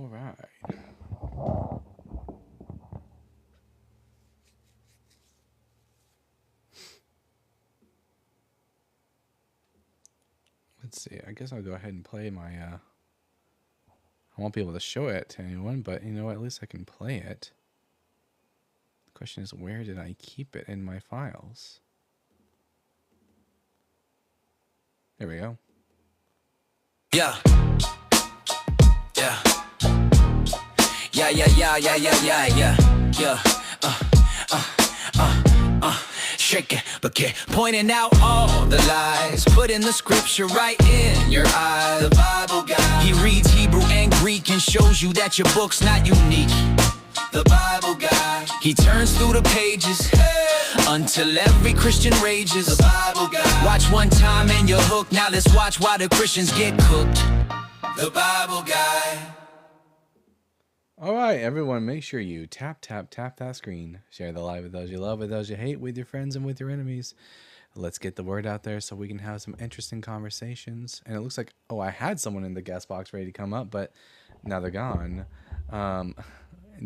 All right. Let's see. I guess I'll go ahead and play my. I won't be able to show it to anyone, but you know what? At least I can play it. The question is, where did I keep it in my files? There we go. Yeah. Yeah. Yeah, yeah, yeah, yeah, yeah, yeah, yeah. Yeah. Shake it, but keep pointing out all the lies. Putting the scripture right in your eye. The Bible guy. He reads Hebrew and Greek and shows you that your book's not unique. The Bible guy. He turns through the pages until every Christian rages. The Bible guy. Watch one time and you're hooked. Now let's watch why the Christians get cooked. The Bible guy. All right, everyone, make sure you tap that screen. Share the live with those you love, with those you hate, with your friends and with your enemies. Let's get the word out there so we can have some interesting conversations. And it looks like, I had someone in the guest box ready to come up, but now they're gone.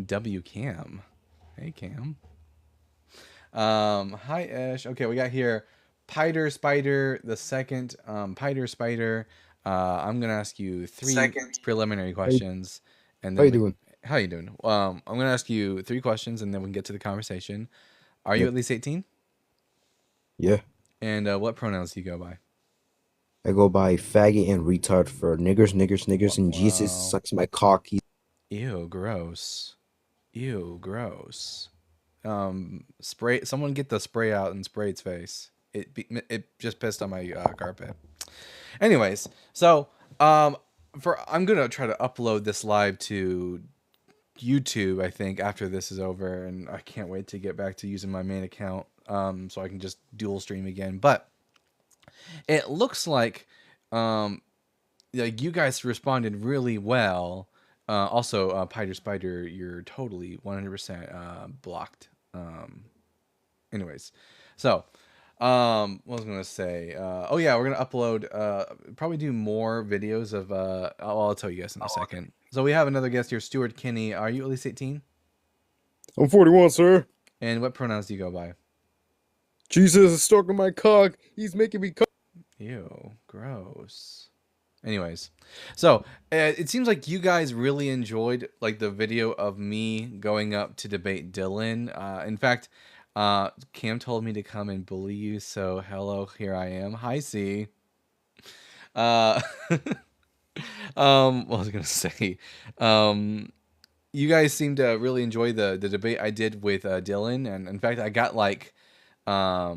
W Cam. Hey, Cam. Hi, Ish. Okay, we got here Piter Spider, the second. Piter Spider. I'm going to ask you three preliminary questions. And then How you doing? How you doing? I'm going to ask you 3 questions, and then we can get to the conversation. Are you at least 18? Yeah. And what pronouns do you go by? I go by faggot and retard for niggers, and Jesus sucks my cock. Ew, gross. Ew, gross. Spray. Someone get the spray out and spray its face. It just pissed on my carpet. Anyways, so I'm gonna try to upload this live to YouTube, I think, after this is over, and I can't wait to get back to using my main account so I can just dual stream again. But it looks like you guys responded really well. Also, Piter Spider, you're totally 100% blocked. Anyways, so what was I gonna say? Oh yeah, we're gonna upload probably do more videos of I'll tell you guys in a second. So we have another guest here, Stuart Kinney. Are you at least 18? I'm 41, sir. And what pronouns do you go by? Jesus is stalking my cock. He's making me cock. Ew, gross. Anyways, so it seems like you guys really enjoyed like the video of me going up to debate Dylan. In fact, Cam told me to come and bully you, so hello, here I am. Hi, C. What was I gonna say? You guys seem to really enjoy the debate I did with Dylan, and in fact, I got like, I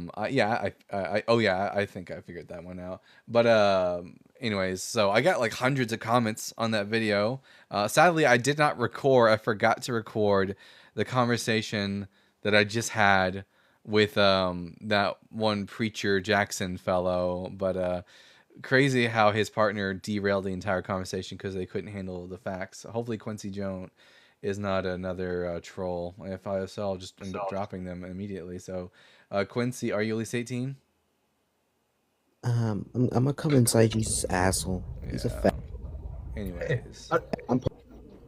think I figured that one out. But anyways, so I got like hundreds of comments on that video. Sadly, I did not record. I forgot to record the conversation that I just had with that one preacher Jackson fellow, but crazy how his partner derailed the entire conversation because they couldn't handle the facts. Hopefully Quincy Jones is not another troll. If I so, I'll just end up dropping them immediately. So Quincy, are you at least 18? I'm gonna come inside Jesus' asshole. He's a fat. Anyways,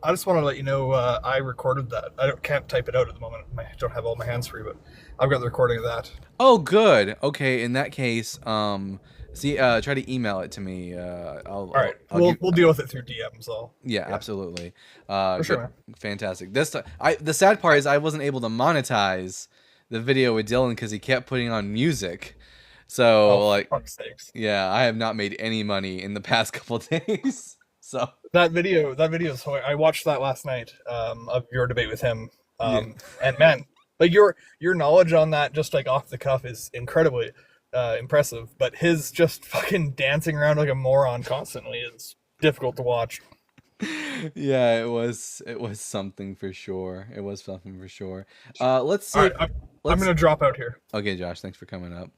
I just want to let you know I recorded that. Can't type it out at the moment. I don't have all my hands free, but I've got the recording of that. Oh, good. Okay, in that case, try to email it to me. All right, we'll deal with it through DMs. Yeah, absolutely. For sure. Fantastic. The sad part is I wasn't able to monetize the video with Dylan because he kept putting on music. So fuck's sakes. Yeah, I have not made any money in the past couple of days. So that video is I watched that last night of your debate with him. And man, like your knowledge on that just like off the cuff is incredibly impressive, but his just fucking dancing around like a moron constantly is difficult to watch. Yeah, it was something for sure. It was something for sure. Let's see. Right, I'm gonna drop out here. Okay, Josh, thanks for coming up.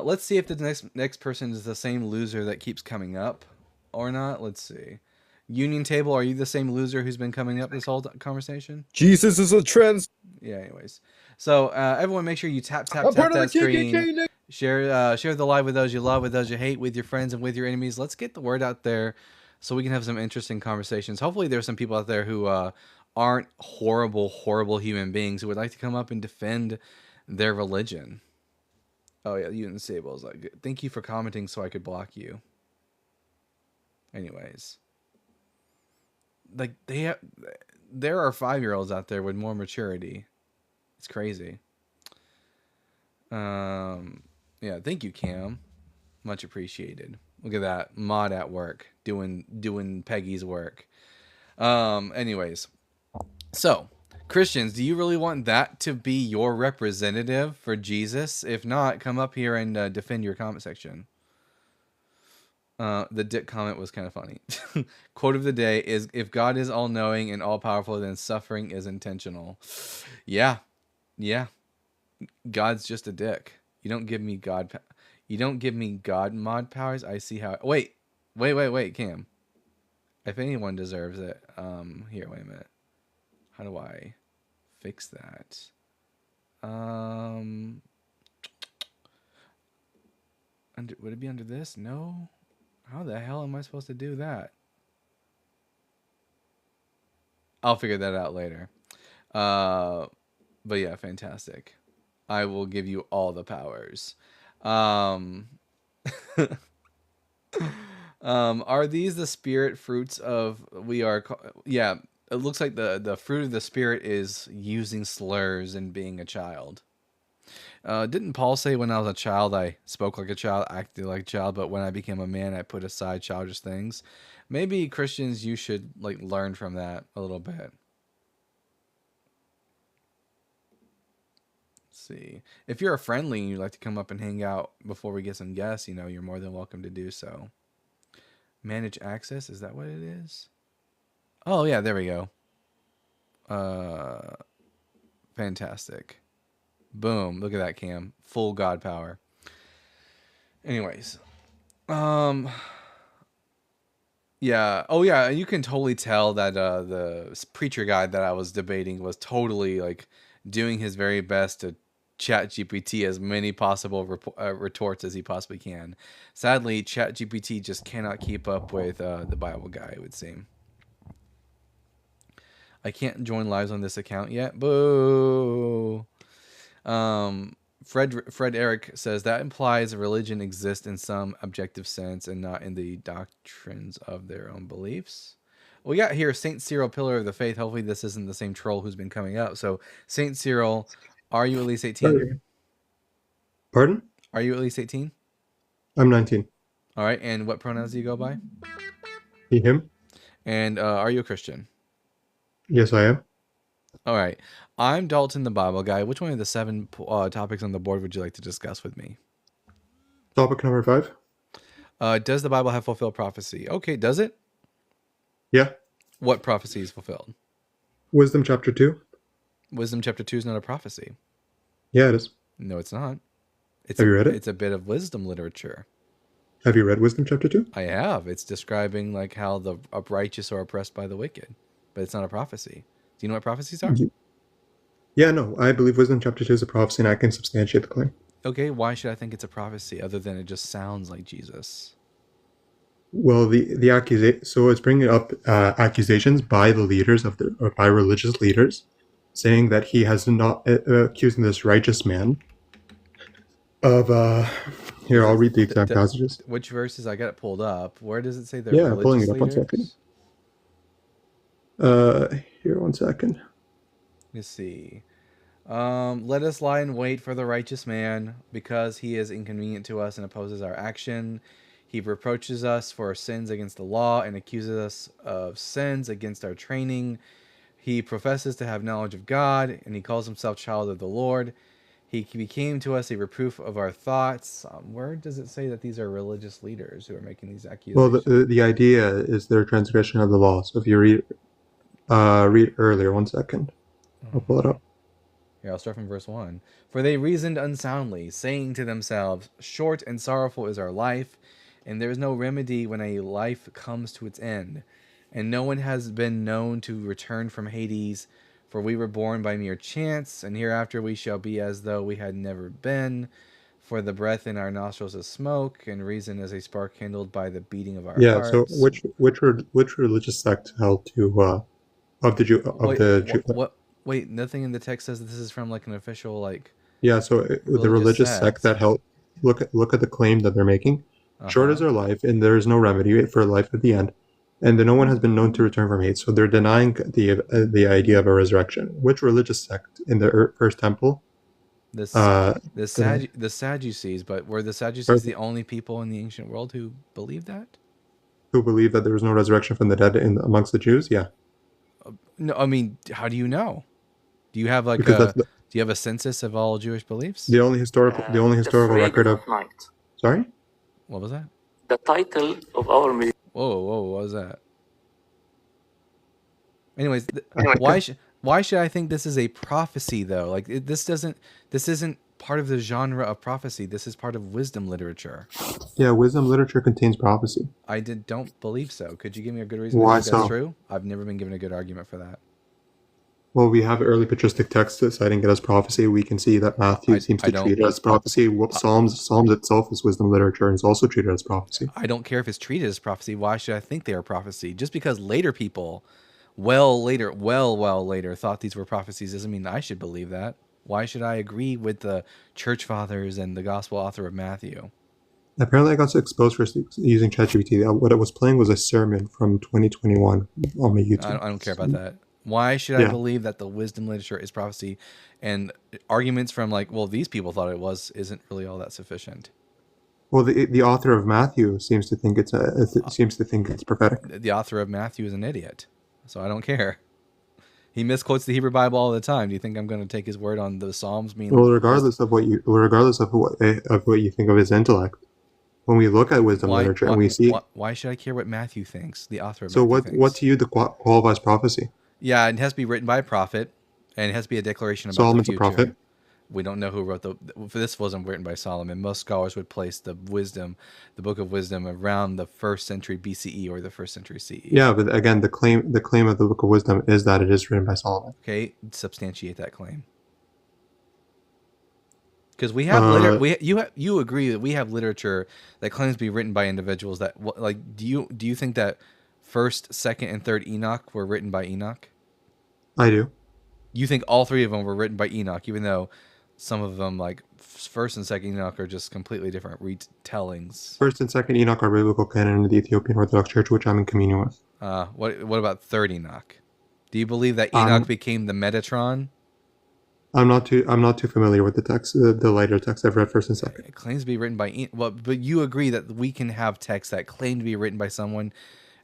Let's see if the next person is the same loser that keeps coming up or not. Let's see. Union Table, are you the same loser who's been coming up this whole conversation? Jesus is a trans. Yeah, anyways. So everyone make sure you tap that screen. Share the live with those you love, with those you hate, with your friends and with your enemies. Let's get the word out there so we can have some interesting conversations. Hopefully, there's some people out there who aren't horrible human beings who would like to come up and defend their religion. Oh yeah, you and Sable's like, thank you for commenting so I could block you. Anyways, like there are 5-year-olds out there with more maturity. It's crazy. Yeah, thank you, Cam. Much appreciated. Look at that mod at work doing Peggy's work. Anyways, so Christians, do you really want that to be your representative for Jesus? If not, come up here and defend your comment section. The Dick comment was kind of funny. Quote of the day is, if God is all-knowing and all-powerful, then suffering is intentional. Yeah. God's just a dick. You don't give me God mod powers. I see how... Wait, Cam. If anyone deserves it... Here, wait a minute. How do I fix that? Would it be under this? No. How the hell am I supposed to do that? I'll figure that out later. But yeah, fantastic. I will give you all the powers. Are these the spirit fruits of yeah, it looks like the fruit of the spirit is using slurs and being a child. Didn't Paul say, when I was a child, I spoke like a child, acted like a child, but when I became a man, I put aside childish things? Maybe Christians, you should like learn from that a little bit. Let's see. If you're a friendly and you'd like to come up and hang out before we get some guests, you're more than welcome to do so. Manage access, is that what it is? Oh yeah, there we go. Fantastic. Boom, look at that, Cam. Full God power. Anyways. Yeah. Oh yeah, you can totally tell that the preacher guy that I was debating was totally like doing his very best to chat GPT as many possible retorts as he possibly can. Sadly, chat GPT just cannot keep up with the Bible guy, it would seem. I can't join lives on this account yet. Boo. Fred Eric says that implies religion exists in some objective sense and not in the doctrines of their own beliefs. We got here Saint Cyril, Pillar of the Faith. Hopefully this isn't the same troll who's been coming up. So Saint Cyril, are you at least 18? Pardon? Are you at least 18? I'm 19. All right. And what pronouns do you go by? He, him? And are you a Christian? Yes, I am. All right. I'm Dalton, the Bible guy. Which one of the 7 topics on the board would you like to discuss with me? Topic number 5. Does the Bible have fulfilled prophecy? Okay, does it? Yeah. What prophecy is fulfilled? Wisdom chapter 2. Wisdom chapter 2 is not a prophecy. Yeah, it is. No, it's not. Have you read it? It's a bit of wisdom literature. Have you read Wisdom chapter 2? I have. It's describing like how the righteous are oppressed by the wicked, but it's not a prophecy. Do you know what prophecies are? Yeah, no. I believe Wisdom chapter 2 is a prophecy, and I can substantiate the claim. Okay, why should I think it's a prophecy other than it just sounds like Jesus? Well, the accusation. So it's bringing up accusations by the leaders or by religious leaders, saying that he has not accusing this righteous man of. Here, I'll read the exact passages. Which verses? I got it pulled up. Where does it say they're Yeah, religious pulling it up. leaders? 1 second. Here, 1 second. Let's see. Let us lie in wait for the righteous man, because he is inconvenient to us and opposes our action. He reproaches us for our sins against the law and accuses us of sins against our training. He professes to have knowledge of God, and he calls himself child of the Lord. He became to us a reproof of our thoughts. Where does it say that these are religious leaders who are making these accusations? Well, the idea is their transgression of the law. So if you read earlier, 1 second. I'll pull it up. Here, I'll start from verse 1. For they reasoned unsoundly, saying to themselves, short and sorrowful is our life, and there is no remedy when a life comes to its end. And no one has been known to return from Hades, for we were born by mere chance, and hereafter we shall be as though we had never been. For the breath in our nostrils is smoke, and reason is a spark kindled by the beating of our Yeah. So hearts. which religious sect held to of the Jew of Wait, the Jew? what? Wait, nothing in the text says that this is from like an official like Yeah. So the religious religious sect sect. that held look at the claim that they're making. Uh Short huh. is their life, and there is no remedy for life at the end, and no one has been known to return from hate. So they're denying the idea of a resurrection. Which religious sect in the first temple? This Uh, denied? the Sadducees, but were the Or Sadducees the only people in the ancient world who believed that? who believe that there was no resurrection from the dead amongst the Jews? Yeah, No, I mean, how do you know? Do you have like because that's a do you have a census of all Jewish beliefs? the only historical record of. Night. Sorry. What was that? The title of our Whoa, what was that? Anyways, Okay. why should I think this is a prophecy though? Like this isn't part of the genre of prophecy. This is part of wisdom literature. Yeah, wisdom literature contains prophecy. Don't believe so. Could you give me a good reason to Why think that's so? true? I've never been given a good argument for that. Well, we have early patristic texts citing it as prophecy. We can see that Matthew seems I to don't treat it as prophecy. Psalms itself is wisdom literature and is also treated as prophecy. I don't care if it's treated as prophecy. Why should I think they are prophecy? Just because later people, well later, thought these were prophecies doesn't mean I should believe that. Why should I agree with the church fathers and the gospel author of Matthew? Apparently, I got exposed for using ChatGPT. What it was playing was a sermon from 2021 on my YouTube. I don't care about that. Why should I Yeah. believe that the wisdom literature is prophecy? And arguments from like, well, these people thought it was, isn't really all that sufficient. Well, the author of Matthew seems to think it's prophetic. The author of Matthew is an idiot, so I don't care. He misquotes the Hebrew Bible all the time. Do you think I'm going to take his word on the Psalms? Well, regardless of what you think of his intellect, when we look at wisdom literature and we see, why should I care what Matthew thinks? The author of so Matthew thinks. what to you qualifies prophecy? Yeah, it has to be written by a prophet, and it has to be a declaration about Solomon's the a future. prophet. We don't know who wrote this wasn't written by Solomon. Most scholars would place the book of wisdom, around the 1st century BCE or the 1st century CE. Yeah, but again, the claim of the book of wisdom is that it is written by Solomon. Okay, substantiate that claim. Because we have you agree that we have literature that claims to be written by individuals that like do you think that 1st, 2nd, and 3rd Enoch were written by Enoch? I do. You think all 3 of them were written by Enoch, even though some of them, like 1st and 2nd Enoch, are just completely different retellings. 1st and 2nd Enoch are biblical canon in the Ethiopian Orthodox Church, which I'm in communion with. What about 3rd Enoch? Do you believe that Enoch became the Metatron? I'm not too familiar with the text, the later text. I've read 1st and 2nd. It claims to be written by but you agree that we can have texts that claim to be written by someone,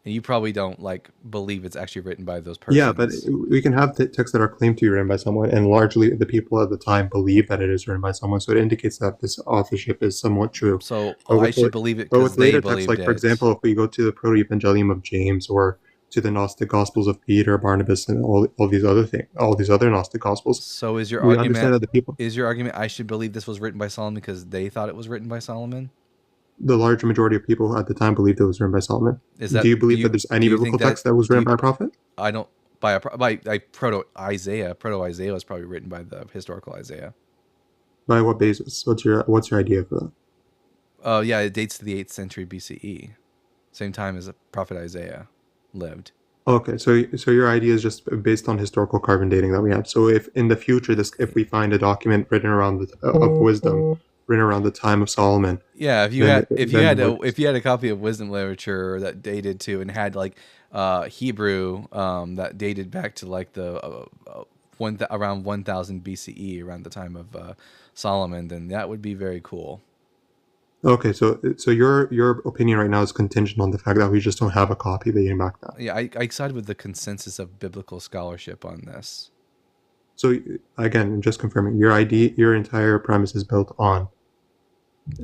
and you probably don't like believe it's actually written by those persons. Yeah, but we can have texts that are claimed to be written by someone, and largely the people at the time believe that it is written by someone. So it indicates that this authorship is somewhat true. So I should believe it but because with they later believed texts, like it. for example, if we go to the Proto-Evangelium of James or to the Gnostic Gospels of Peter, Barnabas, and all these other Gnostic Gospels. So is your we argument understand that the people, is your argument I should believe this was written by Solomon because they thought it was written by Solomon? the large majority of people at the time believed it was written by Solomon. Do you believe that there's any biblical text that was written by a prophet? I don't. By proto Isaiah was probably written by the historical Isaiah. By what basis? What's your idea for that? Oh yeah, it dates to the 8th century BCE, same time as the prophet Isaiah lived. Okay, so your idea is just based on historical carbon dating that we have. So if in the future, if we find a document written around of wisdom written around the time of Solomon, yeah, if you had a copy of wisdom literature that dated to and had like Hebrew that dated back to like the around 1000 BCE, around the time of Solomon, then that would be very cool. Okay, so your opinion right now is contingent on the fact that we just don't have a copy dating back then. Yeah, I side with the consensus of biblical scholarship on this. So again, just confirming, your entire premise is built on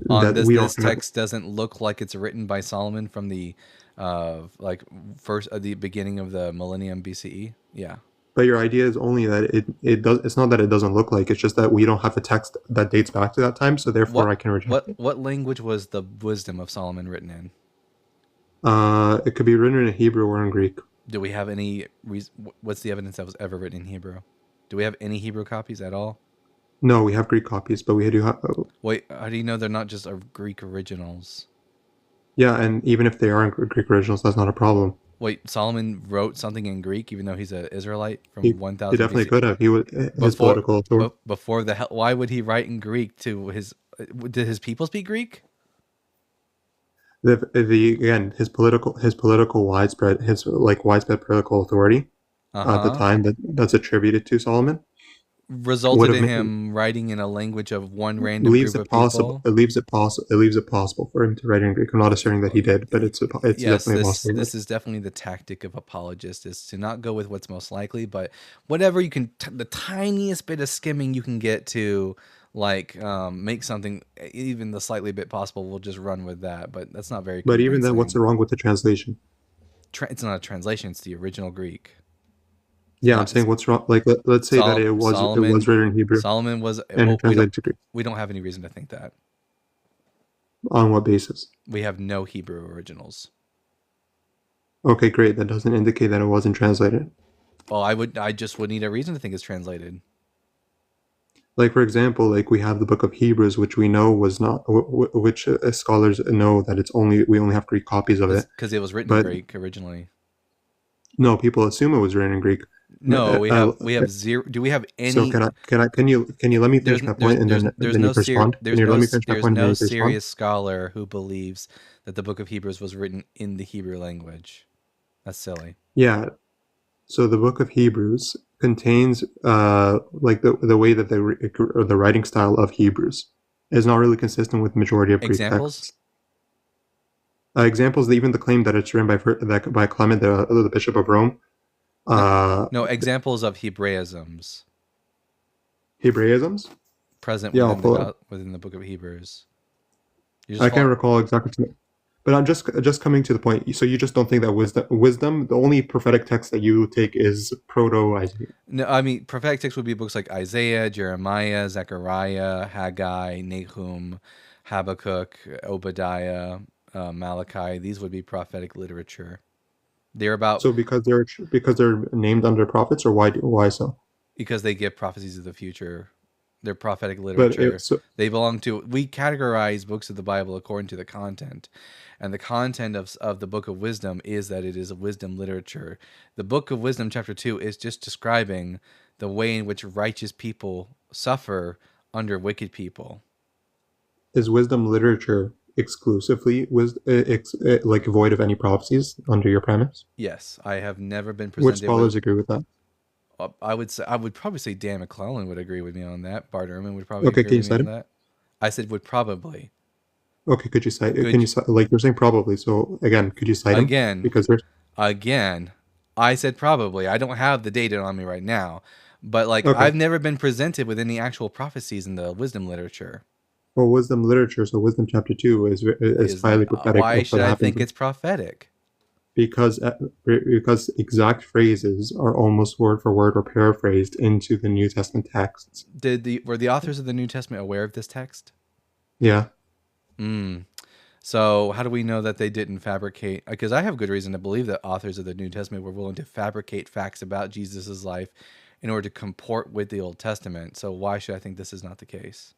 that this text doesn't look like it's written by Solomon from the the beginning of the millennium BCE. Yeah. But your idea is only that it's not that it doesn't look like, it's just that we don't have a text that dates back to that time, so therefore I can reject it. What language was the wisdom of Solomon written in? It could be written in Hebrew or in Greek. Do we have any what's the evidence that was ever written in Hebrew? Do we have any Hebrew copies at all? No, we have Greek copies, but we do have. Wait, how do you know they're not just Greek originals? Yeah, and even if they aren't Greek originals, that's not a problem. Wait, Solomon wrote something in Greek, even though he's an Israelite He, from he 1000 definitely BC. could have. He was his Before, political authority. before the hell, why would he write in Greek to his? Did his people speak Greek? The again his political widespread his like widespread political authority Uh at the huh. time that's attributed to Solomon would Resulted have in him writing in a language of one random leaves group it of possible. people. It leaves it possible for him to write in Greek. I'm not asserting that he did, but it's Yes, definitely a this possibility. this is definitely the tactic of apologists, is to not go with what's most likely, but whatever you can, the tiniest bit of skimming you can get to, like, make something even the slightly bit possible. We'll just run with that, but that's not very But even then, what's convincing. wrong with the translation? It's not a translation; it's the original Greek. It's Yeah, I'm not saying what's wrong. Like let's say that it was Solomon. written in Hebrew Solomon was and well. translated to Greek. We don't have any reason to think that. On what basis? We have no Hebrew originals. Okay, great. That doesn't indicate that it wasn't translated. Well, I just would need a reason to think it's translated. Like for example, like we have the book of Hebrews, which we know was not, which scholars know that we only have Greek copies of it. Because it was written in But Greek originally. no, people assume it was written in Greek. No, we have zero. Do we have any? So can you let me finish my point and then you respond? Can you let me finish my there's point and then no you respond? serious scholar who believes that the book of Hebrews was written in the Hebrew language. That's silly. Yeah. So the book of Hebrews contains like the way that the writing style of Hebrews is not really consistent with the majority of Greek Examples? texts. Examples, even the claim that it's written by Clement, the Bishop of Rome. No, examples of Hebraisms Hebraisms. present Yeah, within the book of Hebrews. I can't recall exactly, but I'm just coming to the point. So you just don't think that wisdom, the only prophetic text that you take is Proto Isaiah. No, I mean prophetic texts would be books like Isaiah, Jeremiah, Zechariah, Haggai, Nahum, Habakkuk, Obadiah, Malachi. These would be prophetic literature. They're about So because they're named under prophets, or why so? because they give prophecies of the future. They're prophetic But literature. They belong to. We categorize books of the Bible according to the content, and the content of the Book of Wisdom is that it is a wisdom literature. The Book of Wisdom, chapter 2, is just describing the way in which righteous people suffer under wicked people. is wisdom literature exclusively like void of any prophecies under your premise? Yes, I have never been Which presented scholars with. agree with that? I would probably say Dan McClellan would agree with me on that. Bart Ehrman would probably Okay, agree can you with me cite on him? that. I said would probably. Okay, could you cite? Could Can you cite, like you're saying probably? So again, could you cite him? again, Because there's again, I said probably. I don't have the data on me right now, but like okay. I've never been presented with any actual prophecies in the wisdom literature. Well, wisdom literature. So wisdom chapter 2 is highly prophetic. Why Of should what I happens think it's prophetic? because exact phrases are almost word for word or paraphrased into the New Testament texts. Were the authors of the New Testament aware of this text? Yeah. So how do we know that they didn't fabricate? Because I have good reason to believe that authors of the New Testament were willing to fabricate facts about Jesus's life in order to comport with the Old Testament. So why should I think this is not the case?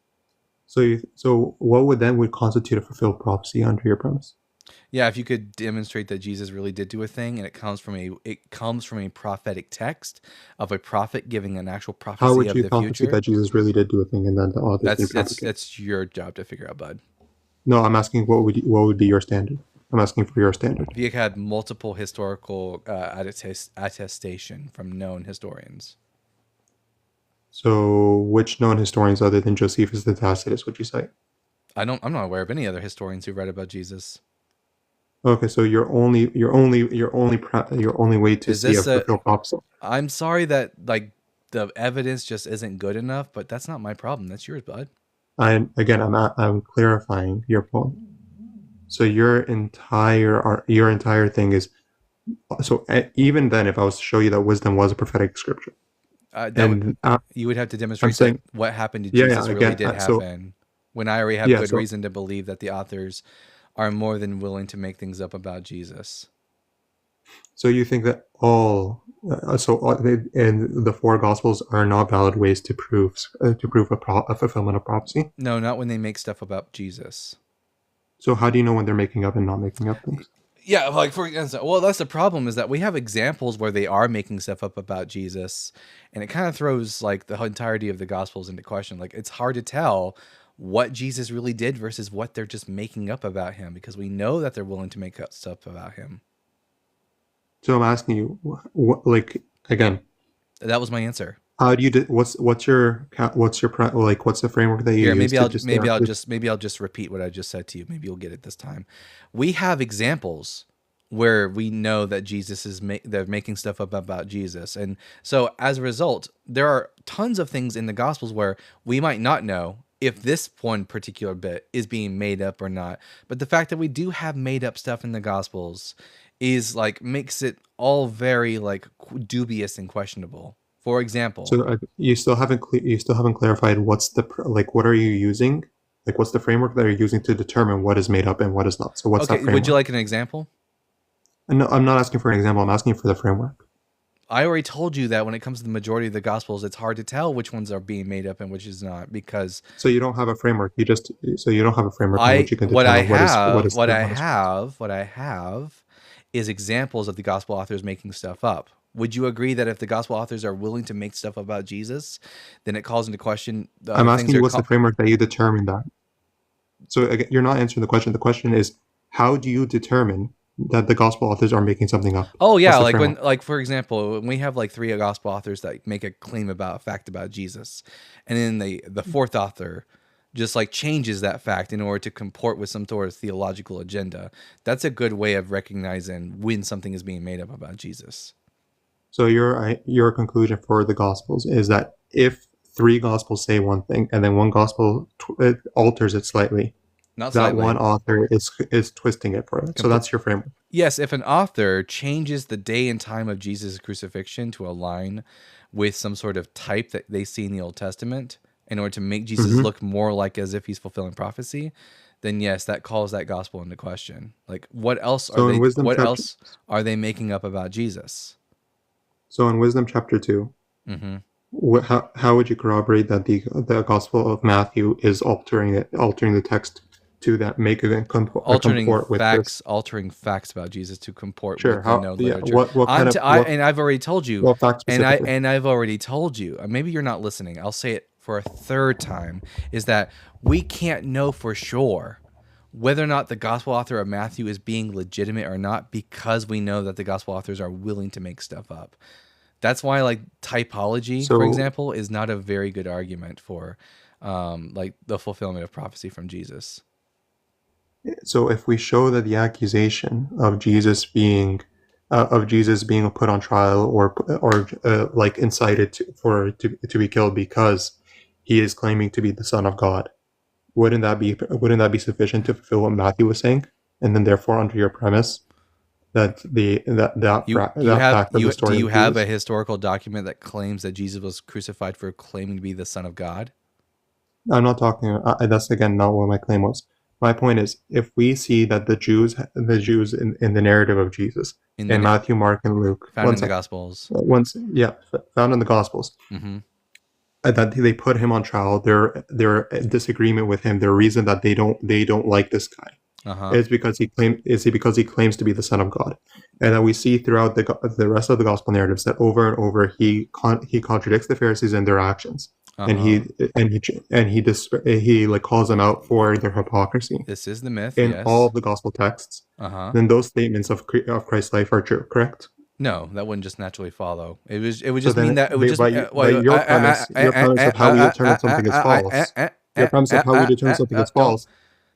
So what would constitute a fulfilled prophecy under your premise? Yeah, if you could demonstrate that Jesus really did do a thing, and it comes from a prophetic text of a prophet giving an actual How prophecy would of you the constitute future, that Jesus really did do a thing and then the authors didn't fabricate? that's your job to figure out, bud. No, I'm asking what would be your standard? I'm asking for your standard. If you had multiple historical attestation from known historians. So, which known historians other than Josephus the Tacitus would you cite? I'm not aware of any other historians who read about Jesus. Okay, so your only way to Is see a this a- fulfilled prophecy. I'm sorry that like the evidence just isn't good enough, but that's not my problem. That's yours, bud. I'm clarifying your point. So your entire thing is so even then, if I was to show you that wisdom was a prophetic scripture, You would have to demonstrate saying- that what happened to Yeah, Jesus yeah, really again, did so- happen. When I already have Yeah, good so- reason to believe that the authors are more than willing to make things up about Jesus. So you think that and the four gospels are not valid ways to prove a fulfillment of prophecy? No, not when they make stuff about Jesus. So how do you know when they're making up and not making up things? Yeah, like for example, well, that's the problem is that we have examples where they are making stuff up about Jesus, and it kind of throws like the entirety of the Gospels into question. Like it's hard to tell what Jesus really did versus what they're just making up about him because we know that they're willing to make up stuff about him. So I'm asking you, like again, That was my answer. how do you what's the framework that you Here, use to just maybe I'll just repeat what I just said to you. Maybe you'll get it this time. We have examples where we know that Jesus is they're making stuff up about Jesus, and so as a result, there are tons of things in the Gospels where we might not know if this one particular bit is being made up or not. But the fact that we do have made up stuff in the Gospels is like makes it all very like dubious and questionable. For example, So you still haven't clarified what are you using? Like what's the framework that you're using to determine what is made up and what is not? So what's that okay, framework? would you like an example? No, I'm not asking for an example. I'm asking for the framework. I already told you that when it comes to the majority of the Gospels, it's hard to tell which ones are being made up and which is not because So you don't have a framework. You don't have a framework on I which you can what I determine have what I have is examples of the Gospel authors making stuff up. Would you agree that if the Gospel authors are willing to make stuff about Jesus, then it calls into question the I'm other asking things you what's the framework that you determine that. So again, you're not answering the question. The question is, how do you determine that the gospel authors are making something up? Oh yeah, What's the like framework? when, like for example, when we have like three gospel authors that make a claim about a fact about Jesus, and then the fourth author just like changes that fact in order to comport with some sort of theological agenda. That's a good way of recognizing when something is being made up about Jesus. So your conclusion for the gospels is that if three gospels say one thing and then one gospel alters it slightly, Not that slightly. one author is twisting it for it. So that's your framework. Yes, if an author changes the day and time of Jesus' crucifixion to align with some sort of type that they see in the Old Testament in order to make Jesus Mhm. look more like as if he's fulfilling prophecy, then yes, that calls that gospel into question. Like what else are So in Wisdom what chapter, else are they making up about Jesus? so in Wisdom chapter 2, Hmm. how would you corroborate that the Gospel of Matthew is altering the text to that make it comport with this? Altering facts about Jesus to comport Sure. with the known literature. What kind of And I've already told you, what fact specifically? I've already told you. Maybe you're not listening. I'll say it for a third time. Is that we can't know for sure whether or not the gospel author of Matthew is being legitimate or not because we know that the gospel authors are willing to make stuff up. That's why like typology, for So example, is not a very good argument for like the fulfillment of prophecy from Jesus. so if we show that the accusation of Jesus being put on trial or like incited to be killed because he is claiming to be the Son of God, wouldn't that be sufficient to fulfill what Matthew was saying? And then therefore, under your premise, that fact of the story Do you of have a Jesus. historical document that claims that Jesus was crucified for claiming to be the Son of God? I'm not talking. That's again not what my claim was. My point is, if we see that the Jews in the narrative of Jesus in Matthew, Mark, and Luke, Found in the Gospels. found in the Gospels, Mm-hmm. that they put him on trial, their disagreement with him, their reason that they don't like this guy, Uh-huh. is because he claims to be the Son of God, and that we see throughout the rest of the gospel narratives that over and over he contradicts the Pharisees in their actions, and he like calls them out for their hypocrisy This is the myth, in yes. all of the gospel texts. Uh-huh. Then those statements of Christ's life are true, correct? No, that wouldn't just naturally follow. It would So just then mean that it would just your premise of how we determine something is false. Your premise of how we determine something is false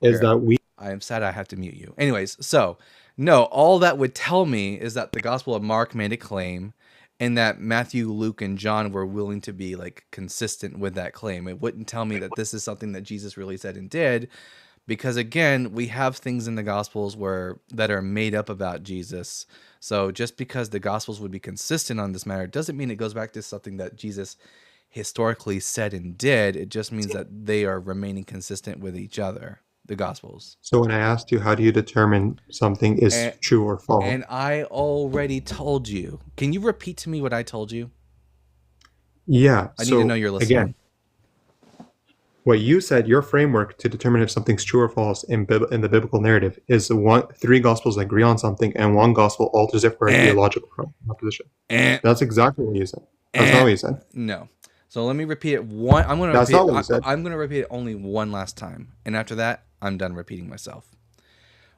is that we. I am sad I have to mute you. Anyways, so no, all that would tell me is that the Gospel of Mark made a claim and that Matthew, Luke, and John were willing to be like consistent with that claim. It wouldn't tell me that this is something that Jesus really said and did, because again, we have things in the Gospels that are made up about Jesus. So just because the Gospels would be consistent on this matter doesn't mean it goes back to something that Jesus historically said and did. It just means that they are remaining consistent with each other. the Gospels. So when I asked you, how do you determine something is And, true or false? and I already told you. Can you repeat to me what I told you? Yeah. I need to know you're listening. Again, what you said, your framework to determine if something's true or false in the biblical narrative is three gospels agree on something and one gospel alters it for a theological proposition. That's exactly what you said. That's not what you said. No. So let me repeat it one. I'm going to That's repeat. not what you said. I'm going to repeat it only one last time, and after that, I'm done repeating myself.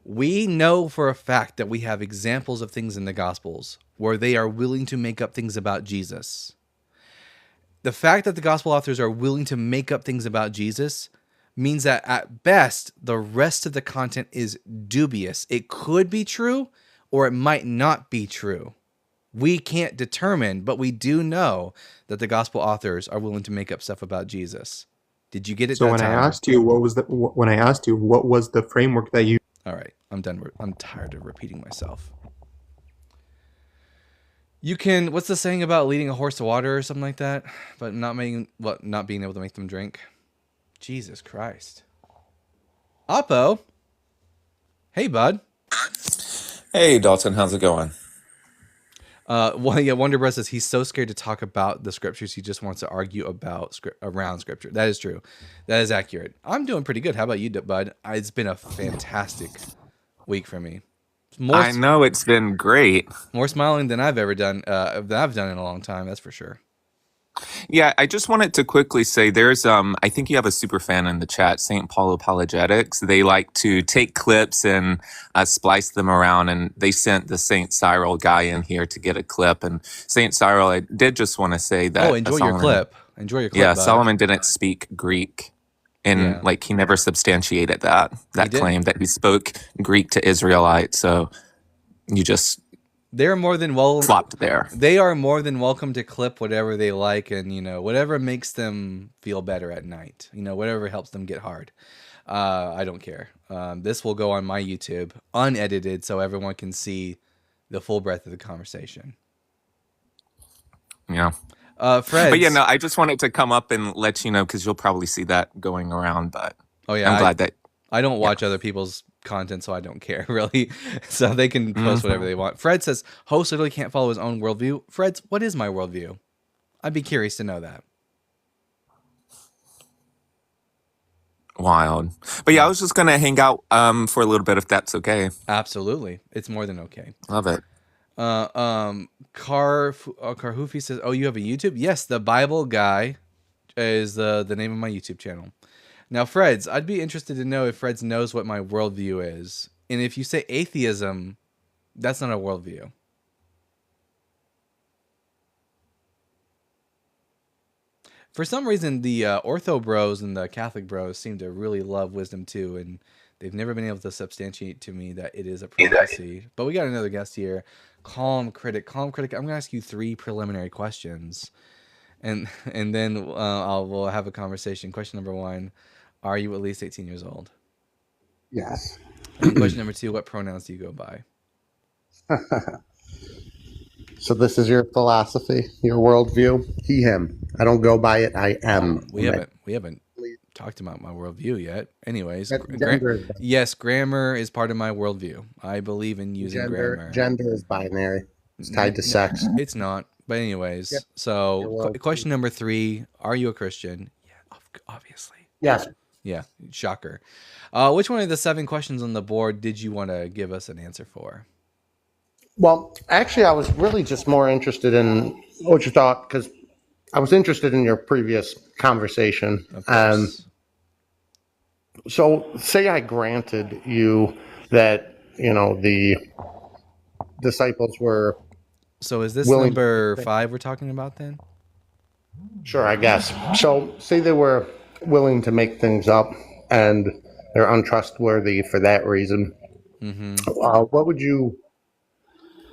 We know for a fact that we have examples of things in the Gospels where they are willing to make up things about Jesus. The fact that the Gospel authors are willing to make up things about Jesus means that at best, the rest of the content is dubious. It could be true or it might not be true. We can't determine, but we do know that the Gospel authors are willing to make up stuff about Jesus. Did you get it? So when I asked you what was the framework that you... All right, I'm done. I'm tired of repeating myself. You can, what's the saying about leading a horse to water or something like that? But not being able to make them drink? Jesus Christ. Oppo. Hey, bud. Hey, Dalton, how's it going? Well, yeah, Wonder Breast says he's so scared to talk about the scriptures, he just wants to argue about around scripture. That is true. That is accurate. I'm doing pretty good. How about you, bud? It's been a fantastic week for me. I know it's been great. More smiling than I've ever done. That I've done in a long time. That's for sure. Yeah, I just wanted to quickly say there's I think you have a super fan in the chat, St. Paul Apologetics. They like to take clips and splice them around, and they sent the St. Cyril guy in here to get a clip. And St. Cyril, I did just want to say that. Oh, enjoy your clip. Enjoy your clip. Yeah, bud. Solomon didn't speak Greek. And like he never substantiated that claim that he spoke Greek to Israelites. So you just they're more than flopped there. They are more than welcome to clip whatever they like, and whatever makes them feel better at night. Whatever helps them get hard. I don't care. This will go on my YouTube unedited, so everyone can see the full breadth of the conversation. Yeah. Fred. But I just wanted to come up and let you know because you'll probably see that going around. But I'm glad that I don't watch other people's content, so I don't care really. So they can post whatever they want. Fred says host literally can't follow his own worldview. Fred's, what is my worldview? I'd be curious to know that. Wild. But yeah, I was just gonna hang out for a little bit if that's okay. Absolutely, it's more than okay. Love it. Carhoofy says, "Oh, you have a YouTube?" Yes, the Bible Guy is the name of my YouTube channel. Now, Fred's, I'd be interested to know if Fred's knows what my worldview is, and if you say atheism, that's not a worldview. For some reason, the Ortho Bros and the Catholic Bros seem to really love wisdom too, and they've never been able to substantiate to me that it is a prophecy. But we got another guest here. Calm Critic. I'm going to ask you 3 preliminary questions, and then we'll have a conversation. Question number 1, are you at least 18 years old? Yes. And question number 2, what pronouns do you go by? So this is your philosophy, your worldview? He, him. I don't go by it. I am. We haven't talked about my worldview yet. Anyways, yes, grammar is part of my worldview. I believe in using grammar. Gender is binary. It's tied to sex. It's not. But anyways, so question number 3, are you a Christian? Yeah, obviously. Yes. Yeah, shocker. Which one of the 7 questions on the board did you want to give us an answer for? Well, actually, I was really just more interested in what you thought, because I was interested in your previous conversation. So say I granted you that, the disciples were... So is this number 5 we're talking about then? Sure, I guess. So say they were willing to make things up and they're untrustworthy for that reason. Mm-hmm.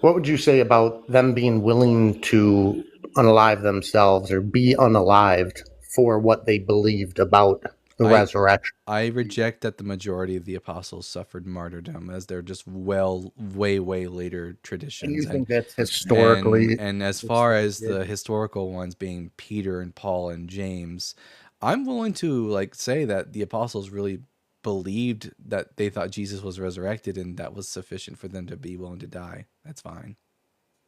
What would you say about them being willing to unalive themselves or be unalived for what they believed about the resurrection? I reject that the majority of the apostles suffered martyrdom, as they're just way later traditions. And you think that's historically... And as far as the historical ones being Peter and Paul and James, I'm willing to say that the apostles really believed that they thought Jesus was resurrected, and that was sufficient for them to be willing to die. That's fine.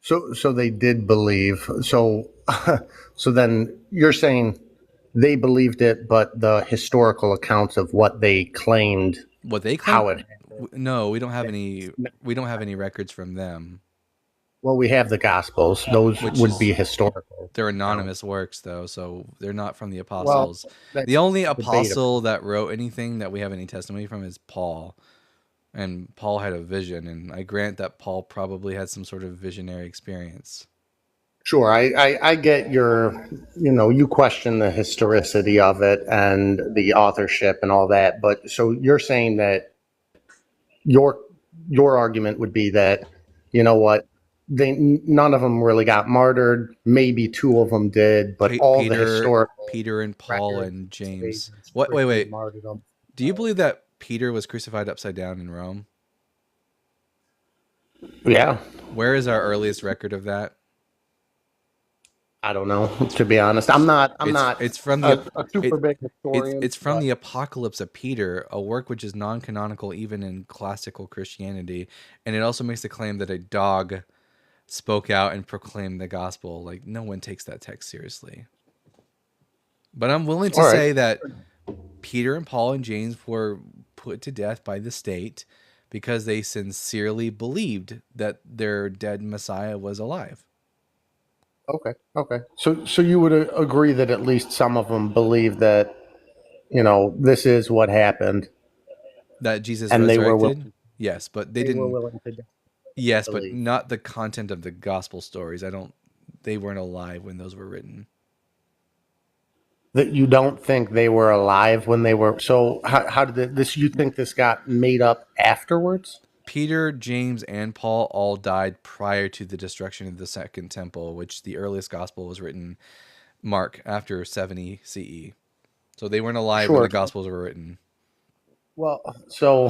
So they did believe. So so then you're saying they believed it, but the historical accounts of what they claimed, What they claim? how it No, we don't have any. We don't have any records from them. well, we have the Gospels. Those Which would is- be historical. They're anonymous works, though, so they're not from the Well, apostles. that's The only debatable. apostle that wrote anything that we have any testimony from is Paul. And Paul had a vision, and I grant that Paul probably had some sort of visionary experience. Sure, I get your, you question the historicity of it and the authorship and all that, but so you're saying that your argument would be that, you know what, none of them really got martyred, maybe two of them did, but all the historical Peter and Paul records and James. say What? Wait. strictly martyrdom. Do you believe that Peter was crucified upside down in Rome? Yeah, Where is our earliest record of that? I don't know, to be honest. I'm not. It's from the a super big historian. It's from the Apocalypse of Peter, a work which is non-canonical even in classical Christianity, and it also makes the claim that a dog spoke out and proclaimed the gospel. Like, no one takes that text seriously. But I'm willing to say that Peter and Paul and James were put to death by the state because they sincerely believed that their dead Messiah was alive. Okay. So you would agree that at least some of them believe that, this is what happened. That Jesus And resurrected? they were willing, yes, but they didn't. Were willing to Yes, but believe. not the content of the gospel stories. They weren't alive when those were written. That you don't think they were alive when they were. So how did this? You think this got made up afterwards? Peter, James, and Paul all died prior to the destruction of the Second Temple, which the earliest gospel was written, Mark, after 70 CE. So they weren't alive when the gospels were written. Well, so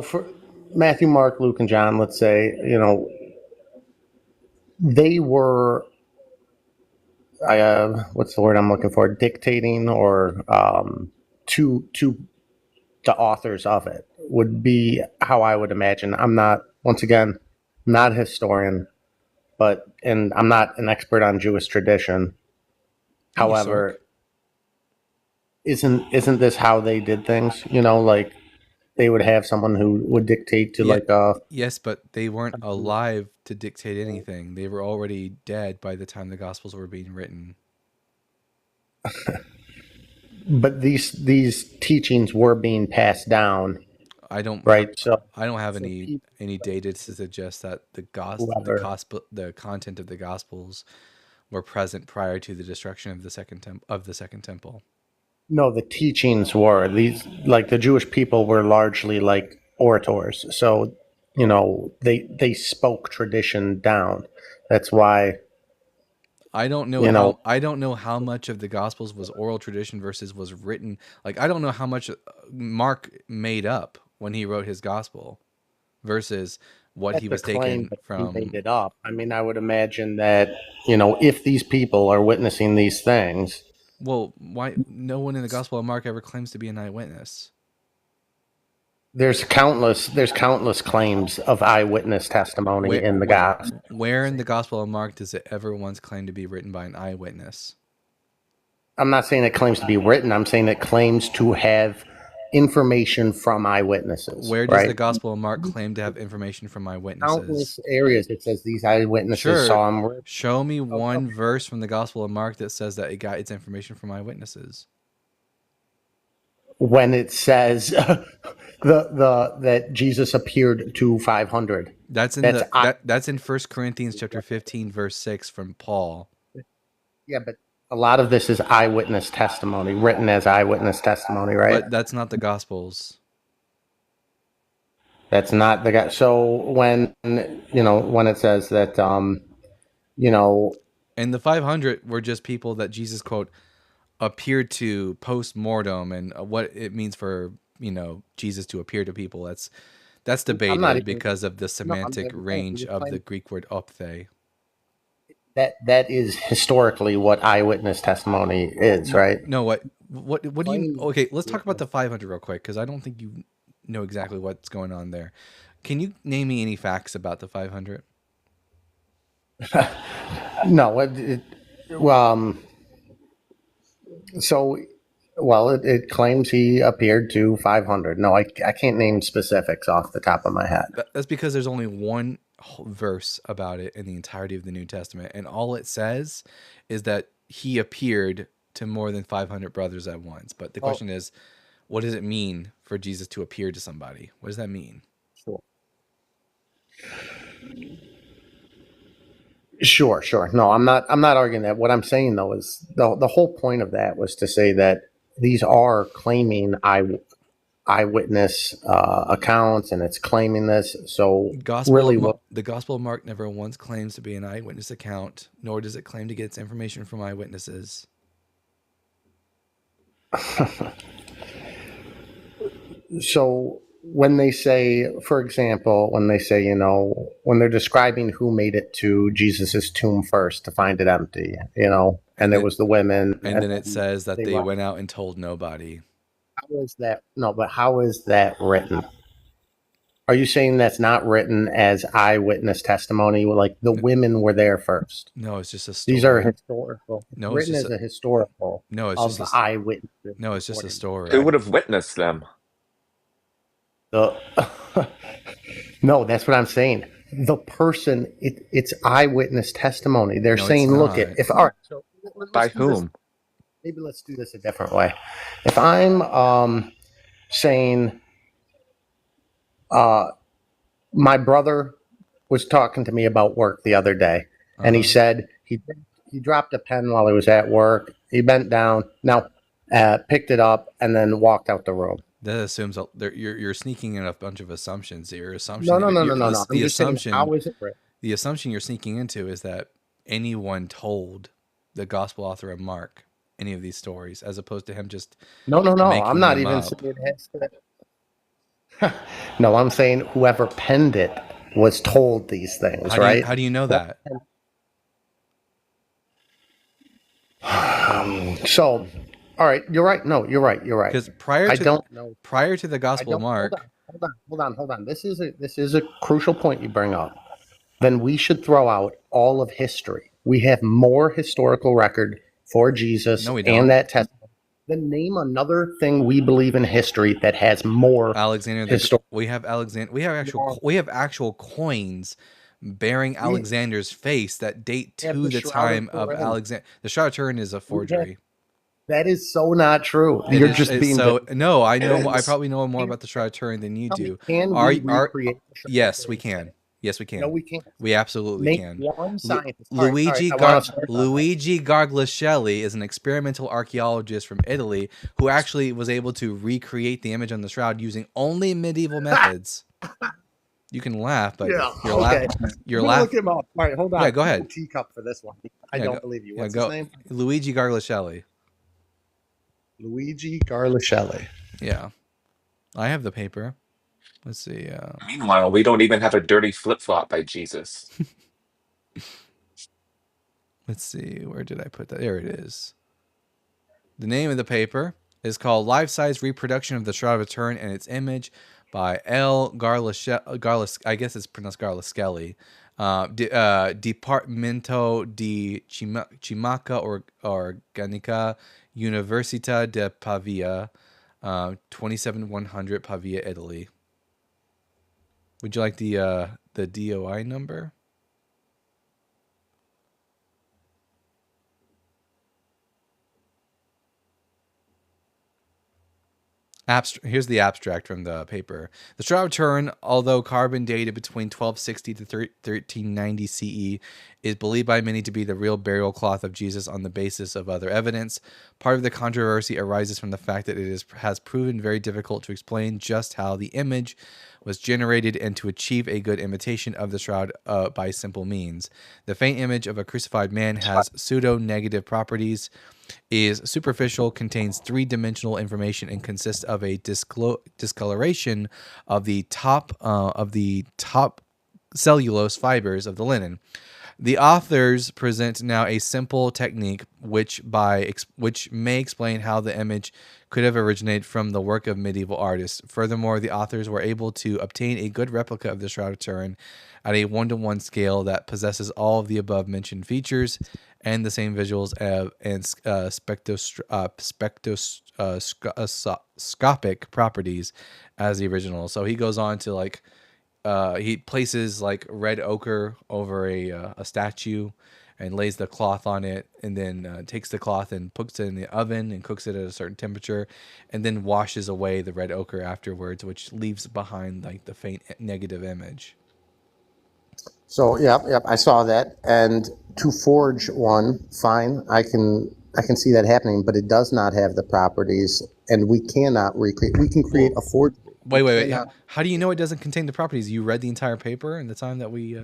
for Matthew, Mark, Luke, and John, let's say, they were, what's the word I'm looking for? Dictating or to the authors of it would be how I would imagine. I'm not, once again, not a historian, and I'm not an expert on Jewish tradition. However, isn't this how they did things? Like they would have someone who would dictate to Yes, but they weren't alive to dictate anything. They were already dead by the time the Gospels were being written. But these teachings were being passed down. I don't have any data to suggest that the content of the Gospels were present prior to the destruction of the Second Temple. No, the teachings were the Jewish people were largely like orators, so they spoke tradition down. That's why. I don't know how much of the Gospels was oral tradition versus was written. Like, I don't know how much Mark made up when he wrote his Gospel versus what he was taking from. He made it up. I mean, I would imagine that if these people are witnessing these things. Well, why no one in the Gospel of Mark ever claims to be an eyewitness? There's countless claims of eyewitness testimony in the Gospel. Where in the Gospel of Mark does it ever once claim to be written by an eyewitness? I'm not saying it claims to be written. I'm saying it claims to have information from eyewitnesses. Where does the Gospel of Mark claim to have information from eyewitnesses? Countless areas it says these eyewitnesses saw him. Show me one verse from the Gospel of Mark that says that it got its information from eyewitnesses. When it says that Jesus appeared to 500. That's in 1 Corinthians chapter 15 verse 6 from Paul. Yeah, but a lot of this is eyewitness testimony, written as eyewitness testimony, right? But that's not the Gospels. That's not the guy. So when it says that and the 500 were just people that Jesus, quote, appeared to post-mortem, and what it means for Jesus to appear to people, that's debated because of the semantic range of the Greek word opthe. that is historically what eyewitness testimony is, right? No, what do you? Claim Okay, let's talk about witness. the 500 real quick because I don't think you know exactly what's going on there. Can you name me any facts about the 500? No, well, so well, it claims he appeared to 500. No, I can't name specifics off the top of my head. That's because there's only one verse about it in the entirety of the New Testament, and all it says is that he appeared to more than 500 brothers at once. But the question is, what does it mean for Jesus to appear to somebody? What does that mean? Sure. No, I'm not arguing that. What I'm saying though is the whole point of that was to say that these are claiming eyewitness accounts, and it's claiming this. So The Gospel of Mark never once claims to be an eyewitness account, nor does it claim to get its information from eyewitnesses. So when they say, for example, when they're describing who made it to Jesus's tomb first to find it empty, and it was the women, and then it says that they went out and told nobody. How is that? No, but how is that written? Are you saying that's not written as eyewitness testimony? Like the women were there first? No, it's just a story. These are historical. No, it's written as a historical. No, it's of just eyewitness. No, it's just a story. Who would have witnessed them? No, that's what I'm saying. The person, it's eyewitness testimony. They're saying, look, if all right, so by whom? Maybe let's do this a different way. If I'm saying, my brother was talking to me about work the other day, and he said he dropped a pen while he was at work. He bent down, picked it up, and then walked out the room. That assumes you're sneaking in a bunch of assumptions. Your assumption. No. The assumption. How is it written? The assumption you're sneaking into is that anyone told the gospel author of Mark any of these stories, as opposed to him just. No. I'm not even saying it has to. No, I'm saying whoever penned it was told these things, right? How do you know that? So. All right, you're right. No, you're right. Because prior to the Gospel of Mark, hold on. This is a crucial point you bring up. Then we should throw out all of history. We have more historical record for Jesus and that testimony. Then name another thing we believe in history that has more. Alexander. We have Alexander. We have actual coins bearing Alexander's face that date to the time of Alexander. The Shroud of Turin is a forgery. That is so not true. You're just being no. I know. I probably know more about the Shroud of Turin than you do. Can we recreate? Yes, we can. Yes, we can. No, we can't. We absolutely can. One scientist. Luigi Garglashelli is an experimental archaeologist from Italy who actually was able to recreate the image on the shroud using only medieval methods. You can laugh, but you're laughing. Look him up. All right, hold on. Yeah, go ahead. Teacup for this one. I don't believe you. What's his name? Luigi Garglashelli. Luigi Garglashelli. Yeah, I have the paper. Let's see. Meanwhile, we don't even have a dirty flip-flop by Jesus. Let's see. Where did I put that? There it is. The name of the paper is called Life-Size Reproduction of the Shroud of Turin and Its Image by L. Garlas. I guess it's pronounced Garlaskelli. Dipartimento di Chimica Organica, Università de Pavia, 27100 Pavia, Italy. Would you like the DOI number? Here's the abstract from the paper. The Shroud of Turin, although carbon dated between 1260 to 1390 CE, is believed by many to be the real burial cloth of Jesus on the basis of other evidence. Part of the controversy arises from the fact that it has proven very difficult to explain just how the image was generated and to achieve a good imitation of the shroud by simple means. The faint image of a crucified man has pseudo-negative properties, is superficial, contains three-dimensional information, and consists of a discoloration of the top cellulose fibers of the linen. The authors present now a simple technique which may explain how the image could have originated from the work of medieval artists. Furthermore, the authors were able to obtain a good replica of the Shroud of Turin at a 1-to-1 scale that possesses all of the above mentioned features and the same visuals and spectroscopic properties as the original. So he goes on to like he places like red ochre over a statue and lays the cloth on it, and then takes the cloth and puts it in the oven and cooks it at a certain temperature, and then washes away the red ochre afterwards, which leaves behind like the faint negative image. So yep, I saw that. And to forge one, fine, I can see that happening, but it does not have the properties, and we cannot recreate. We can create a forgery. Wait. How do you know it doesn't contain the properties? You read the entire paper in the time that we.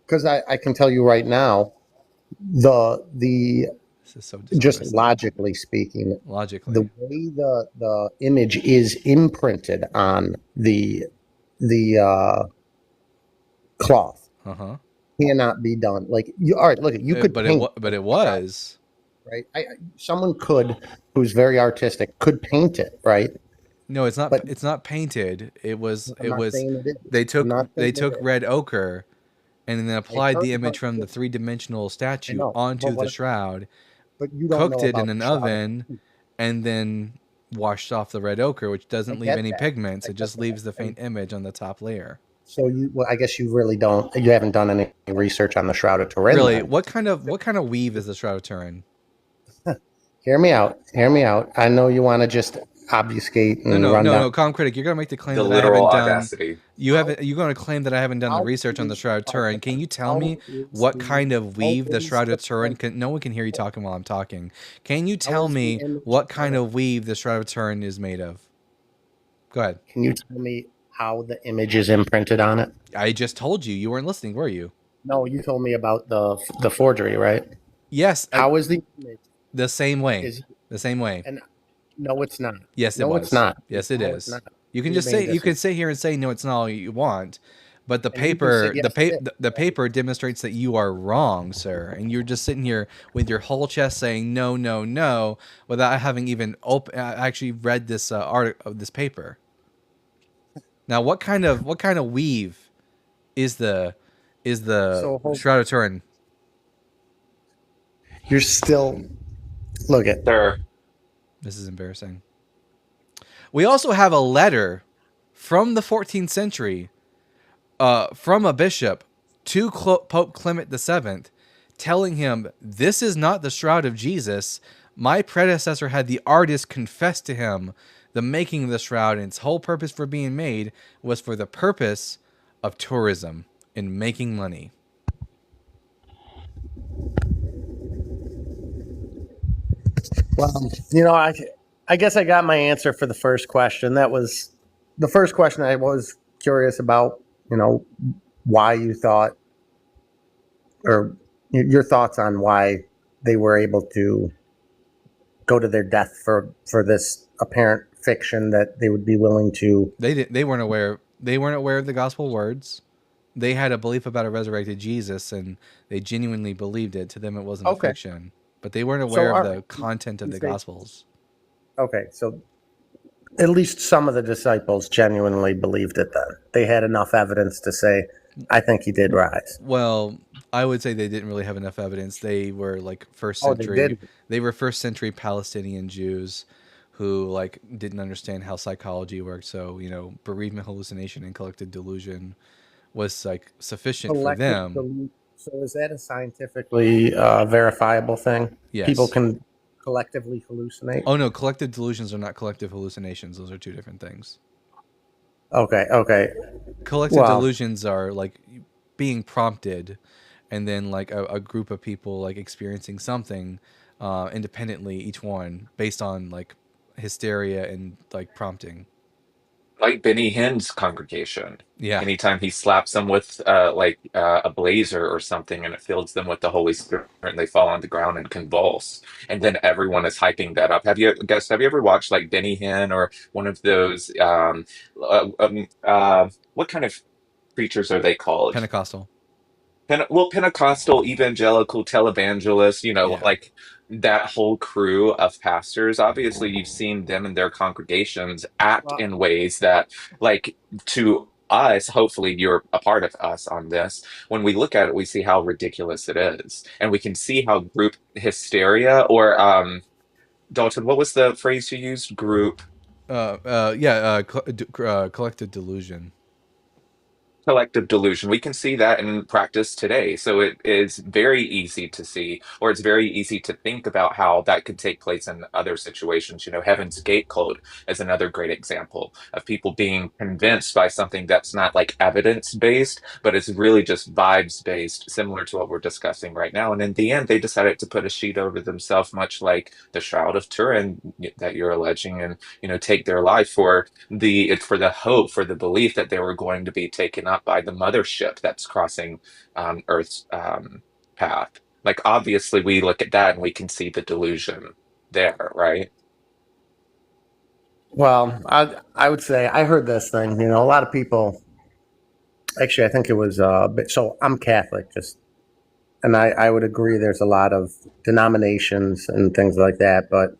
Because I can tell you right now, the This is so just logically speaking, logically. the way the image is imprinted on the cloth cannot be done. Like you, all right, look, you could but paint, but it was right. Someone could, who's very artistic, could paint it, right? No, it's not. But it's not painted. It was. I'm not saying it is. They took. I'm not They saying took it is. red ochre, and then applied the image from the but 3-dimensional I statue know, onto but the shroud, but you don't cooked know it about in an the shroud. oven, and then washed off the red ochre, which doesn't leave get any that. pigments. I It get just that. leaves the faint image on the top layer. So well, I guess you really don't. You haven't done any research on the Shroud of Turin. Really, then. what kind of weave is the Shroud of Turin? Hear me out. Hear me out. I know you want to just obfuscate and run down. No, Calm Critic, you're gonna make the claim The that I literal haven't done. audacity. You're gonna claim that I haven't done the How research on the is- Shroud of Turin. Can you tell me is what the- kind of weave the is Shroud the of Turin can? No one can hear you talking while I'm talking. Can you How tell is the me image what kind of weave the Shroud of Turin is made of? Go ahead. Can you tell me how the image is imprinted on it? I just told you. You weren't listening, were you? No, you told me about the forgery, right? Yes. How is the image? The same way. Is The same way. and no, it's not. Yes, it no, was. it's not. Yes, it No, is. it's not. You can You just made say this you could sit here and say no, it's not all you want, but the And you just paper, said yes, it is. the paper demonstrates that you are wrong, sir, and you're just sitting here with your whole chest saying no, no, no, without having even actually read this article of this paper. Now, what kind of weave is the Shroud of Turin? You're still look at. Sir, This is embarrassing. We also have a letter from the 14th century from a bishop to Pope Clement VII telling him, this is not the shroud of Jesus. My predecessor had the artist confess to him the making of the shroud, and its whole purpose for being made was for the purpose of tourism and making money. Well, I guess I got my answer for the first question. That was the first question I was curious about, why you thought, or your thoughts on why they were able to go to their death for this apparent fiction that they would be willing to. They weren't aware. They weren't aware of the gospel words. They had a belief about a resurrected Jesus, and they genuinely believed it. To them, it wasn't a fiction, but they weren't aware of the content of the gospels. Okay, so at least some of the disciples genuinely believed it. Then they had enough evidence to say, "I think he did rise." Well, I would say they didn't really have enough evidence. They were like first Oh, they century. did? They were first century Palestinian Jews who like didn't understand how psychology worked. So bereavement, hallucination, and collective delusion was like sufficient for them. So is that a scientifically verifiable thing? Yes. People can collectively hallucinate. Oh no, collective delusions are not collective hallucinations. Those are two different things. Okay. Collective delusions are like being prompted, and then like a group of people like experiencing something independently, each one based on like hysteria and like prompting. like Benny Hinn's congregation. Yeah. Anytime he slaps them with a blazer or something and it fills them with the Holy Spirit and they fall on the ground and convulse. And then everyone is hyping that up. Have you ever watched like Benny Hinn or one of those what kind of preachers are they called? Pentecostal. Pentecostal, evangelical, televangelist, Yeah. like that whole crew of pastors, obviously you've seen them and their congregations act Well, in ways that, like, to us, hopefully you're a part of us on this. When we look at it, we see how ridiculous it is. And we can see how group hysteria or Dalton, what was the phrase you used? Group Yeah. Collective delusion. collective delusion. We can see that in practice today. So it is very easy to see, or it's very easy to think about how that could take place in other situations. Heaven's Gate code is another great example of people being convinced by something that's not like evidence based, but it's really just vibes based, similar to what we're discussing right now. And in the end, they decided to put a sheet over themselves, much like the Shroud of Turin that you're alleging, and take their life for the hope, for the belief that they were going to be taken up by the mothership that's crossing Earth's path. Like, obviously, we look at that and we can see the delusion there, right? well, I would say I heard this thing. A lot of people. Actually, I think it was. So I'm Catholic, just and I would agree. There's a lot of denominations and things like that, but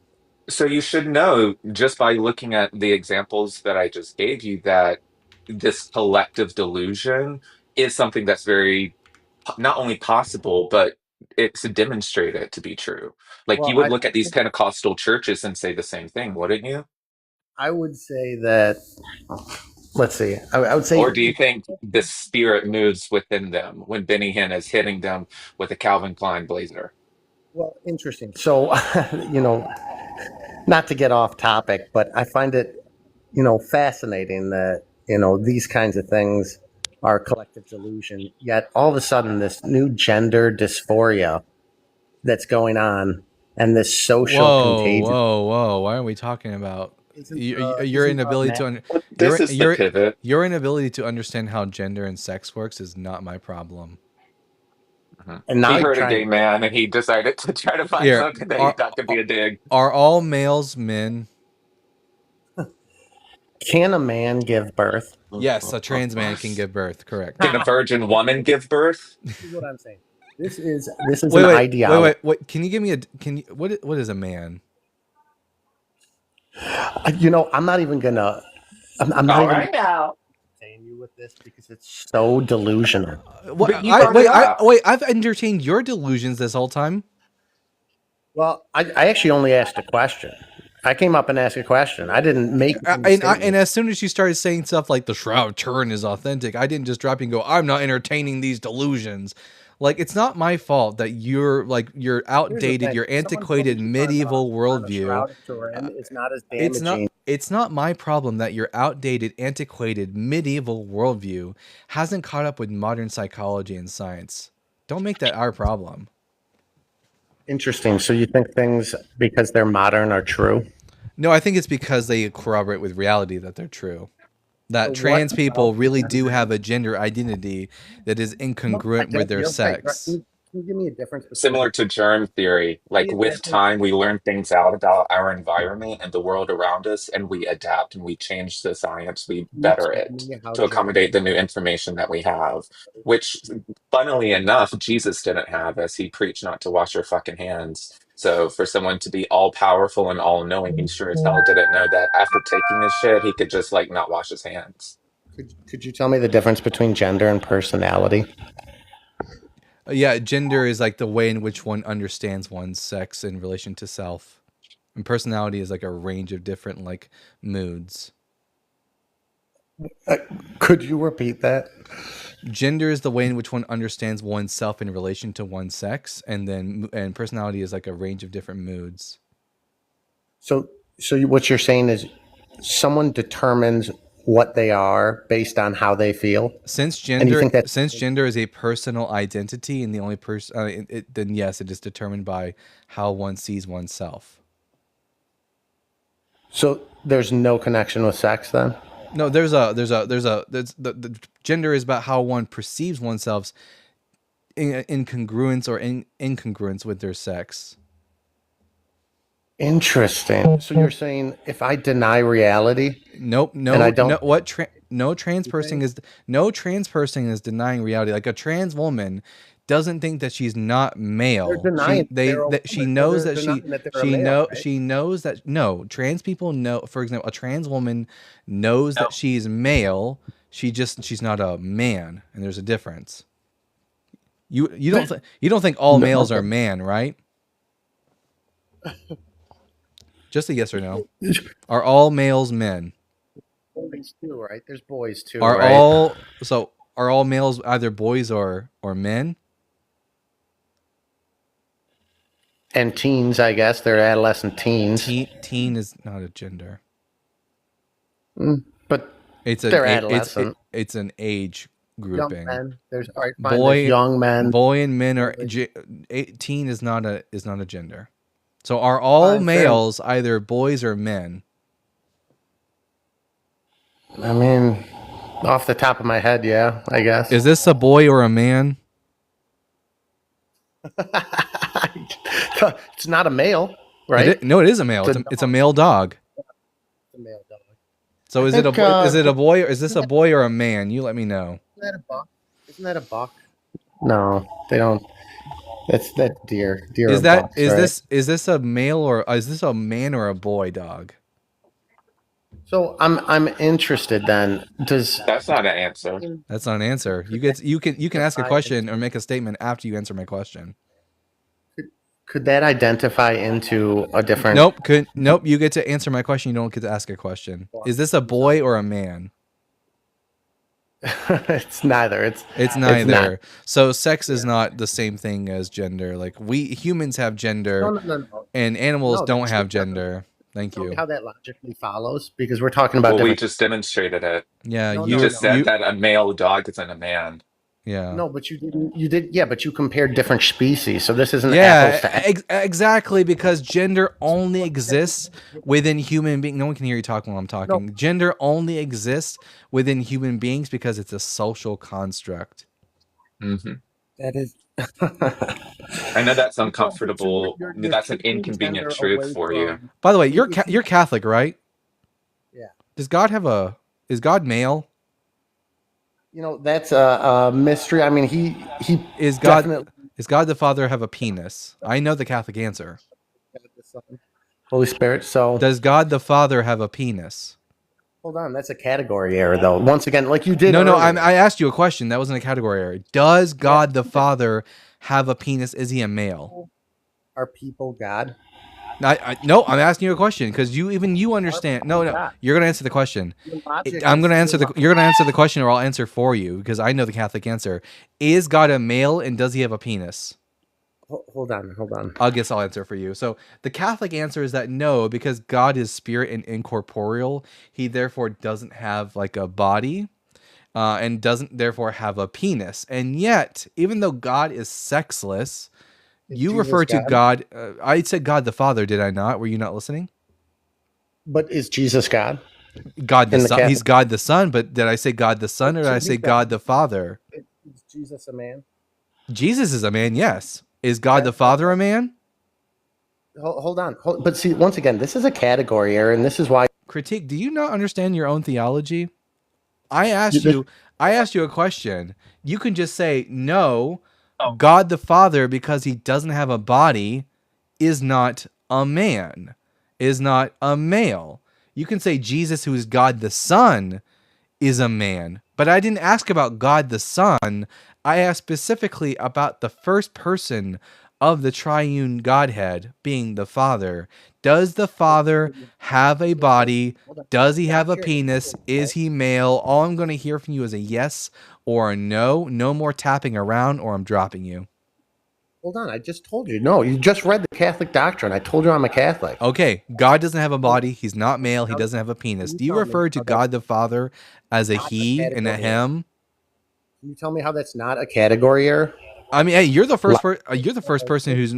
So you should know just by looking at the examples that I just gave you that this collective delusion is something that's very not only possible, but it's demonstrated to be true. Like, well, you would look at these Pentecostal churches and say the same thing, wouldn't you? I would say that. Let's see. I would Or say. do you think the spirit moves within them when Benny Hinn is hitting them with a Calvin Klein blazer? Well, interesting. So, you know, not to get off topic, but I find it, fascinating that, these kinds of things are collective delusion. Yet all of a sudden, this new gender dysphoria that's going on and this social Whoa, contagion whoa, whoa! Why are we talking about your isn't inability to This is the pivot. your inability to understand how gender and sex works is not my problem. Mhm. and now He you're heard a trying gay to man and he decided to try to find Here, something that he thought could be a dig. are all males men? can a man give birth? Yes, a trans man can give birth. Correct. Can a virgin woman give birth? This is what I'm saying. This is Wait, an wait, wait, ideology. wait. What? Can you give me a? Can you? What is a man? I'm not even gonna. I'm not All even right now. saying you with this because it's so delusional. What? But you brought it up. Wait. I've entertained your delusions this whole time. Well, I actually only asked a question. I came up and asked a question. I didn't make any And statement. as soon as you started saying stuff like the Shroud of Turin is authentic, I didn't just drop you and go, "I'm not entertaining these delusions." Like, it's not my fault that you're Here's the outdated, thing. your Someone antiquated posting on medieval a worldview. shroud of Turin is not as It's not damaging. it's not my problem that your outdated, antiquated medieval worldview hasn't caught up with modern psychology and science. Don't make that our problem. Interesting. So you think things because they're modern are true? No, I think it's because they corroborate with reality that they're true. That So what trans people about really do have a gender identity that is no, I incongruent with don't. their Okay, sex. can you give me a difference between Similar to germ theory, give like me a with difference? time, we learn things out about our environment and the world around us, and we adapt and we change the science, we Can you better tell it me how to accommodate the new information that we have, which, funnily enough, Jesus didn't have, as he preached not to wash your fucking hands. So for someone to be all powerful and all knowing, he sure as hell didn't know that after taking his shit, he could just like not wash his hands. could you tell me the difference between gender and personality? Yeah, gender is like the way in which one understands one's sex in relation to self. And personality is like a range of different like moods. Could you repeat that? Gender is the way in which one understands oneself in relation to one's sex, and personality is like a range of different moods. So what you're saying is someone determines what they are based on how they feel, Since and you gender think that since gender is a personal identity, and the only person, then yes, it is determined by how one sees oneself. so there's no connection with sex then? No, the gender is about how one perceives oneself in congruence or in incongruence with their sex. Interesting. So you're saying if I deny reality Nope, and I no, don't, no. no trans person is denying reality. Like a trans woman doesn't think that she's not male. They're denying She knows that denying that they're a male, right? she knows that no, trans people know, for example, a trans woman knows that she's male. She's not a man, and there's a difference. You don't think all males are man, right? Just a yes or no. Are all males men? Boys too, right? There's boys too, Are right? all males either boys or men? And teens, I guess they're adolescent teens. Teen is not a gender. But They're adolescent. It's an age grouping. Young men. There's all right, fine. There's young men. Boy and men are. Teen is not a gender. So are all males either boys or men? I mean, off the top of my head, yeah, I guess. Is this a boy or a man? It's not a male, right? No, it is a male. It's a male dog. It's a male dog. So is it a boy? Or is this a boy or a man? You let me know. Isn't that a buck? Isn't that a buck? No, they don't. That's that deer. Deer. Is this a male or is this a man or a boy dog? So I'm interested then. That's not an answer. That's not an answer. You can ask a question or make a statement after you answer my question. Could that identify into a different? Nope. You get to answer my question. You don't get to ask a question. Is this a boy or a man? It's neither. It's neither. So sex is not the same thing as gender. Like we humans have gender, No. and animals don't have gender. Thank you. How that logically follows, because we're talking about. Well, we just demonstrated it. Yeah, you just said that a male dog isn't a man. Yeah. No, but you didn't. You did. Yeah, but you compared different species, so this isn't apples to apples. Exactly, because gender only exists within human beings. No one can hear you talk while I'm talking. No. Gender only exists within human beings because it's a social construct. Mm-hmm. That is. I know that's uncomfortable. That's an inconvenient truth for you. By the way, you're Catholic, right? Yeah. Is God male? You know, that's a mystery. I mean, he is God. Is God the Father have a penis? I know the Catholic answer. Holy Spirit. So does God the Father have a penis? Hold on, that's a category error, though. Once again, like you did. No. I asked you a question. That wasn't a category error. Does God the Father have a penis? Is he a male? Are people God? No, I'm asking you a question because you understand. No, you're gonna answer the question. I'm gonna answer you're gonna answer the question, or I'll answer for you because I know the Catholic answer. Is God a male and does he have a penis? Hold on. I guess I'll answer for you. So the Catholic answer is that no, because God is spirit and incorporeal. He therefore doesn't have like a body, and doesn't therefore have a penis. And yet, even though God is sexless. You refer to God. I said God the Father, did I not? Were you not listening? But is Jesus God? God the Son. He's God the Son, but did I say God the Son or did I say God the Father? Is Jesus a man? Jesus is a man, yes. Is God the Father a man? Hold on. But see, once again, this is a category error, and this is why... Critique, do you not understand your own theology? I asked you a question. You can just say, no... God the Father, because he doesn't have a body, is not a man, is not a male. You can say Jesus, who is God the Son, is a man. But I didn't ask about God the Son. I asked specifically about the first person of the triune Godhead, being the Father. Does the Father have a body? Does he have a penis? Is he male? All I'm going to hear from you is a yes or a no. No more tapping around or I'm dropping you. Hold on, I just told you. No, you just read the Catholic doctrine. I told you I'm a Catholic. Okay, God doesn't have a body. He's not male. He doesn't have a penis. Do you refer to God the Father as a he and a him? Can you tell me how that's not a category error? I mean, hey, you're the first person who's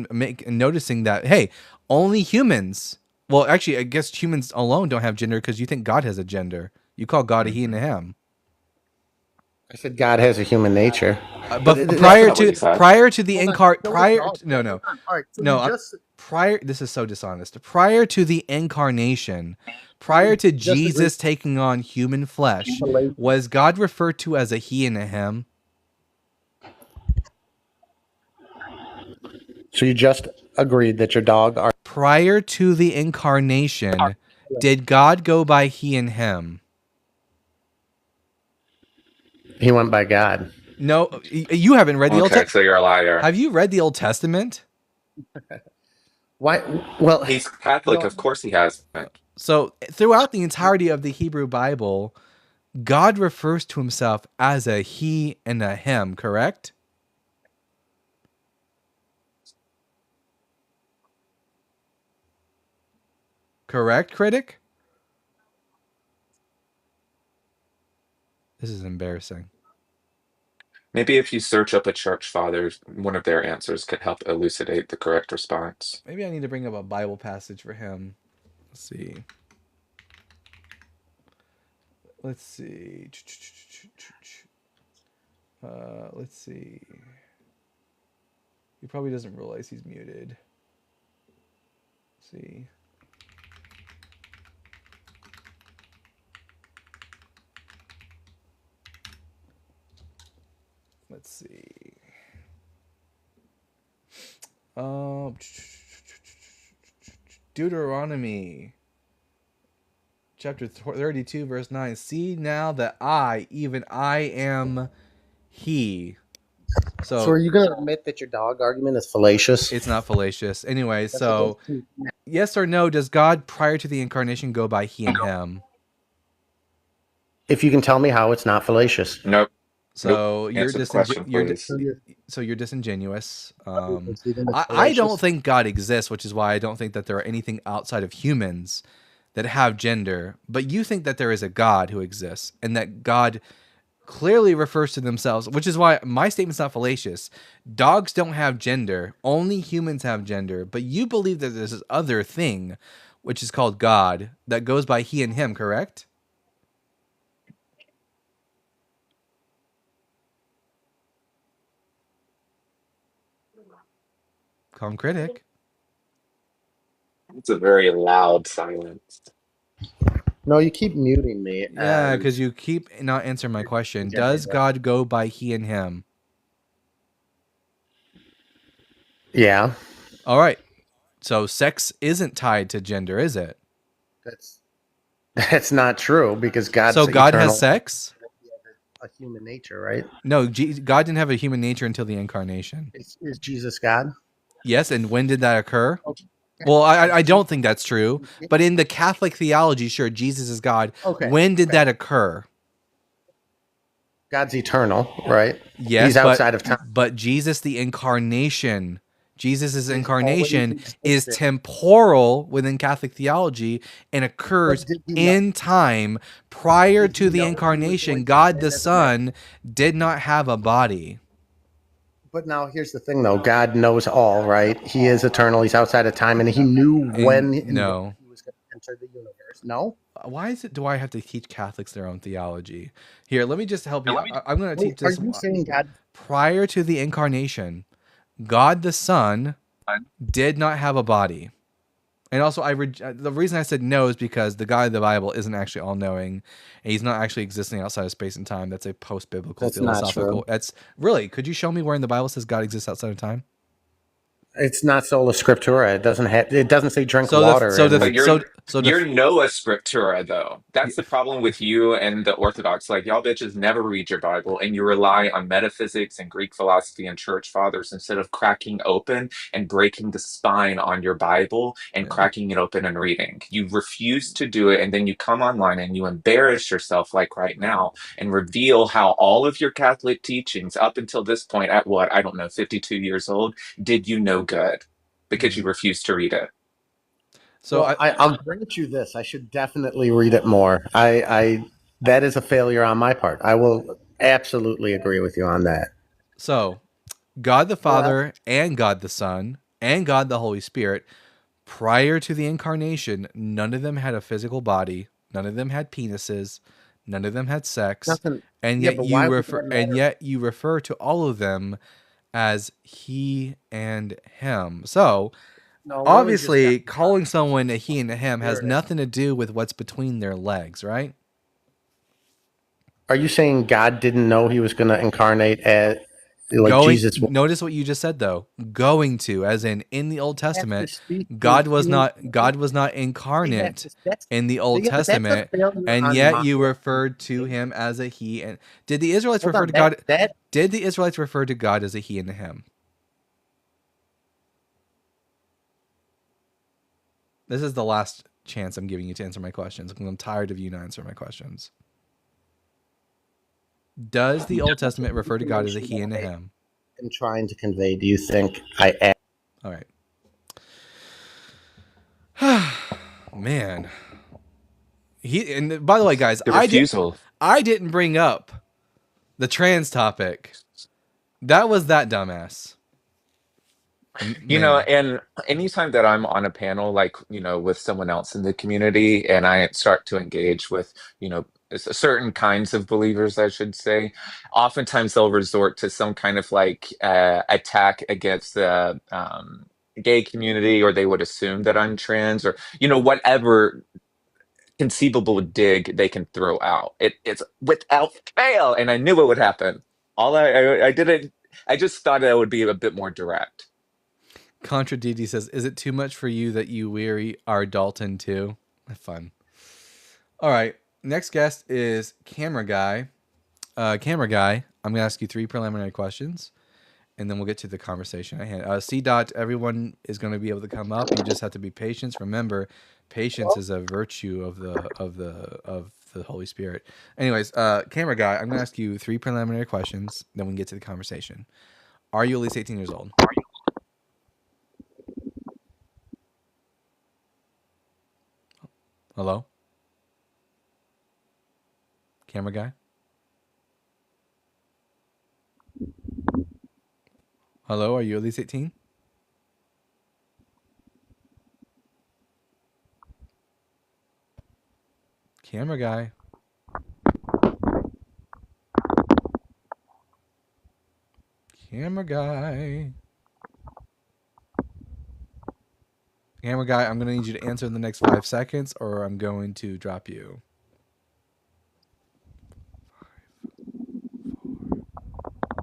noticing that. Hey, only humans. Well, actually, I guess humans alone don't have gender because you think God has a gender. You call God a he and a him. I said God has a human nature. But prior to the incarnate, This is so dishonest. Prior to the incarnation, prior to Jesus taking on human flesh, was God referred to as a he and a him? So you just agreed that your dog are. Prior to the incarnation, did God go by he and him? He went by God. No, you haven't read the Old Testament. So you're a liar. Have you read the Old Testament? Why? Well, He's Catholic, of course he has. So throughout the entirety of the Hebrew Bible, God refers to himself as a he and a him, correct? Correct, critic? This is embarrassing. Maybe if you search up a church father, one of their answers could help elucidate the correct response. Maybe I need to bring up a Bible passage for him. Let's see. Let's see. Let's see. He probably doesn't realize he's muted. Let's see. Let's see. Deuteronomy chapter 32 verse 9. See now that I, even I am he. So are you going to admit that your dog argument is fallacious? It's not fallacious. Anyway, so yes or no, does God prior to the incarnation go by he and him? If you can tell me how it's not fallacious. Nope. So you're you're disingenuous. I don't think God exists, which is why I don't think that there are anything outside of humans that have gender. But you think that there is a God who exists, and that God clearly refers to themselves, which is why my statement's not fallacious. Dogs don't have gender. Only humans have gender. But you believe that there's this other thing, which is called God, that goes by he and him, correct? Calm critic. It's a very loud silence. No, you keep muting me. Yeah, because you keep not answering my question. Does God go by he and him? Yeah. All right. So sex isn't tied to gender, is it? That's not true, because God. So God has sex? A human nature, right? No, God didn't have a human nature until the incarnation. Is Jesus God? Yes, and when did that occur? Okay. Well, I don't think that's true. But in the Catholic theology, sure, Jesus is God. Okay. When did that occur? God's eternal, right? Yes, he's outside of time. But Jesus, the incarnation, Jesus' incarnation is temporal within Catholic theology and occurs in time. Prior to the incarnation, God the Son did not have a body. But now here's the thing, though. God knows all, right? He is eternal. He's outside of time, and he knew when he was going to enter the universe. No? Why do I have to teach Catholics their own theology? Here, let me just help you. I'm going to teach this. Are you saying God? Prior to the incarnation, God the Son did not have a body. And also, the reason I said no is because the God of the Bible isn't actually all-knowing, and he's not actually existing outside of space and time. That's a post-biblical philosophical. That's really. Could you show me where in the Bible says God exists outside of time? It's not sola scriptura. It doesn't say drink water. You're Noah scriptura, though. That's the problem with you and the Orthodox. Like, y'all bitches never read your Bible, and you rely on metaphysics and Greek philosophy and church fathers instead of cracking open and breaking the spine on your Bible and cracking it open and reading. You refuse to do it, and then you come online and you embarrass yourself, like right now, and reveal how all of your Catholic teachings up until this point, at what, I don't know, 52 years old, did you know good, because you refuse to read it. So I'll grant you this. I should definitely read it more. That is a failure on my part. I will absolutely agree with you on that. So God the Father and God the Son and God the Holy Spirit, prior to the incarnation, none of them had a physical body. None of them had penises. None of them had sex. And yet you refer to all of them as he and him. So No, let me just Obviously, calling someone a he and a him Here has it is. nothing to do with what's between their legs, right? Are you saying God didn't know he was going to incarnate as like Going, Jesus? notice what you just said though. Going to, as in the Old Have to Testament, speak to God was human. not See, incarnate that's in the Old yeah, but that's a Testament, failure and on yet my. you referred to him as a he. And did the Israelites Hold refer on, to God? that Did the Israelites refer to God as a he and a him? This is the last chance I'm giving you to answer my questions. I'm tired of you not answering my questions. Does the Old Testament refer to God as a he and a him? I'm trying to convey. Do you think I? All right. Man. And by the way, guys, The refusal. I didn't bring up the trans topic. That was that dumbass. Man. And anytime that I'm on a panel, like, with someone else in the community, and I start to engage with, certain kinds of believers, I should say, oftentimes they'll resort to some kind of like attack against the gay community, or they would assume that I'm trans, or, whatever conceivable dig they can throw out. It's without fail, and I knew it would happen. All I didn't, I just thought it would be a bit more direct. Contra DD says, "Is it too much for you that you weary our Dalton too?" Fun. All right. Next guest is Camera Guy. Camera Guy, I'm going to ask you 3 preliminary questions, and then we'll get to the conversation at hand. C. Dot, everyone is going to be able to come up. You just have to be patient. Remember, patience is a virtue of the Holy Spirit. Anyways, Camera Guy, I'm going to ask you 3 preliminary questions, then we can get to the conversation. Are you at least 18 years old? Hello? Camera Guy? Hello, are you at least 18? Camera Guy. Camera Guy. Camera Guy, I'm going to need you to answer in the next 5 seconds, or I'm going to drop you. 5,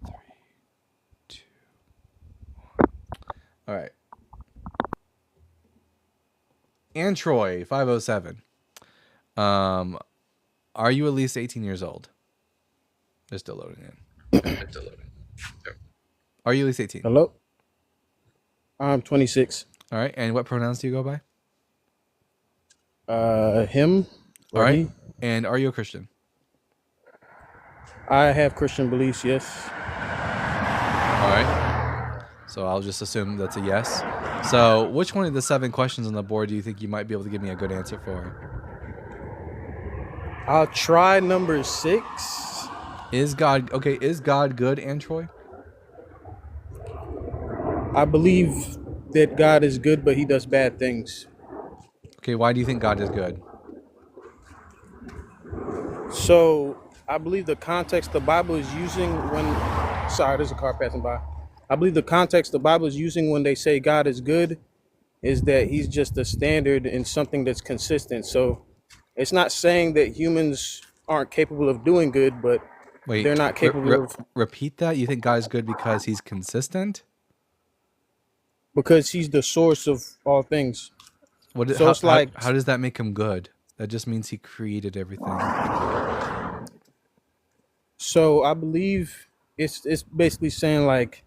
4, 3, 2, 1. All right. And Troy, 507. Are you at least 18 years old? They're still loading in. Are you at least 18? Hello? I'm 26. All right. And what pronouns do you go by? Him All or right. he? And are you a Christian? I have Christian beliefs, yes. All right. So I'll just assume that's a yes. So which one of the 7 questions on the board do you think you might be able to give me a good answer for? I'll try number 6. Is God good, and Troy? I believe that God is good, but he does bad things. Okay, why do you think God is good? So I believe the context the Bible is using when... Sorry, there's a car passing by. I believe the context the Bible is using when they say God is good is that he's just a standard and something that's consistent. So it's not saying that humans aren't capable of doing good, but Wait, they're not capable of... repeat that? You think God is good because he's consistent? Because he's the source of all things. So it's like... How does that make him good? That just means he created everything. So I believe it's basically saying like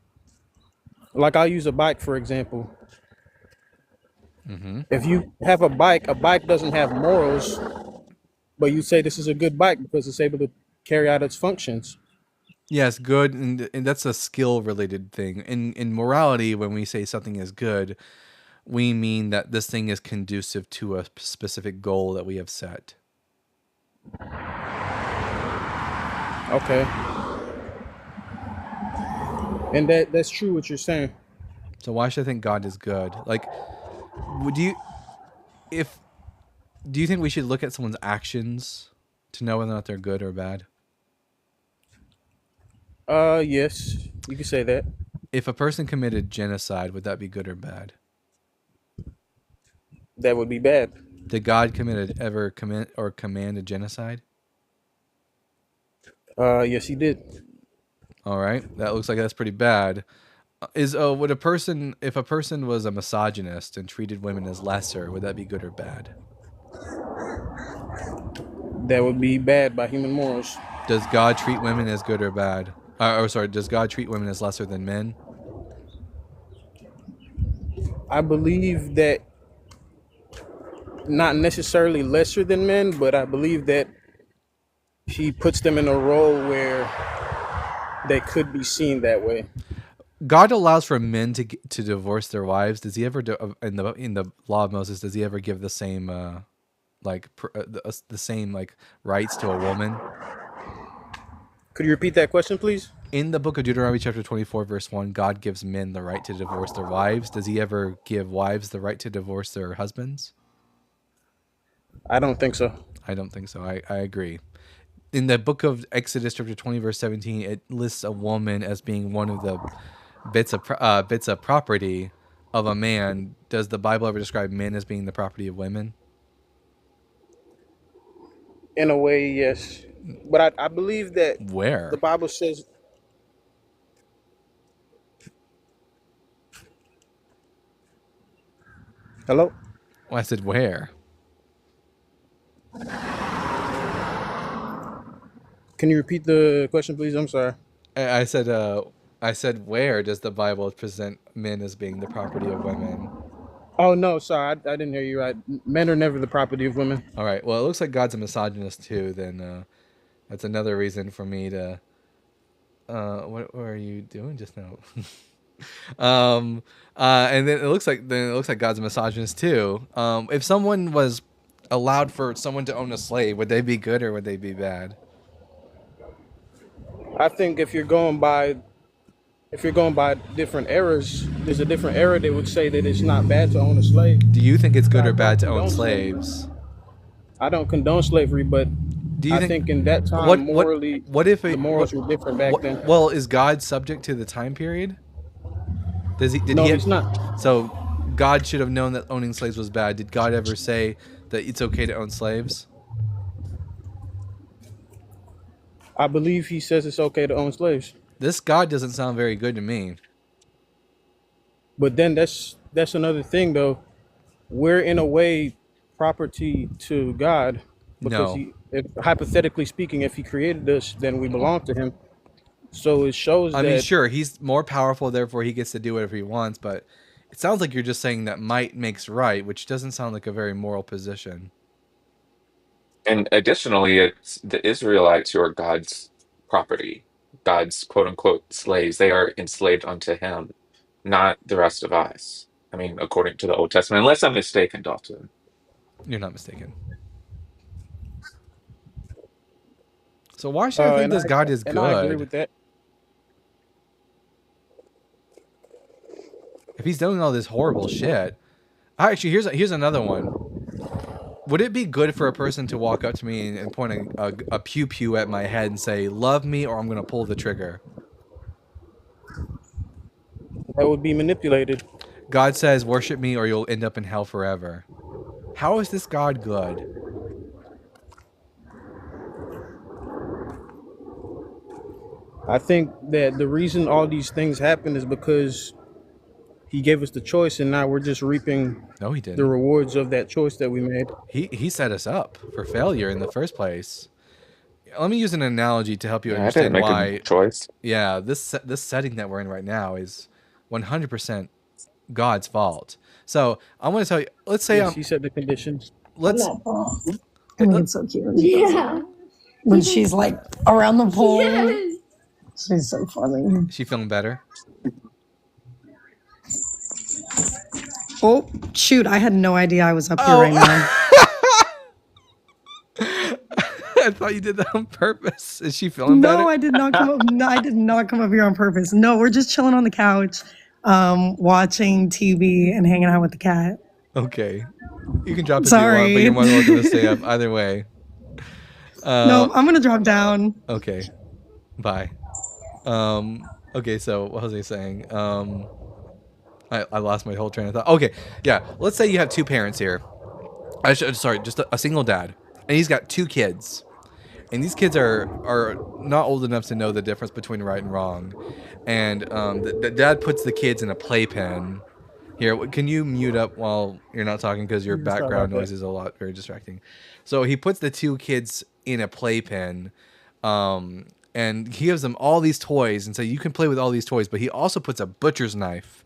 I'll use a bike for example. Mm-hmm. If you have a bike doesn't have morals, but you say this is a good bike because it's able to carry out its functions. Yes, good, and that's a skill-related thing. In morality, when we say something is good, we mean that this thing is conducive to a specific goal that we have set. Okay. And that's true what you're saying. So why should I think God is good? Like, do you think we should look at someone's actions to know whether or not they're good or bad? Yes, you can say that. If a person committed genocide, would that be good or bad? That would be bad. Did God ever commit or command a genocide? Yes, he did. All right, that looks like that's pretty bad. Would a person, if a person was a misogynist and treated women as lesser, would that be good or bad? That would be bad by human morals. Does God treat women as good or bad? Does God treat women as lesser than men? I believe that not necessarily lesser than men, but I believe that he puts them in a role where they could be seen that way. God allows for men to divorce their wives. Does he ever in the law of Moses? Does he ever give the same the same like rights to a woman? Could you repeat that question, please? In the book of Deuteronomy, chapter 24, verse 1, God gives men the right to divorce their wives. Does he ever give wives the right to divorce their husbands? I don't think so. I don't think so. I agree. In the book of Exodus, chapter 20, verse 17, it lists a woman as being one of the bits of property of a man. Does the Bible ever describe men as being the property of women? In a way, yes. But I believe that Where? the Bible says. Hello? Well, I said where. Can you repeat the question, please? I'm sorry. I said where does the Bible present men as being the property of women? Oh, no, sorry. I didn't hear you right. Men are never the property of women. All right. Well, it looks like God's a misogynist too. Then that's another reason for me to. What are you doing just now? And then it looks like God's a misogynist too. If someone was allowed for someone to own a slave, would they be good or would they be bad? I think if you're going by different eras, there's a different era that would say that it's not bad to own a slave. Do you think it's good I or bad to don't own condone slaves? I don't condone slavery, but Do you I think in that time, what if the morals were different back then. Well, is God subject to the time period? No, he's not. So God should have known that owning slaves was bad. Did God ever say that it's okay to own slaves? I believe he says it's okay to own slaves. This God doesn't sound very good to me. But then that's another thing though. We're in a way property to God because No. hypothetically speaking, if he created us, then we belong to him. So it shows I that. mean, sure, he's more powerful, therefore he gets to do whatever he wants, but it sounds like you're just saying that might makes right, which doesn't sound like a very moral position. And additionally, it's the Israelites who are God's property, God's quote unquote slaves. They are enslaved unto him, not the rest of us. I mean, according to the Old Testament, unless I'm mistaken, Dalton. You're not mistaken. So why should I think this God is And I agree with good? that. If he's doing all this horrible shit. Actually, here's another one. Would it be good for a person to walk up to me and point a pew pew at my head and say, "Love me," or I'm going to pull the trigger? That would be manipulated. God says, "Worship me, or you'll end up in hell forever." How is this God good? I think that the reason all these things happen is because he gave us the choice, and now we're just reaping No, he the didn't. rewards of that choice that we made. He set us up for failure in the first place. Let me use an analogy to help you Yeah, I didn't understand make why. a choice. Yeah, this setting that we're in right now is 100% God's fault. So I want to tell you. Let's say Yes, he set the conditions. let's I think it's so cute. Yeah. When she's like around the pool. Yes. She's so funny. she feeling better. Oh, shoot. I had no idea I was up here right now. I thought you did that on purpose. Is she feeling better? No, I did not come up. No, I did not come up here on purpose. No, we're just chilling on the couch, watching TV and hanging out with the cat. Okay. You can drop if Sorry. you want, but you're more than welcome to stay up. Either way. No, I'm gonna drop down. Okay. Bye. Okay, so what was I saying? I lost my whole train of thought. Okay, yeah. Let's say you have two parents here. Sorry, just a single dad, and he's got two kids, and these kids are not old enough to know the difference between right and wrong, and the dad puts the kids in a playpen. Here, can you mute up while you're not talking because your Sorry background about that. noise is a lot very distracting. So he puts the two kids in a playpen, and he gives them all these toys and say you can play with all these toys, but he also puts a butcher's knife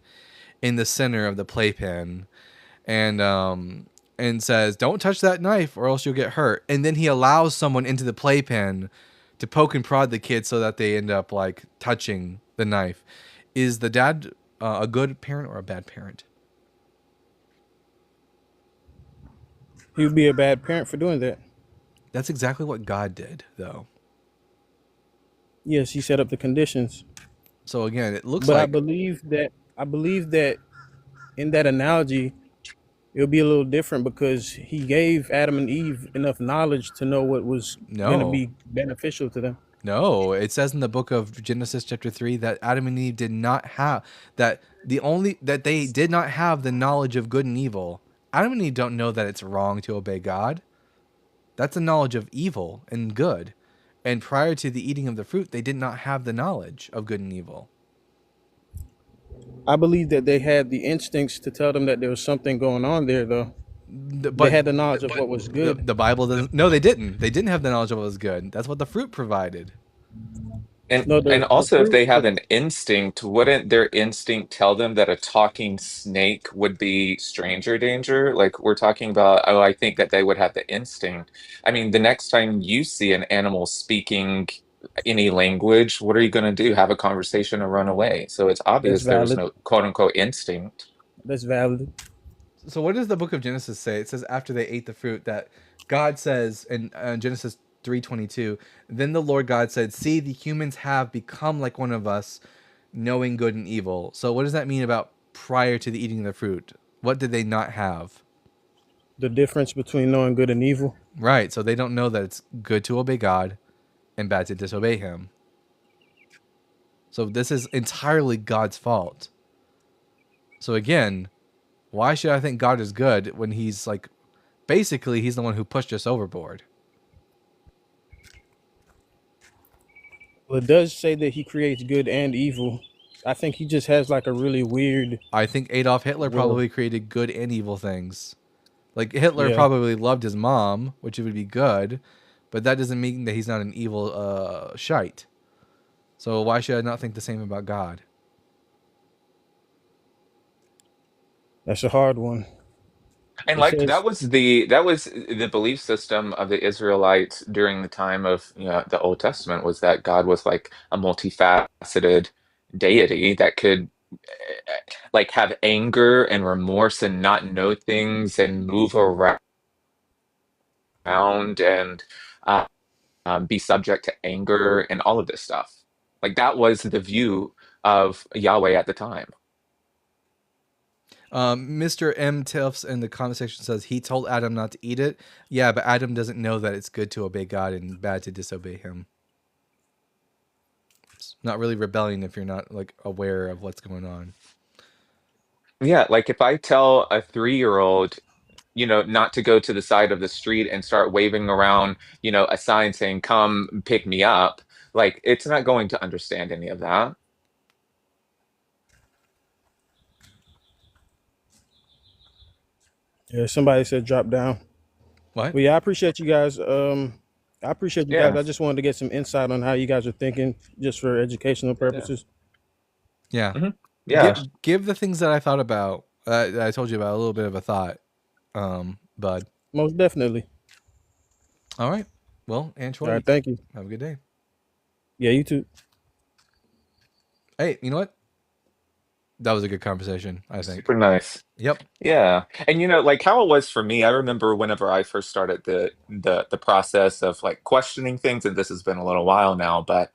in the center of the playpen, and says, "Don't touch that knife, or else you'll get hurt." And then he allows someone into the playpen to poke and prod the kids so that they end up like touching the knife. Is the dad a good parent or a bad parent? He would be a bad parent for doing that. That's exactly what God did, though. Yes, he set up the conditions. So again, it looks But like I believe that in that analogy, it'll be a little different because he gave Adam and Eve enough knowledge to know what was going to no, be beneficial to them. no. It says in the book of Genesis chapter 3 that Adam and Eve did not have that they did not have the knowledge of good and evil. Adam and Eve don't know that it's wrong to obey God. That's a knowledge of evil and good. And prior to the eating of the fruit, they did not have the knowledge of good and evil. I believe that they had the instincts to tell them that there was something going on there, though. They But had the knowledge of what was good. the Bible doesn't. No, they didn't. They didn't have the knowledge of what was good. That's what the fruit provided. No, And the also, if fruit. they have an instinct, wouldn't their instinct tell them that a talking snake would be stranger danger? Like we're talking about, oh, I think that they would have the instinct. I mean, the next time you see an animal speaking any language, what are you going to do? Have a conversation or run away? So it's That's obvious there was valid. no quote unquote instinct. That's valid. So what does the book of Genesis say? It says after they ate the fruit that God says in Genesis 3:22, then the Lord God said, "See, the humans have become like one of us, knowing good and evil." So what does that mean about prior to the eating of the fruit? What did they not have? The difference between knowing good and evil. Right. So they don't know that it's good to obey God and bad to disobey him. So this is entirely God's fault. So again, why should I think God is good when he's like basically he's the one who pushed us overboard? Well, it does say that he creates good and evil. I think he just has like a really weird I think Adolf Hitler will. probably created good and evil things. Like Hitler Yeah, probably loved his mom, which would be good, but that doesn't mean that he's not an evil shite. So why should I not think the same about God? that's a hard one. And It like says that was the belief system of the Israelites during the time of the Old Testament was that God was like a multifaceted deity that could like have anger and remorse and not know things and move around and uh, be subject to anger and all of this stuff. Like that was the view of Yahweh at the time. Mr. M. Tiffs in the comment section says he told Adam not to eat it. Yeah, but Adam doesn't know that it's good to obey God and bad to disobey him. It's not really rebelling if you're not like aware of what's going on. Yeah, like if I tell a 3-year-old, not to go to the side of the street and start waving around, a sign saying, come pick me up, like it's not going to understand any of that. yeah. Somebody said drop down. What? But yeah, I appreciate you guys. I appreciate you guys. Yeah. I just wanted to get some insight on how you guys are thinking, just for educational Yeah. purposes. Yeah. Hmm. Yeah. Give the things that I thought about, that I told you about, a little bit of a thought, bud. Most definitely. All right. Well, All Antoine, right, thank you. have a good day. Yeah, you too. Hey, you know what? That was a good conversation, I think. Super nice. Yep. Yeah. And like how it was for me, I remember whenever I first started the process of like questioning things, and this has been a little while now, but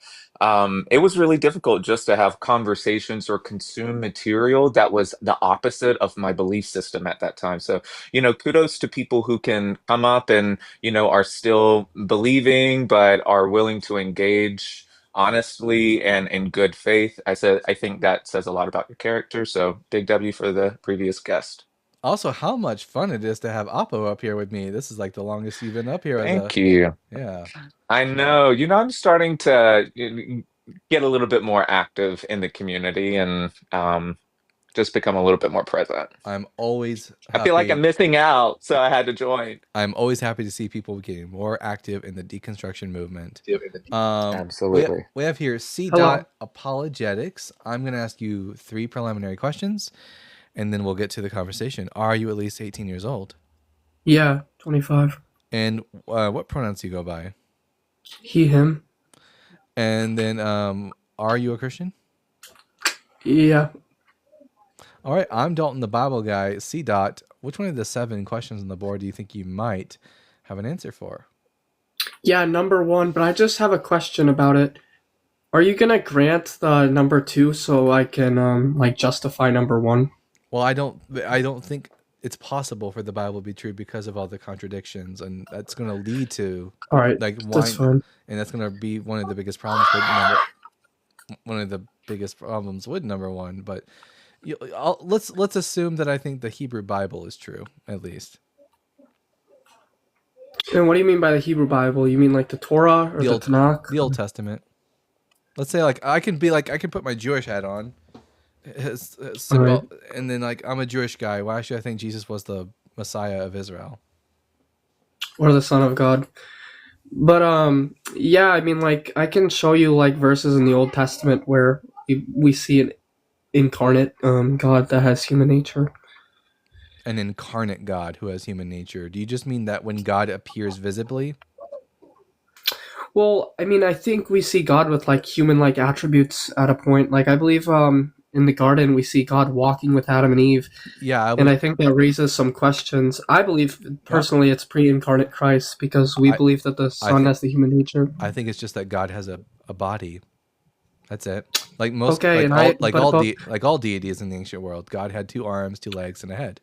it was really difficult just to have conversations or consume material that was the opposite of my belief system at that time. So, kudos to people who can come up and, are still believing but are willing to engage honestly and in good faith. I think that says a lot about your character. So big W for the previous guest. Also, how much fun it is to have Oppo up here with me. This is like the longest you've been up here as a Thank you. yeah. I know, I'm starting to get a little bit more active in the community and just become a little bit more present. I'm always I feel like I'm happy. missing out, so I had to join. I'm always happy to see people getting more active in the deconstruction movement. We Absolutely. we have here C. Hello. Apologetics. I'm going to ask you 3 preliminary questions, and then we'll get to the conversation. Are you at least 18 years old? Yeah, 25. And what pronouns do you go by? He, him. And then, are you a Christian? Yeah. All right, I'm Dalton, the Bible guy. C. Which one of the 7 questions on the board do you think you might have an answer for? Yeah, number 1, but I just have a question about it. Are you gonna grant the number 2 so I can like justify number 1? Well, I don't think it's possible for the Bible to be true because of all the contradictions, and that's going to lead to All right, like that's fine. and that's going to be one of the biggest problems with number 1. But let's assume that I think the Hebrew Bible is true, at least. And what do you mean by the Hebrew Bible? You mean like the Torah or the Tanakh? The Old Testament. Let's say I can put my Jewish hat on, symbol, and then like I'm a Jewish guy. Why should I think Jesus was the Messiah of Israel? Or the Son of God. But yeah, I mean, like I can show you like verses in the Old Testament where we see an incarnate God that has human nature. An incarnate God who has human nature. Do you just mean that when God appears visibly? Well, I mean, I think we see God with like human-like attributes at a point. Like I believe in the garden we see God walking with Adam and Eve. Yeah, and I think that raises some questions. I believe personally it's pre-incarnate Christ because we believe that the Son has the human nature. I think it's just that God has a body. That's it. Like most all deities in the ancient world, God had 2 arms, 2 legs, and a head.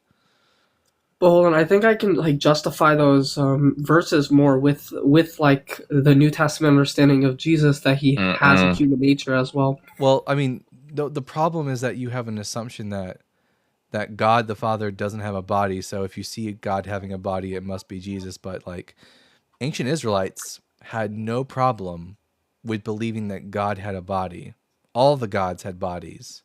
But hold on, I think I can like justify those verses more with like the New Testament understanding of Jesus that he has a human nature as well. Well, I mean, the problem is that you have an assumption that God the Father doesn't have a body. So if you see God having a body, it must be Jesus. But like ancient Israelites had no problem with believing that God had a body. All the gods had bodies.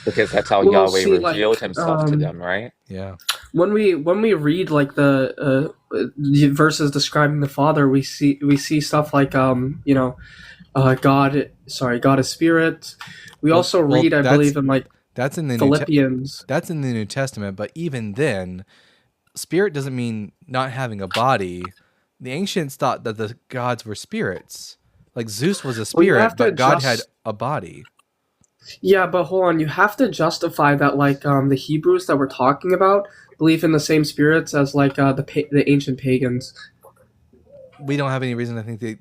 Because that's how Yahweh revealed himself to them, right? Yeah. When we read like the verses describing the Father, we see stuff like God is spirit. We also read, I believe, in like that's in the Philippians. That's in the New Testament, but even then, spirit doesn't mean not having a body. The ancients thought that the gods were spirits. Like Zeus was a spirit, but God had a body. Yeah, but hold on. You have to justify that, like the Hebrews that we're talking about believe in the same spirits as like the ancient pagans. We don't have any reason to think the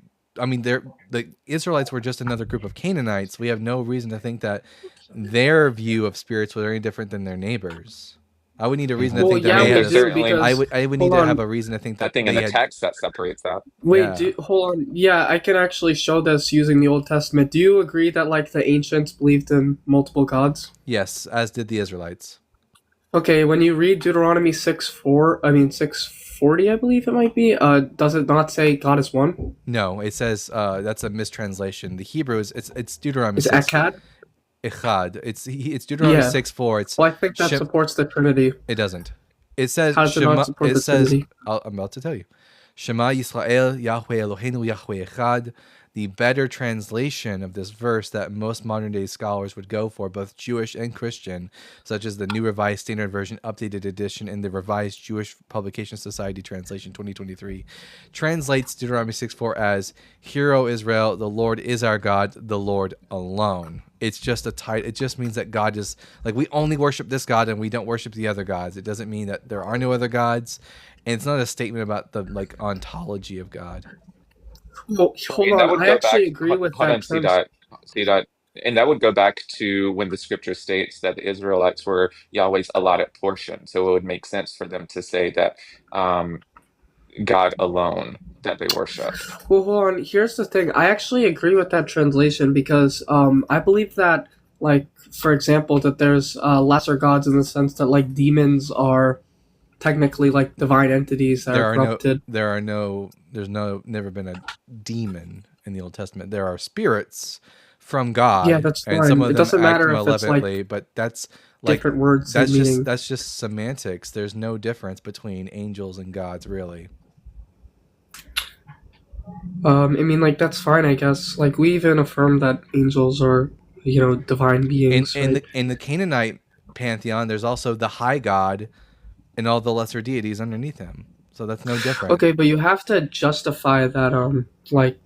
Israelites were just another group of Canaanites. We have no reason to think that their view of spirits was any different than their neighbors. I would need a reason to think that I would need to have a reason to think that thing in the text that separates that. Wait, hold on. Yeah, I can actually show this using the Old Testament. Do you agree that like the ancients believed in multiple gods? Yes, as did the Israelites. Okay, when you read Deuteronomy 6:40, I believe it might be, does it not say God is one? No, it says that's a mistranslation. The Hebrew is it's Deuteronomy. Is Echad? Echad. It's Deuteronomy 6:4. Well, I think that supports the Trinity. It doesn't. It says how does it not support the Trinity? I'm about to tell you. Shema Yisrael Yahweh Eloheinu Yahweh Echad. The better translation of this verse that most modern day scholars would go for, both Jewish and Christian, such as the New Revised Standard Version, Updated Edition, and the Revised Jewish Publication Society Translation 2023, translates Deuteronomy 6:4 as, "Hear, O Israel, the Lord is our God, the Lord alone." It's just it just means that God is, like, we only worship this God and we don't worship the other gods. It doesn't mean that there are no other gods, and it's not a statement about the, like, ontology of God. Well, hold on. I actually agree with that. C-dot. And that would go back to when the scripture states that the Israelites were Yahweh's allotted portion. So it would make sense for them to say that God alone that they worship. Well, hold on. Here's the thing. I actually agree with that translation because I believe that, like, for example, that there's lesser gods in the sense that, like, demons are technically, like, divine entities that are corrupted. There's never been a demon in the Old Testament. There are spirits from God, Yeah, that's and some fine. of It them doesn't act matter if it's, like, malevolently, but that's like different words and meaning. that's just semantics. There's no difference between angels and gods, really. I mean, like, that's fine, I guess. Like, we even affirm that angels are, divine beings, right? In the Canaanite pantheon, there's also the high god and all the lesser deities underneath him. So that's no different. Okay, but you have to justify that, like,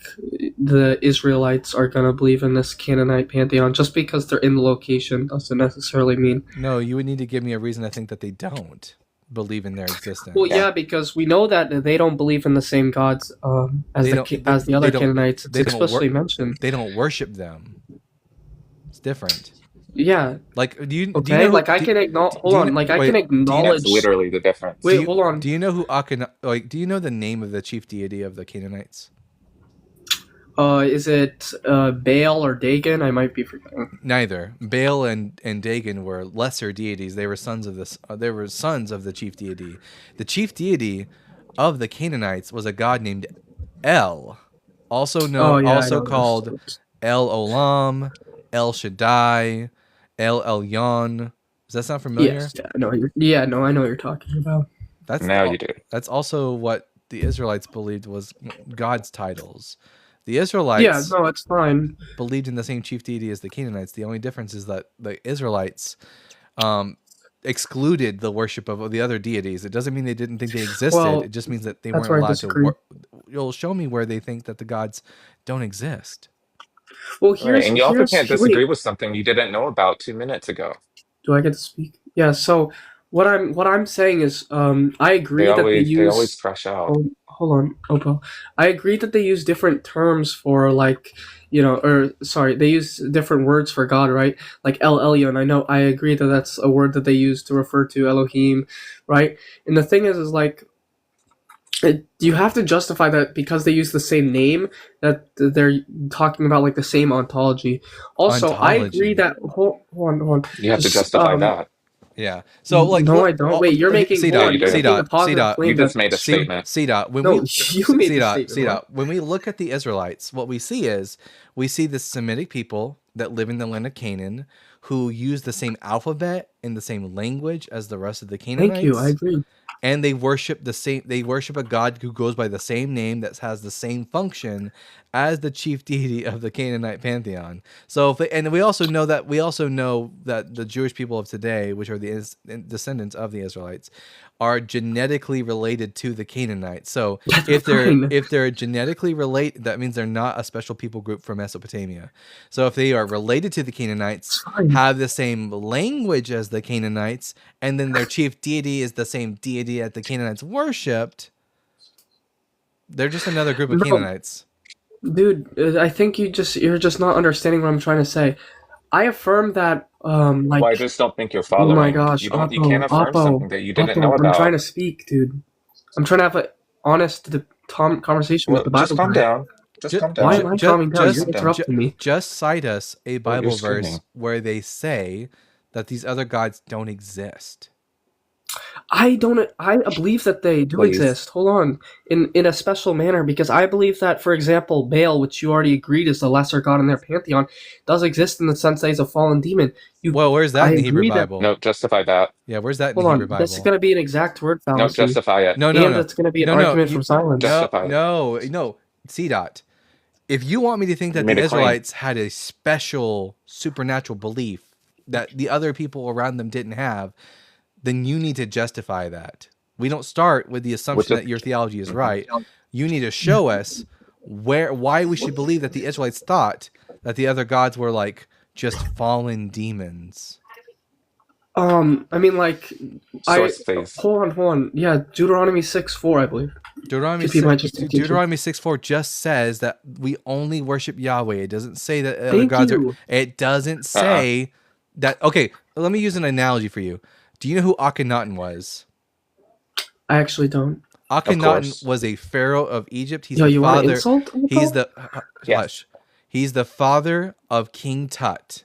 the Israelites are gonna believe in this Canaanite pantheon. Just because they're in the location doesn't necessarily mean. No, you would need to give me a reason to think that they don't believe in their existence. Well, yeah, because we know that they don't believe in the same gods as the other Canaanites. It's explicitly mentioned. They don't worship them. It's different. Yeah. Like, do you okay? I can acknowledge. Hold on. Like, I can acknowledge. That's literally the difference. Wait, hold on. Do you know who do you know the name of the chief deity of the Canaanites? Is it Baal or Dagon? I might be forgetting. Neither. Baal and Dagon were lesser deities. They were sons of this. They were sons of the chief deity. The chief deity of the Canaanites was a god named El, also called El Olam, El Shaddai, El Elyon. Does that sound familiar? Yes. Yeah. No. I know what you're talking about. You do. That's also what the Israelites believed was God's titles. The Israelites it's fine. believed in the same chief deity as the Canaanites. The only difference is that the Israelites excluded the worship of the other deities. It doesn't mean they didn't think they existed. Well, it just means that they weren't allowed to. You'll show me where they think that the gods don't exist. Well, here's and you also can't disagree with something you didn't know about 2 minutes ago. Do I get to speak? Yeah. So what I'm saying is, I agree that they always crash out. Hold on, Opal. I agree that they use different terms for, like, they use different words for God, right? Like El Elyon. I agree that that's a word that they use to refer to Elohim, right? And the thing is like, you have to justify that because they use the same name, that they're talking about, like, the same ontology. Also, I agree that hold on. You have to justify that. Yeah. So, like, no, I don't. Wait, you're making C-Dot. You just made a statement. C-Dot. When we look at the Israelites, what we see is we see the Semitic people that live in the land of Canaan who use the same alphabet and the same language as the rest of the Canaanites. Thank you. I agree. And they worship a god who goes by the same name that has the same function as the chief deity of the Canaanite pantheon. So we also know that the Jewish people of today, which are the descendants of the Israelites, are genetically related to the Canaanites. So if they're genetically related, that means they're not a special people group from Mesopotamia. So if they are related to the Canaanites, have the same language as the Canaanites, and then their chief deity is the same deity that the Canaanites worshipped, they're just another group of Canaanites. Dude, I think you're just not understanding what I'm trying to say. I affirm that, well, I just don't think you're following. Oh my gosh, you can't affirm something that you didn't know about. I'm trying to speak, dude. I'm trying to have an honest conversation with the Bible. Just calm down. Just calm down. Why am I calming down? You're interrupting me. Just cite us a Bible verse where they say that these other gods don't exist. I believe that they do exist. Hold on. In a special manner, because I believe that, for example, Baal, which you already agreed is the lesser god in their pantheon, does exist in the sense that he's a fallen demon. Where's that in the Hebrew Bible? No, justify that. Yeah, where's that in the Hebrew Bible? This is going to be an exact word fallacy. No, justify it. No. It's going to be an argument from silence. No. C-Dot. If you want me to think that the Israelites had a special supernatural belief that the other people around them didn't have, then you need to justify that. We don't start with the assumption that your theology is right. You need to show us why we should believe that the Israelites thought that the other gods were like just fallen demons. I mean, like, hold on. Yeah, Deuteronomy 6:4, I believe. Deuteronomy 6:4 just says that we only worship Yahweh. It doesn't say that other gods are. It doesn't say that. Okay, let me use an analogy for you. Do you know who Akhenaten was? I actually don't. Akhenaten course. was a pharaoh of Egypt. He's Yo, the you want to father. insult? He's the Yes. hush. He's the father of King Tut.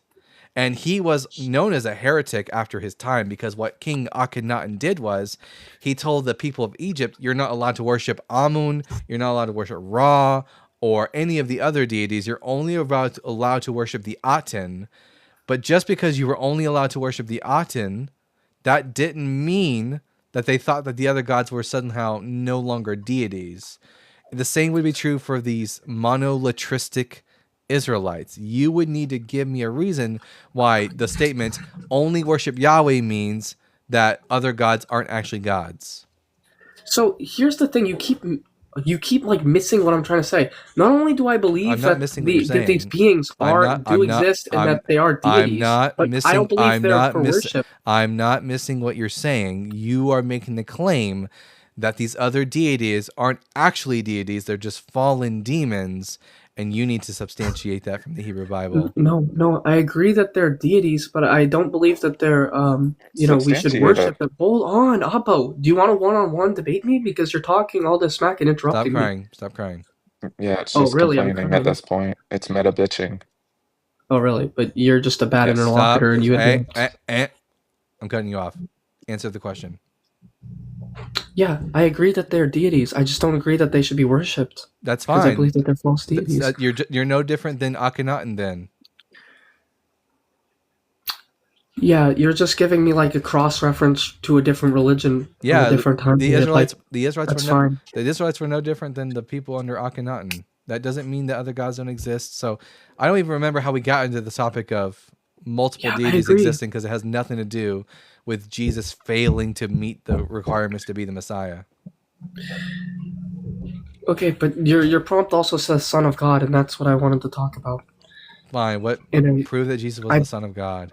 And he was known as a heretic after his time because what King Akhenaten did was he told the people of Egypt, you're not allowed to worship Amun, you're not allowed to worship Ra or any of the other deities. You're only allowed to worship the Aten. But just because you were only allowed to worship the Aten, that didn't mean that they thought that the other gods were somehow no longer deities. The same would be true for these monolatristic Israelites. You would need to give me a reason why the statement only worship Yahweh means that other gods aren't actually gods. So here's the thing: you keep like missing what I'm trying to say. Not only do I believe I'm not that missing what you're that these saying. beings exist and that they are deities, but I don't believe they're for worship. I'm not missing what you're saying. You are making the claim that these other deities aren't actually deities. They're just fallen demons. And you need to substantiate that from the Hebrew Bible. No, I agree that they're deities, but I don't believe that they're, we should worship them. Hold on, Abbo. Do you want a one-on-one debate me? Because you're talking all this smack and interrupting me. Stop crying. Yeah, it's just complaining at this point. It's meta bitching. Oh, really? But you're just a bad interlocutor, and you I'm cutting you off. Answer the question. Yeah, I agree that they're deities. I just don't agree that they should be worshipped. That's fine. Because I believe that they're false deities. You're no different than Akhenaten then. Yeah, you're just giving me like a cross reference to a different religion. Yeah, a different time. The Israelites were no different than the people under Akhenaten. That doesn't mean that other gods don't exist. So I don't even remember how we got into the topic of multiple deities existing because it has nothing to do with Jesus failing to meet the requirements to be the Messiah. Okay, but your prompt also says Son of God, and that's what I wanted to talk about. Fine. Prove that Jesus was the Son of God.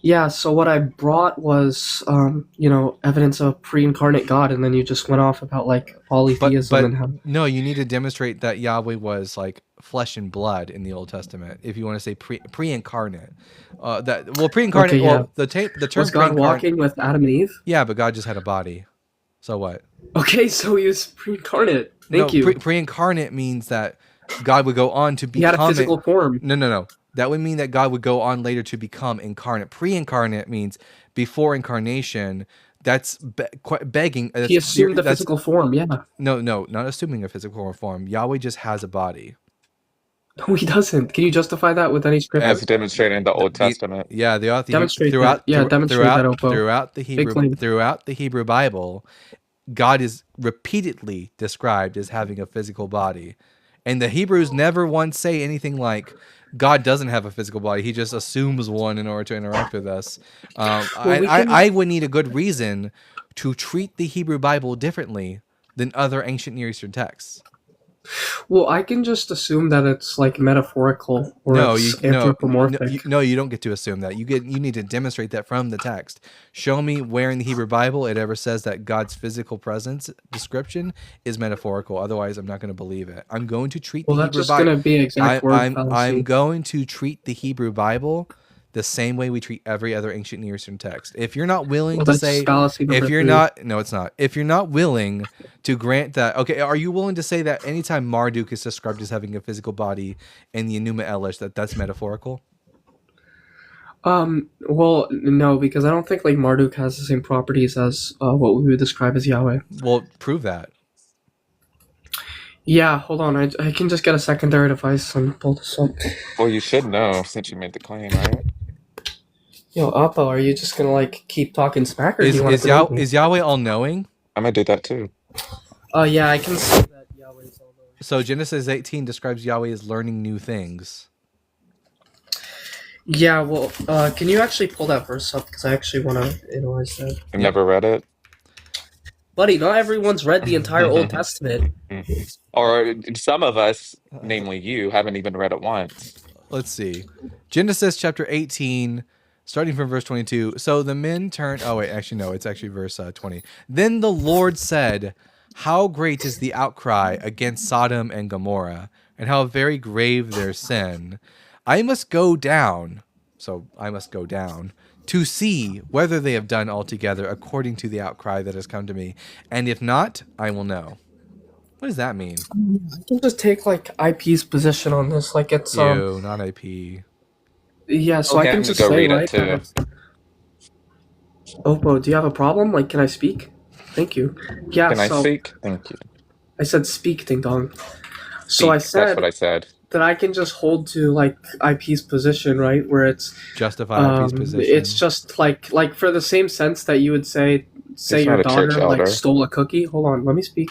Yeah, so what I brought was, evidence of pre-incarnate God, and then you just went off about like polytheism and how. No, you need to demonstrate that Yahweh was like flesh and blood in the Old Testament. If you want to say pre-incarnate, pre-incarnate. Okay, yeah. Well, the term was God walking with Adam and Eve? Yeah, but God just had a body. So what? Okay, so he was pre-incarnate. Thank you. Pre-incarnate means that God would go on to become. He had a physical form. No. That would mean that God would go on later to become incarnate. Pre-incarnate means before incarnation. That's begging. He assumed the physical form, yeah. No, not assuming a physical form. Yahweh just has a body. No, he doesn't. Can you justify that with any scripture? As demonstrated in the Old Testament. Demonstrate throughout that. Throughout the Hebrew Bible, God is repeatedly described as having a physical body. And the Hebrews never once say anything like, God doesn't have a physical body. He just assumes one in order to interact with us. I would need a good reason to treat the Hebrew Bible differently than other ancient Near Eastern texts. Well, I can just assume that it's like metaphorical or anthropomorphic. No, you don't get to assume that. You need to demonstrate that from the text. Show me where in the Hebrew Bible it ever says that God's physical presence description is metaphorical. Otherwise, I'm not going to believe it. I'm going to treat the Hebrew Bible. Well, that's just going to be exact word fallacy. I'm going to treat the Hebrew Bible the same way we treat every other ancient Near Eastern text. If you're not willing to say, if you're not willing to grant that, okay, are you willing to say that anytime Marduk is described as having a physical body in the Enuma Elish, that's metaphorical? Well, no, because I don't think like Marduk has the same properties as what we would describe as Yahweh. Well, prove that. Yeah, hold on. I can just get a secondary device and pull this up. Well, you should know since you made the claim, right? Yo, Appa, are you just gonna like keep talking smack, or is do you want to is Yahweh all-knowing? I'm gonna do that too. Yeah, I can see that Yahweh is all-knowing. So Genesis 18 describes Yahweh as learning new things. Yeah, well, can you actually pull that verse up? Because I actually want to analyze that. You've never read it? Buddy, not everyone's read the entire Old Testament. Or some of us, namely you, haven't even read it once. Let's see. Genesis chapter 18, starting from verse 22. So the men turned... Oh, wait, actually, no. It's actually verse 20. Then the Lord said, how great is the outcry against Sodom and Gomorrah, and how very grave their sin. I must go down so I must go down to see whether they have done altogether according to the outcry that has come to me, and if not, I will know. What does that mean? I can just take like IP's position on this, like it's Not IP. Yeah, so Okay, I can I'm just gonna go say, read it right, too. that Oppo, do you have a problem? Like, can I speak? Thank you. Yeah, Can I so speak? Thank you. I said speak, ding dong. So Speak. I That's what said I said. that I can just hold to like IP's position, right? Where it's Justify IP's position. it's just like for the same sense that you would say He's your not a church daughter like elder. stole a cookie. Hold on, let me speak.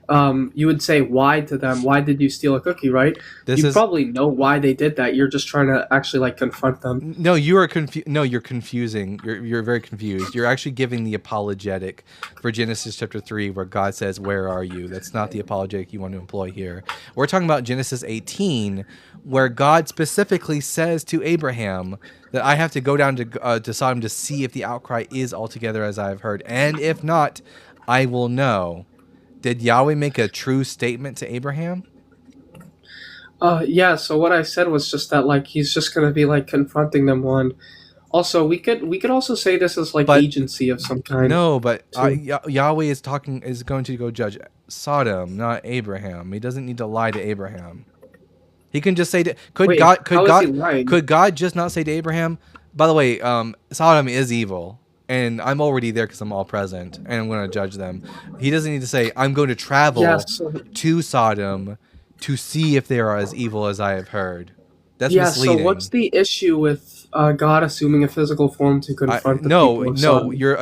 You would say why to them? Why did you steal a cookie? Right? You probably know why they did that. You're just trying to actually like confront them. No, you are No, you're confusing. You're very confused. You're actually giving the apologetic for Genesis chapter 3, where God says, "Where are you?" That's not the apologetic you want to employ here. We're talking about Genesis 18, where God specifically says to Abraham that I have to go down to Sodom to see if the outcry is altogether as I have heard, and if not, I will know. Did Yahweh make a true statement to Abraham? Yeah, so what I said was just that like he's just gonna be like confronting them one. Also, we could also say this is like agency of some kind. No, but Yahweh is going to go judge Sodom, not Abraham. He doesn't need to lie to Abraham. He can just say to could God just not say to Abraham, by the way, Sodom is evil, and I'm already there because I'm all present, and I'm going to judge them. He doesn't need to say, I'm going to travel to Sodom to see if they are as evil as I have heard. That's misleading. So what's the issue with God assuming a physical form to confront the people of Sodom? You're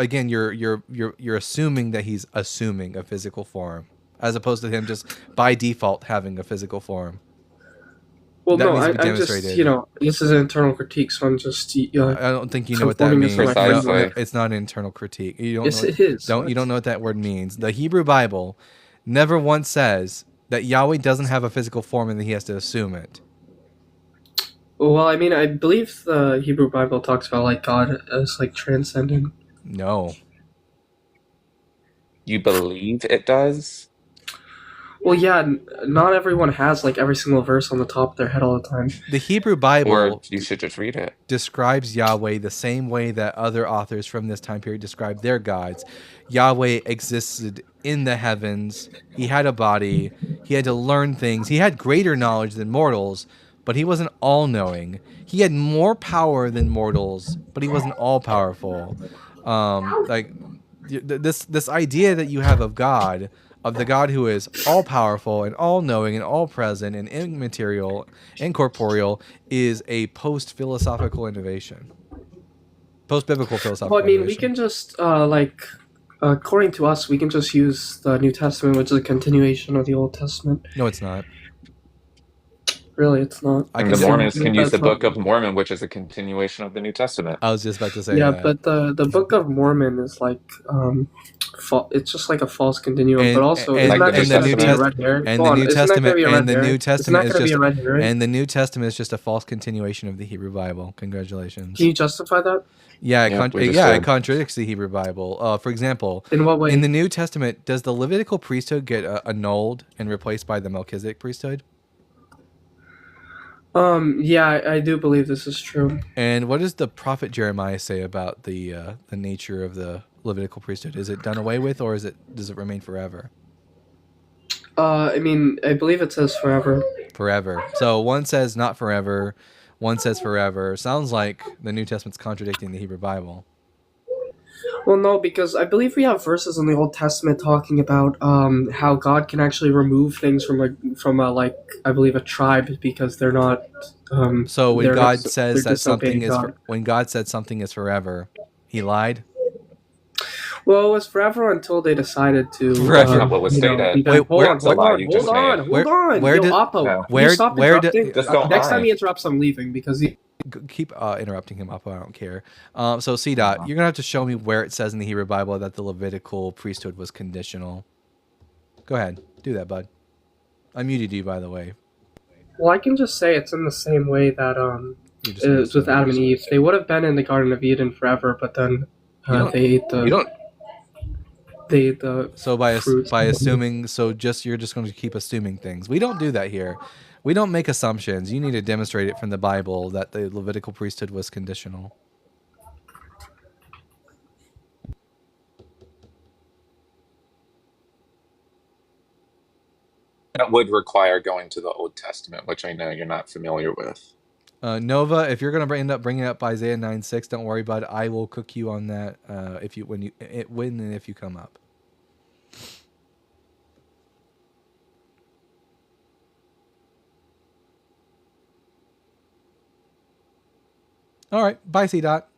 assuming that he's assuming a physical form, as opposed to him just by default having a physical form. Well, no, I'm just, this is an internal critique, so I'm just, I don't think you know what that means. It's not an internal critique. Yes, it is. You don't know what that word means. The Hebrew Bible never once says that Yahweh doesn't have a physical form and that he has to assume it. Well, I mean, I believe the Hebrew Bible talks about, like, God as, like, transcendent. No. You believe it does? Well, yeah, not everyone has like every single verse on the top of their head all the time. The Hebrew Bible, or you should just read it, describes Yahweh the same way that other authors from this time period describe their gods. Yahweh existed in the heavens. He had a body. He had to learn things. He had greater knowledge than mortals, but he wasn't all-knowing. He had more power than mortals, but he wasn't all-powerful. This idea that you have of God, of the God who is all-powerful and all-knowing and all-present and immaterial, incorporeal, is a post-philosophical innovation. Post-biblical philosophical innovation. Well, I mean, we can just, according to us, we can just use the New Testament, which is a continuation of the Old Testament. No, it's not. Really, it's not. And the Mormons can use the Book of Mormon, which is a continuation of the New Testament. I was just about to say that. Yeah, but the Book of Mormon is like, it's just like a false continuum, but also isn't that just going to be a red herring? And the New Testament is just a false continuation of the Hebrew Bible. Congratulations. Can you justify that? Yeah, it contradicts the Hebrew Bible. For example, in what way? In the New Testament, does the Levitical priesthood get annulled and replaced by the Melchizedek priesthood? Yeah, I do believe this is true. And what does the prophet Jeremiah say about the nature of the Levitical priesthood? Is it done away with, or does it remain forever? I mean, I believe it says forever. Forever. So one says not forever, one says forever. Sounds like the New Testament's contradicting the Hebrew Bible. Well, no, because I believe we have verses in the Old Testament talking about how God can actually remove things from a I believe a tribe because they're not. So when God says that when God said something is forever, He lied. Well, it was forever until they decided to. That's not what was stated. Hold on. Next time he interrupts, I'm leaving because he. Keep interrupting him, Oppo. I don't care. So C-Dot, you're gonna have to show me where it says in the Hebrew Bible that the Levitical priesthood was conditional. Go ahead, do that, bud. I muted you, by the way. Well, I can just say it's in the same way that it's with Adam and Eve. They would have been in the Garden of Eden forever, but then they ate the. They ate the. So by assuming, you're just going to keep assuming things. We don't do that here. We don't make assumptions. You need to demonstrate it from the Bible that the Levitical priesthood was conditional. That would require going to the Old Testament, which I know you're not familiar with. Nova, if you're gonna end up bringing up Isaiah 9:6, don't worry about it. I will cook you on that when and if you come up. All right, bye, C Dot.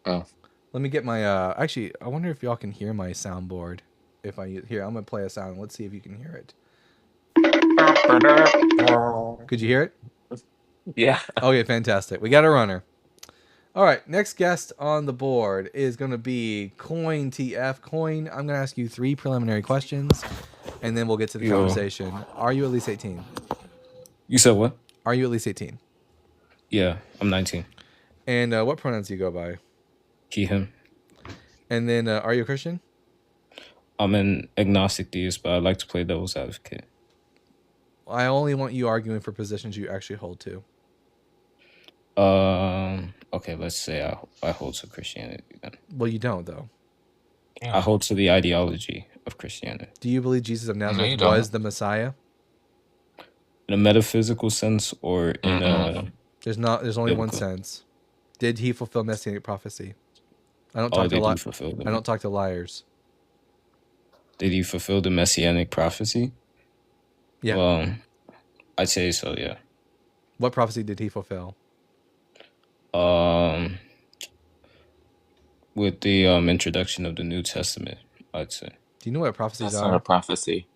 Oh, let me get my. Actually, I wonder if y'all can hear my soundboard. If I here, I'm gonna play a sound. Let's see if you can hear it. Could you hear it? yeah. Okay, fantastic. We got a runner. All right, next guest on the board is going to be Coin TF. Coin, I'm going to ask you 3 preliminary questions, and then we'll get to the conversation. Are you at least 18? You said what? Are you at least 18? Yeah, I'm 19. And what pronouns do you go by? He, him. And then, are you a Christian? I'm an agnostic theist, but I like to play devil's advocate. I only want you arguing for positions you actually hold to. Okay, let's say I hold to Christianity then. Well, you don't, though. I hold to the ideology of Christianity. Do you believe Jesus of Nazareth was the Messiah? In a metaphysical sense, or in a... There's only one sense. Did he fulfill messianic prophecy? I don't talk I don't talk to liars. Did he fulfill the messianic prophecy? Yeah. Well, I'd say so, yeah. What prophecy did he fulfill? With the introduction of the New Testament, I'd say. Do you know what prophecies That's are? not a prophecy.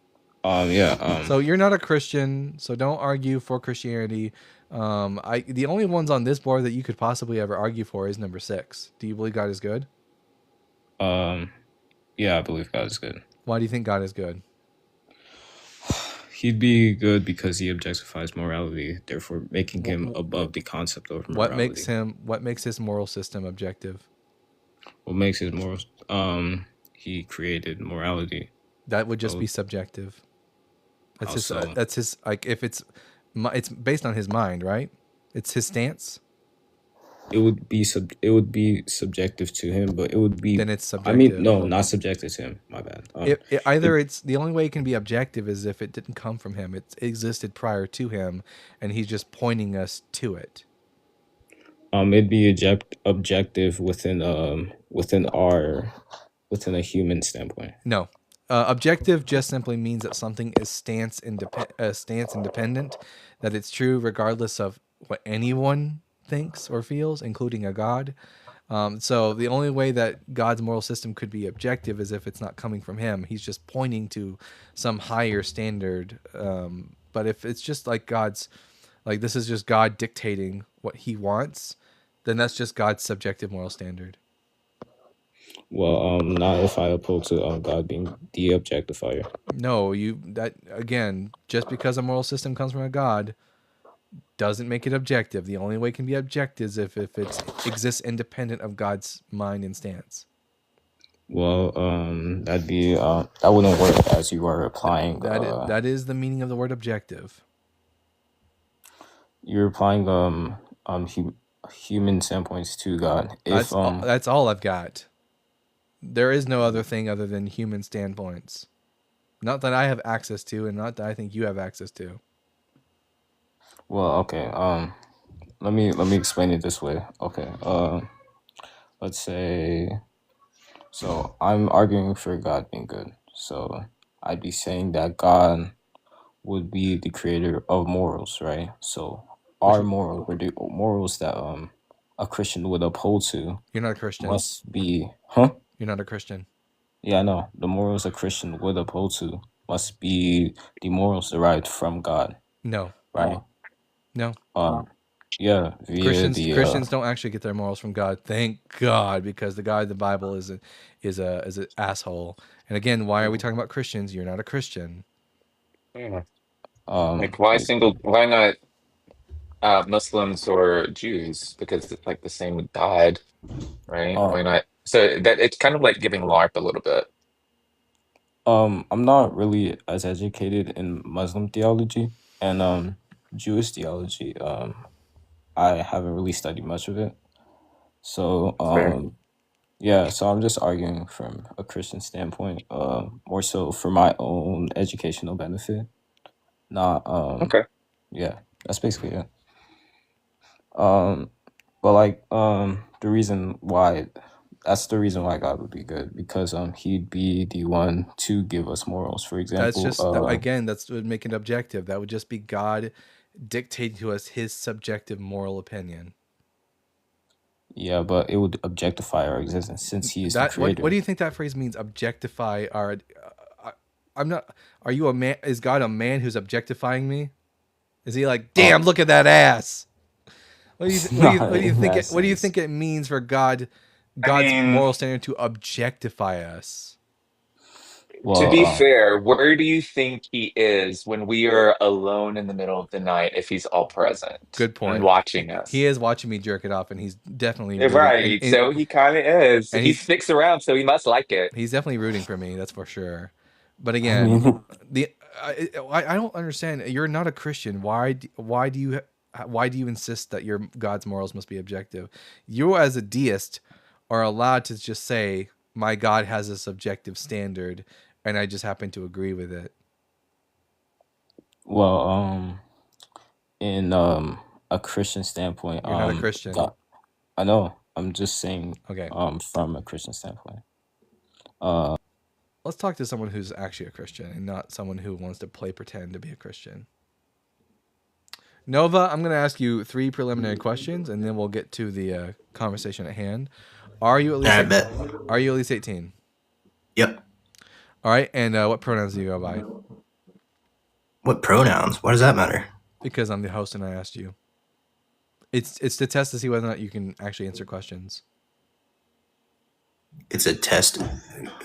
Yeah. So you're not a Christian, so don't argue for Christianity. The only ones on this board that you could possibly ever argue for is number 6. Do you believe God is good? Yeah, I believe God is good. Why do you think God is good? He'd be good because he objectifies morality, therefore making him above the concept of morality. What makes his moral system objective? What makes his morals? He created morality. That would just be subjective. That's his like if it's based on his mind, right? It's his stance. It would be subjective to him, but it would be. Then it's subjective. I mean, no, not subjective to him. My bad. It's the only way it can be objective is if it didn't come from him. It existed prior to him, and he's just pointing us to it. It'd be objective within a human standpoint. No, objective just simply means that something is stance independent, that it's true regardless of what anyone thinks or feels, including a God. So the only way that God's moral system could be objective is if it's not coming from him. He's just pointing to some higher standard. But if it's just like this is just God dictating what he wants, then that's just God's subjective moral standard. Well, not if I uphold to God being the objectifier. No, just because a moral system comes from a God doesn't make it objective. The only way it can be objective is if it exists independent of God's mind and stance. Well, that wouldn't work as you are applying. That is the meaning of the word objective. You're applying human standpoints to God. That's all I've got. There is no other thing other than human standpoints. Not that I have access to, and not that I think you have access to. Well, okay. Let me explain it this way. Okay. Let's say. So I'm arguing for God being good. So I'd be saying that God would be the creator of morals, right? So our morals, or the morals that a Christian would uphold to. You're not a Christian. Must be, huh? You're not a Christian. Yeah, I know. The morals a Christian would uphold to must be the morals derived from God. No. Right? No. Yeah. Christians don't actually get their morals from God. Thank God, because the God of the Bible is an asshole. And again, why are we talking about Christians? You're not a Christian. Yeah. Why not Muslims or Jews? Because it's like the same God, right? Why not? So that it's kind of like giving LARP a little bit. I'm not really as educated in Muslim theology, and Jewish theology, I haven't really studied much of it. So Fair. yeah, so I'm just arguing from a Christian standpoint, more so for my own educational benefit. Not Okay. yeah, that's basically it. But like the reason why that's the reason why God would be good, because he'd be the one to give us morals. For That's example, just again, that's would make it objective. That would just be God dictating to us his subjective moral opinion. yeah, but it would objectify our existence since he is the That what creator. do you think that phrase means? Objectify our. I'm not. Are you a man? Is God a man who's objectifying me? Is he like, damn, Oh, look at that ass? What do you not in that what do you sense. think it means for I God's mean, moral standard to objectify us? to Well, be fair, where do you think he is when we are alone in the middle of the night if he's all present Good and point. watching He us? is watching me jerk it off, and he's definitely rooting, Right. So he kind of is. and He he's sticks around, so he must like it. he's definitely rooting for me. That's for sure. But I again, mean, the I don't understand. You're not a Christian. Why do you insist that your God's morals must be objective? You as a deist are allowed to just say my God has a subjective standard, and I just happen to agree with it. well, in a Christian standpoint, You're not a Christian. God, I know. I'm just saying, Okay, from a Christian standpoint. let's talk to someone who's actually a Christian and not someone who wants to play pretend to be a Christian. Nova, I'm going to ask you 3 preliminary questions, and then we'll get to the conversation at hand. Are you at least I bet. Are you at least 18? Yep. All right, and what pronouns do you go by? What pronouns? Why does that matter? Because I'm the host and I asked you. It's to test to see whether or not you can actually answer questions. It's a test.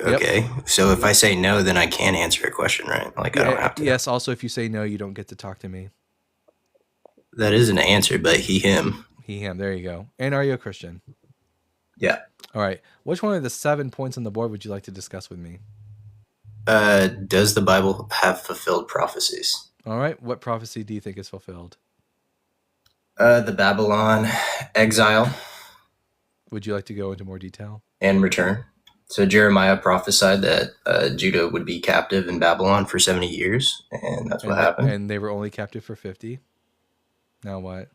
Okay. Yep. So if I say no, then I can answer a question, right? Like I don't have to. Yes. Also, if you say no, you don't get to talk to me. That is an answer, but he, him. He, him. There you go. And are you a Christian? Yeah. All right. Which one of the 7 points on the board would you like to discuss with me? Does the Bible have fulfilled prophecies? All right. What prophecy do you think is fulfilled? The Babylon exile. Would you like to go into more detail? And return. So Jeremiah prophesied that Judah would be captive in Babylon for 70 years, and that's what happened. And they were only captive for 50. Now what?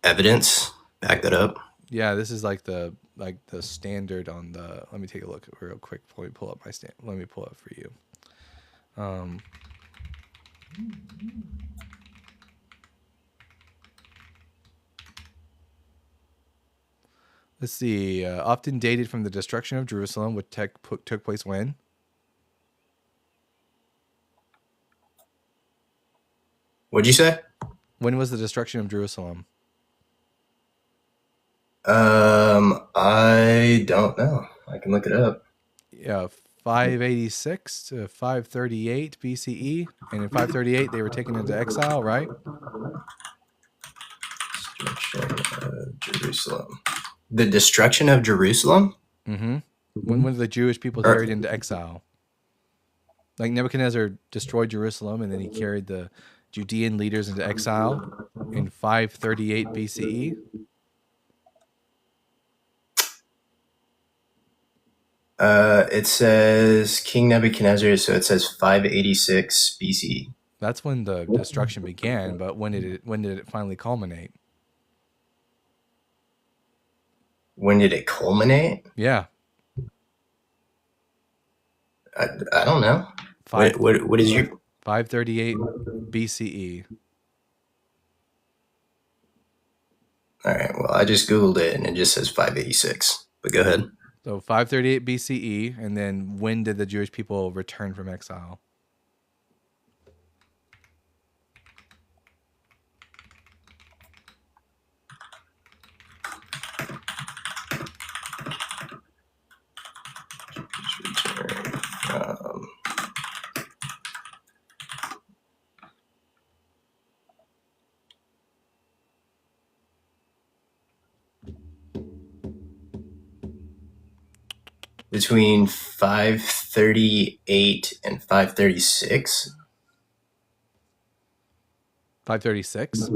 Evidence. Back that up. Yeah, this is like the standard on the. Let me take a look real quick. Let me pull up my stand. Let me pull up for you. Let's see. Often dated from the destruction of Jerusalem, which took place when? What'd you say? When was the destruction of Jerusalem? I don't know. I can look it up. Yeah, 586 to 538 BCE, and in 538 they were taken into exile, right? Destruction of Jerusalem. The destruction of Jerusalem? Mm-hmm. When were the Jewish people carried into exile? Like Nebuchadnezzar destroyed Jerusalem, and then he carried the Judean leaders into exile in 538 BCE. It says King Nebuchadnezzar, so it says 586 BCE. That's when the destruction began, but when did it finally culminate? When did it culminate? Yeah. I don't know. What is your 538 BCE? All right. Well, I just Googled it and it just says 586. But go ahead. So 538 BCE, and then when did the Jewish people return from exile? Between 538 and 536. 536.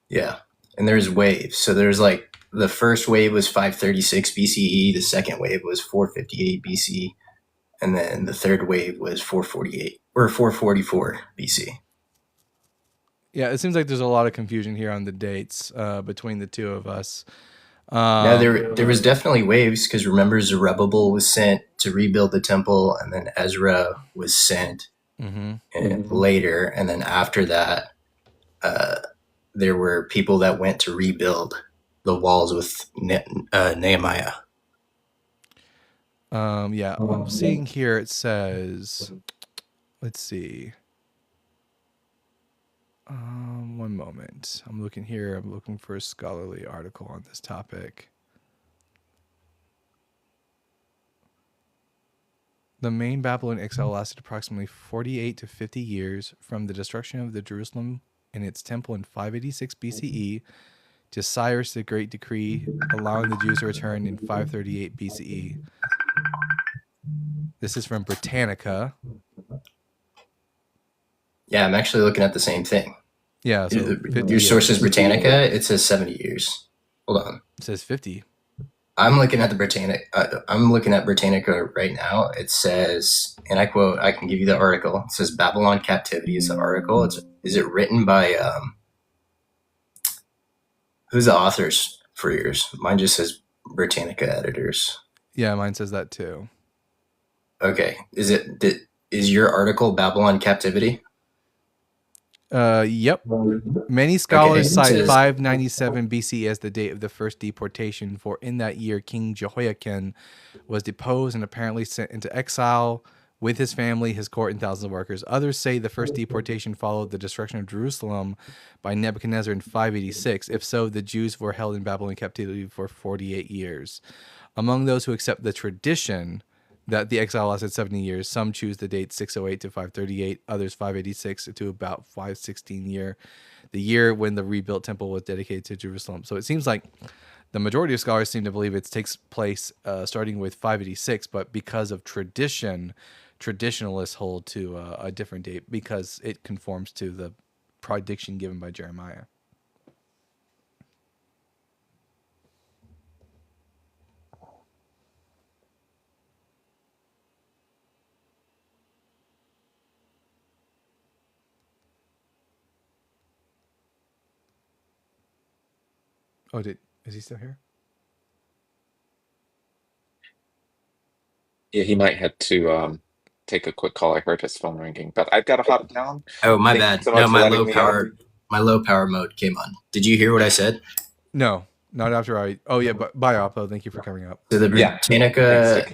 Yeah, and there's waves. So there's like the first wave was 536 BCE, the second wave was 458 BC, and then the third wave was 448 or 444 BC. Yeah, it seems like there's a lot of confusion here on the dates between the two of us. Now there was definitely waves, because remember Zerubbabel was sent to rebuild the temple, and then Ezra was sent later, and then after that, there were people that went to rebuild the walls with Nehemiah. Yeah, I'm seeing here it says, let's see. One moment. I'm looking here. I'm looking for a scholarly article on this topic. The main Babylon exile lasted approximately 48 to 50 years from the destruction of the Jerusalem and its temple in 586 BCE to Cyrus the Great decree allowing the Jews to return in 538 BCE. This is from Britannica. Yeah, I'm actually looking at the same thing. Yeah, so your source is Britannica. It says 70 years. Hold on. It says 50. I'm looking at the Britannica. I'm looking at Britannica right now. It says, and I quote, I can give you the article. It says Babylon Captivity is the article. Is it written by who's the authors for yours? Mine just says Britannica editors. Yeah, mine says that too. Okay. Is your article Babylon Captivity? Yep. Many scholars cite 597 BC as the date of the first deportation, for in that year King Jehoiakim was deposed and apparently sent into exile with his family, his court, and thousands of workers. Others say the first deportation followed the destruction of Jerusalem by Nebuchadnezzar in 586. If so, the Jews were held in Babylon captivity for 48 years. Among those who accept the tradition that the exile lasted 70 years, some choose the date 608 to 538, others 586 to about 516 year, the year when the rebuilt temple was dedicated to Jerusalem. So it seems like the majority of scholars seem to believe it takes place starting with 586, but because of tradition, traditionalists hold to a different date because it conforms to the prediction given by Jeremiah. Oh, is he still here? Yeah, he might have to take a quick call. I heard his phone ringing, but I've got to hop down. Oh, my bad. So no, my low power mode came on. Did you hear what I said? No, not after I. Oh yeah, but bye, Oppo. Thank you for coming up. So the Britannica,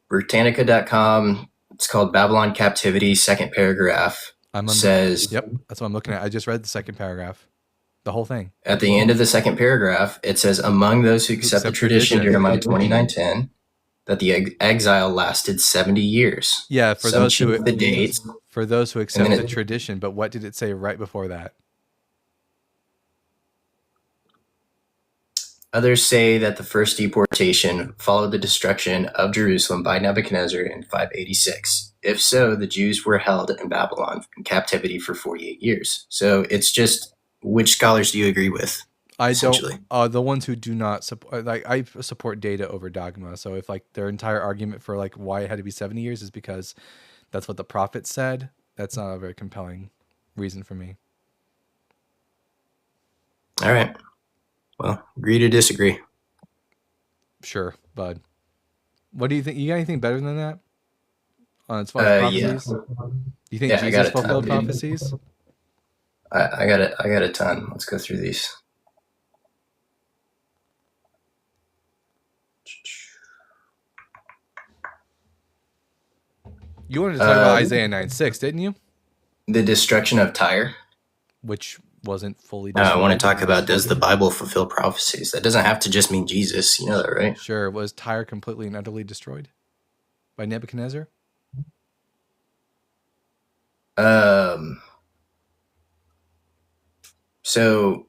Britannica.com. It's called Babylon Captivity. Second paragraph says. Yep, that's what I'm looking at. I just read the second paragraph. The whole thing. At the end of the second paragraph, it says, among those who accept the tradition, Jeremiah 29:10, that the exile lasted 70 years. Yeah, for those who the dates. For those who accept the tradition, but what did it say right before that? Others say that the first deportation followed the destruction of Jerusalem by Nebuchadnezzar in 586. If so, the Jews were held in Babylon in captivity for 48 years. So it's just, which scholars do you agree with? I don't. The ones who do not support, like I support data over dogma. So if like their entire argument for like why it had to be 70 years is because that's what the prophet said, that's not a very compelling reason for me. All right. Well, agree to disagree. Sure, bud. What do you think? You got anything better than that? As far as prophecies? Yeah. You think Jesus fulfilled prophecies? I got it. I got a ton. Let's go through these. You wanted to talk about Isaiah 9:6, didn't you? The destruction of Tyre. Which wasn't fully destroyed. I want to talk about, does the Bible fulfill prophecies? That doesn't have to just mean Jesus. You know that, right? Sure. Was Tyre completely and utterly destroyed by Nebuchadnezzar? So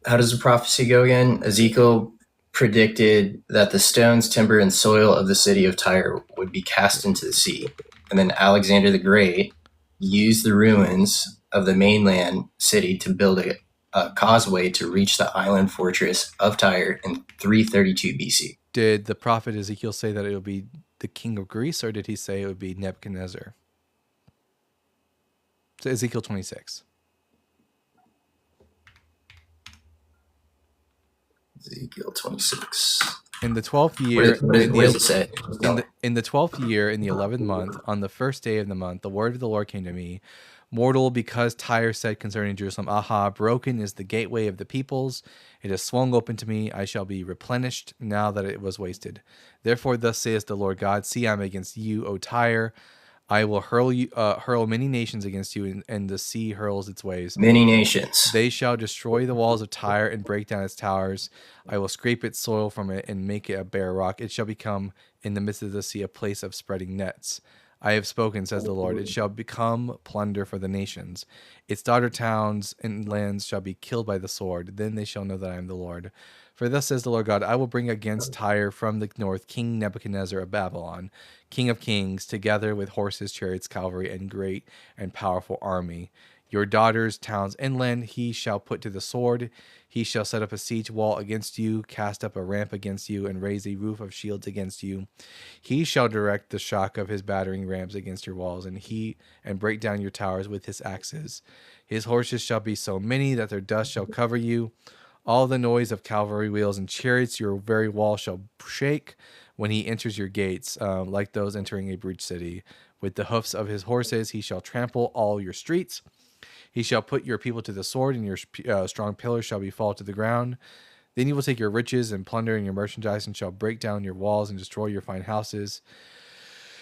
how does the prophecy go again? Ezekiel predicted that the stones, timber, and soil of the city of Tyre would be cast into the sea. And then Alexander the Great used the ruins of the mainland city to build a causeway to reach the island fortress of Tyre in 332 BC. Did the prophet Ezekiel say that it would be the king of Greece, or did he say it would be Nebuchadnezzar? So Ezekiel 26. Ezekiel 26. In the 12th year, what does it say? In the 12th year, in the 11th month, on the first day of the month, the word of the Lord came to me. Mortal, because Tyre said concerning Jerusalem, Aha, broken is the gateway of the peoples. It is swung open to me. I shall be replenished now that it was wasted. Therefore, thus saith the Lord God, see, I am against you, O Tyre. I will hurl many nations against you, and the sea hurls its waves. Many nations. They shall destroy the walls of Tyre and break down its towers. I will scrape its soil from it and make it a bare rock. It shall become in the midst of the sea a place of spreading nets. I have spoken, says the Lord. It shall become plunder for the nations. Its daughter towns and lands shall be killed by the sword. Then they shall know that I am the Lord. For thus says the Lord God, I will bring against Tyre from the north King Nebuchadnezzar of Babylon, King of kings, together with horses, chariots, cavalry, and great and powerful army. Your daughters, towns, inland, he shall put to the sword. He shall set up a siege wall against you, cast up a ramp against you, and raise a roof of shields against you. He shall direct the shock of his battering rams against your walls, and break down your towers with his axes. His horses shall be so many that their dust shall cover you. All the noise of cavalry wheels and chariots, your very wall shall shake when he enters your gates, like those entering a breached city. With the hoofs of his horses, he shall trample all your streets. He shall put your people to the sword, and your strong pillars shall be fall to the ground. Then he will take your riches and plunder and your merchandise, and shall break down your walls and destroy your fine houses.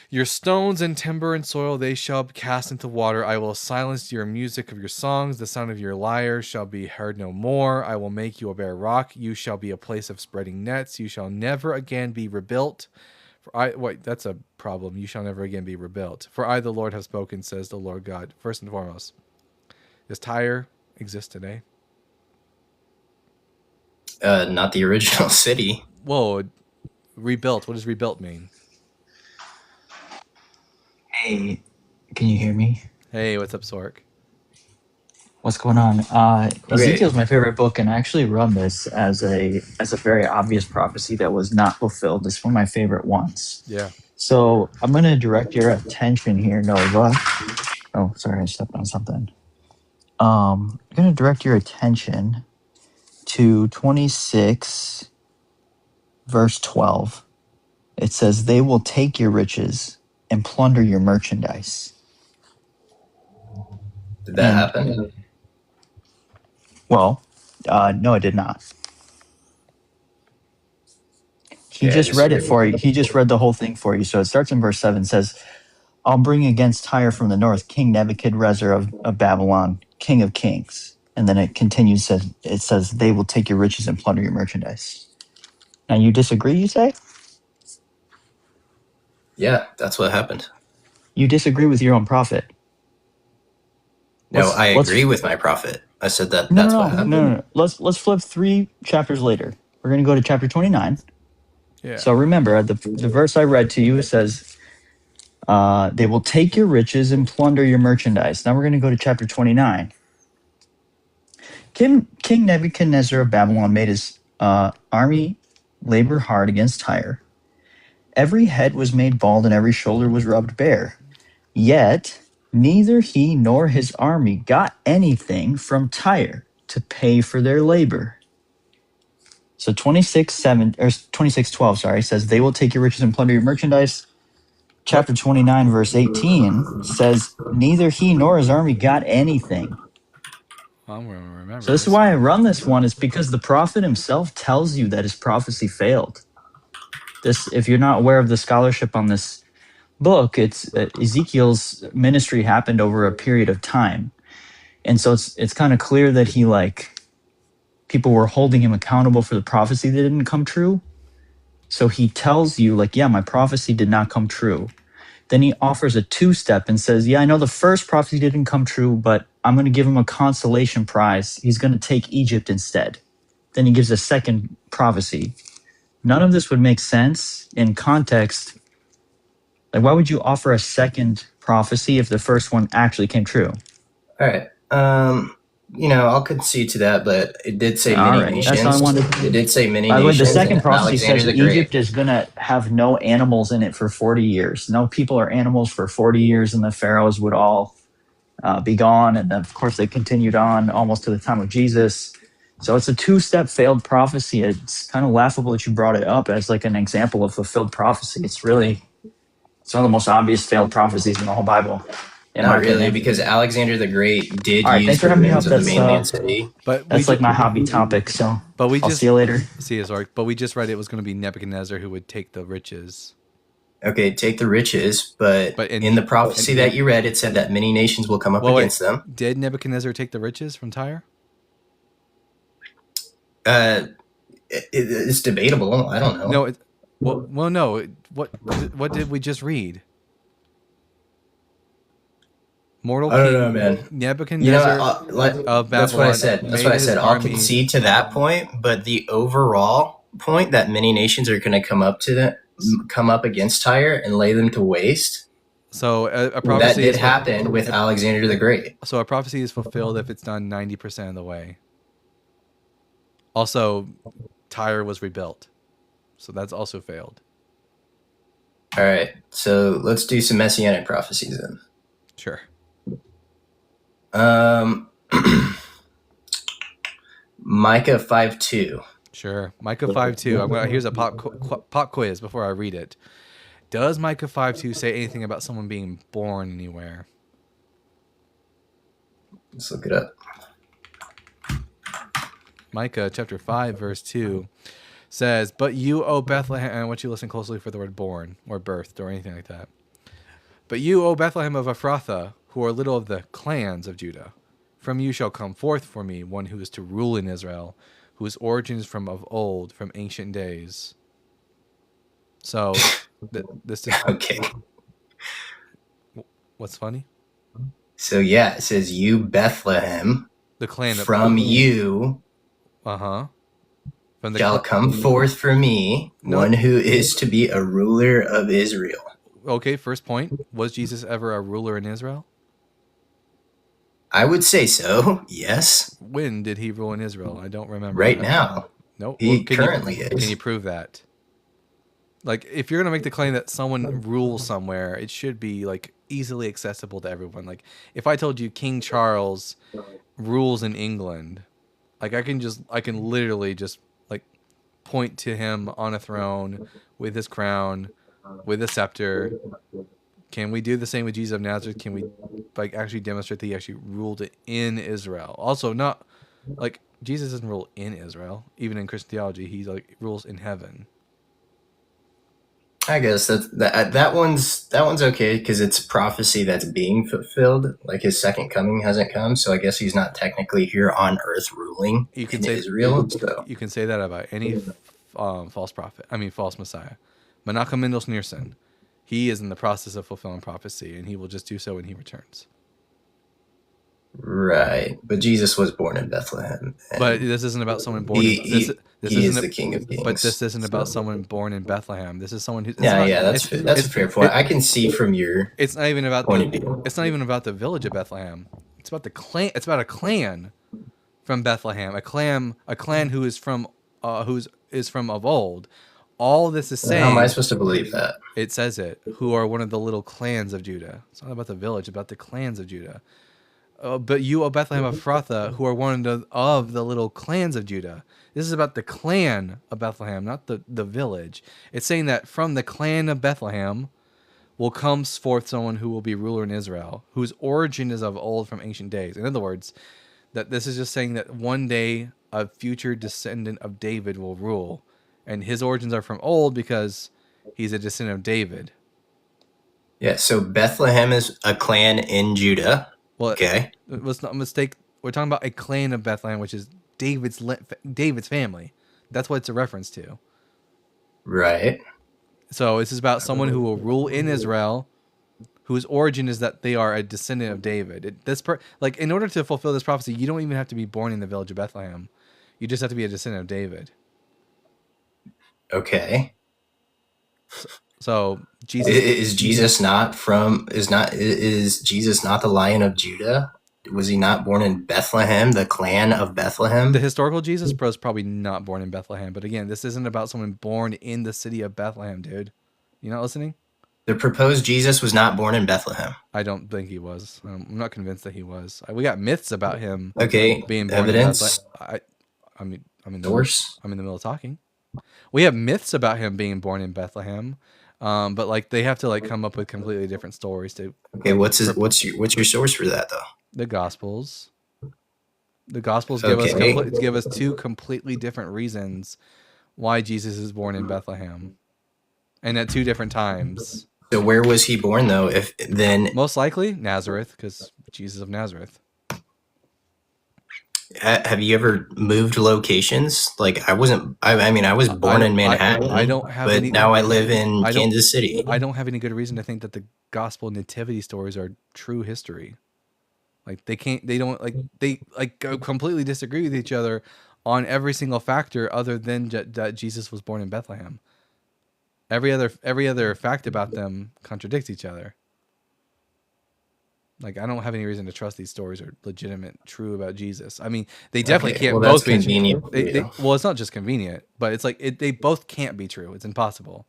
Your stones and timber and soil they shall cast into water. I will silence your music of your songs. The sound of your lyres shall be heard no more. I will make you a bare rock. You shall be a place of spreading nets. You shall never again be rebuilt. That's a problem. You shall never again be rebuilt. For I, the Lord, have spoken, says the Lord God. First and foremost, does Tyre exist today? Not the original city. Whoa, rebuilt. What does rebuilt mean? Hey, can you hear me? Hey, what's up, Sork? What's going on? Ezekiel's my favorite book, and I actually run this as a very obvious prophecy that was not fulfilled. It's one of my favorite ones. Yeah. So I'm going to direct your attention here, Nova. Oh, sorry, I stepped on something. I'm going to direct your attention to 26, verse 12. It says, they will take your riches and plunder your merchandise. Did that happen? Well, no, it did not. He just read it for you. He just read the whole thing for you. So it starts in verse 7. It says, I'll bring against Tyre from the north King Nebuchadnezzar of Babylon, King of kings. And then it continues, it says, they will take your riches and plunder your merchandise. Now, you disagree, you say? Yeah, that's what happened. You disagree with your own prophet. No, I agree with my prophet. I said that's what happened. No. Let's flip 3 chapters later. We're going to go to chapter 29. Yeah. So remember, the verse I read to you, it says, they will take your riches and plunder your merchandise. Now we're going to go to chapter 29. King Nebuchadnezzar of Babylon made his army labor hard against Tyre. Every head was made bald and every shoulder was rubbed bare. Yet neither he nor his army got anything from Tyre to pay for their labor. So 26:12 says, they will take your riches and plunder your merchandise. Chapter 29, verse 18 says, neither he nor his army got anything. I'm going to remember. So this is why I run this one, is because the prophet himself tells you that his prophecy failed. If you're not aware of the scholarship on this book, it's Ezekiel's ministry happened over a period of time. And so it's kind of clear that people were holding him accountable for the prophecy that didn't come true. So he tells you, yeah, my prophecy did not come true. Then he offers a 2-step and says, yeah, I know the first prophecy didn't come true, but I'm going to give him a consolation prize. He's going to take Egypt instead. Then he gives a second prophecy. None of this would make sense in context. Why would you offer a second prophecy if the first one actually came true? All right. I'll concede to that, but it did say All many right, that's all I nations. wanted. It did say many By the way, the nations second and prophecy Alexander says the Great. Egypt is going to have no animals in it for 40 years. No people or animals for 40 years, and the pharaohs would all be gone. And of course, they continued on almost to the time of Jesus. So it's a two-step failed prophecy. It's kind of laughable that you brought it up as like an example of fulfilled prophecy. It's one of the most obvious failed prophecies in the whole Bible. Not really, because Alexander the Great did All right, use thanks for the having me ruins up. of the mainland city. But That's like my hobby topic. So I'll see you later. But we just read it was going to be Nebuchadnezzar who would take the riches. Okay, take the riches, but in the prophecy that you read, it said that many nations will come up against them. Did Nebuchadnezzar take the riches from Tyre? It's debatable. I don't know. No. No. What did we just read? Mortal I don't king know, man. Nebuchadnezzar of Babylon. That's what I said. That's what I said. I'll concede to that point, but the overall point that many nations are going to come up against Tyre and lay them to waste. So a prophecy that did happen with Alexander the Great. So a prophecy is fulfilled if it's done 90% of the way. Also, Tyre was rebuilt, so that's also failed. All right, so let's do some messianic prophecies then. Sure. Micah 5:2. Sure, Micah 5:2. Here's a pop quiz before I read it. Does Micah 5:2 say anything about someone being born anywhere? Let's look it up. Micah chapter 5 verse 2 says, "But you, O Bethlehem," and I want you to listen closely for the word born or birthed or anything like that. "But you, O Bethlehem of Ephrathah, who are little of the clans of Judah, from you shall come forth for me one who is to rule in Israel, whose origin is from of old, from ancient days." So, this is okay. What's funny? So yeah, it says, "You Bethlehem, the clan from you, shall come forth for me one who is to be a ruler of Israel." Okay, first point: was Jesus ever a ruler in Israel? I would say so. Yes. When did he rule in Israel? I don't remember. Right now. No, he currently is. Can you prove that? Like, if you're gonna make the claim that someone rules somewhere, it should be like easily accessible to everyone. Like, if I told you King Charles rules in England, like I can literally just like point to him on a throne with his crown, with a scepter. Can we do the same with Jesus of Nazareth? Can we like actually demonstrate that he actually ruled in Israel? Also, not like Jesus doesn't rule in Israel. Even in Christian theology, he like rules in heaven. I guess that one's okay because it's prophecy that's being fulfilled. Like his second coming hasn't come, so I guess he's not technically here on earth ruling in Israel. You can say that about any false prophet. I mean, false Messiah. Menachem Mendel Schneerson. He is in the process of fulfilling prophecy, and he will just do so when he returns. Right, but Jesus was born in Bethlehem. But this isn't about someone born. He is the King of Kings. But this isn't about someone born in Bethlehem. This is someone who. That's a fair point. I can see from your. It's not even about It's not even about the village of Bethlehem. It's about the clan. It's about a clan from Bethlehem. A clan who is from from of old. All this is saying. How am I supposed to believe that? It says it. Who are one of the little clans of Judah. It's not about the village. It's about the clans of Judah. But you, O Bethlehem of Ephrathah, who are one of the little clans of Judah. This is about the clan of Bethlehem, not the village. It's saying that from the clan of Bethlehem will come forth someone who will be ruler in Israel, whose origin is of old, from ancient days. In other words, that this is just saying that one day a future descendant of David will rule. And his origins are from old because he's a descendant of David. Yeah, so Bethlehem is a clan in Judah. Well, okay. Let's not mistake. We're talking about a clan of Bethlehem, which is David's family. That's what it's a reference to. Right. So this is about someone who will rule in Israel, whose origin is that they are a descendant of David. In order to fulfill this prophecy, you don't even have to be born in the village of Bethlehem. You just have to be a descendant of David. Okay. So Jesus is Jesus not the Lion of Judah? Was he not born in Bethlehem, the clan of Bethlehem? The historical Jesus was probably not born in Bethlehem, but again, this isn't about someone born in the city of Bethlehem, dude. You not listening? The proposed Jesus was not born in Bethlehem. I don't think he was. I'm not convinced that he was. We got myths about him. Okay, being born evidence. in Bethlehem. I'm in the Source. I'm in the middle of talking. We have myths about him being born in Bethlehem, but like they have to like come up with completely different stories to. Okay, what's your source for that though? The Gospels. The Gospels Okay. give us two completely different reasons why Jesus is born in Bethlehem, and at two different times. So where was he born though? If then most likely Nazareth, because Jesus of Nazareth. Have you ever moved locations? Like I wasn't. I mean, I was born in Manhattan. I don't have. But now I live in Kansas City. I don't have any good reason to think that the gospel nativity stories are true history. Like they completely disagree with each other on every single factor, other than that Jesus was born in Bethlehem. Every other fact about them contradicts each other. Like I don't have any reason to trust these stories are legitimate, true about Jesus. I mean, they definitely can't both be convenient. Well, it's not just convenient, but it's like they both can't be true. It's impossible.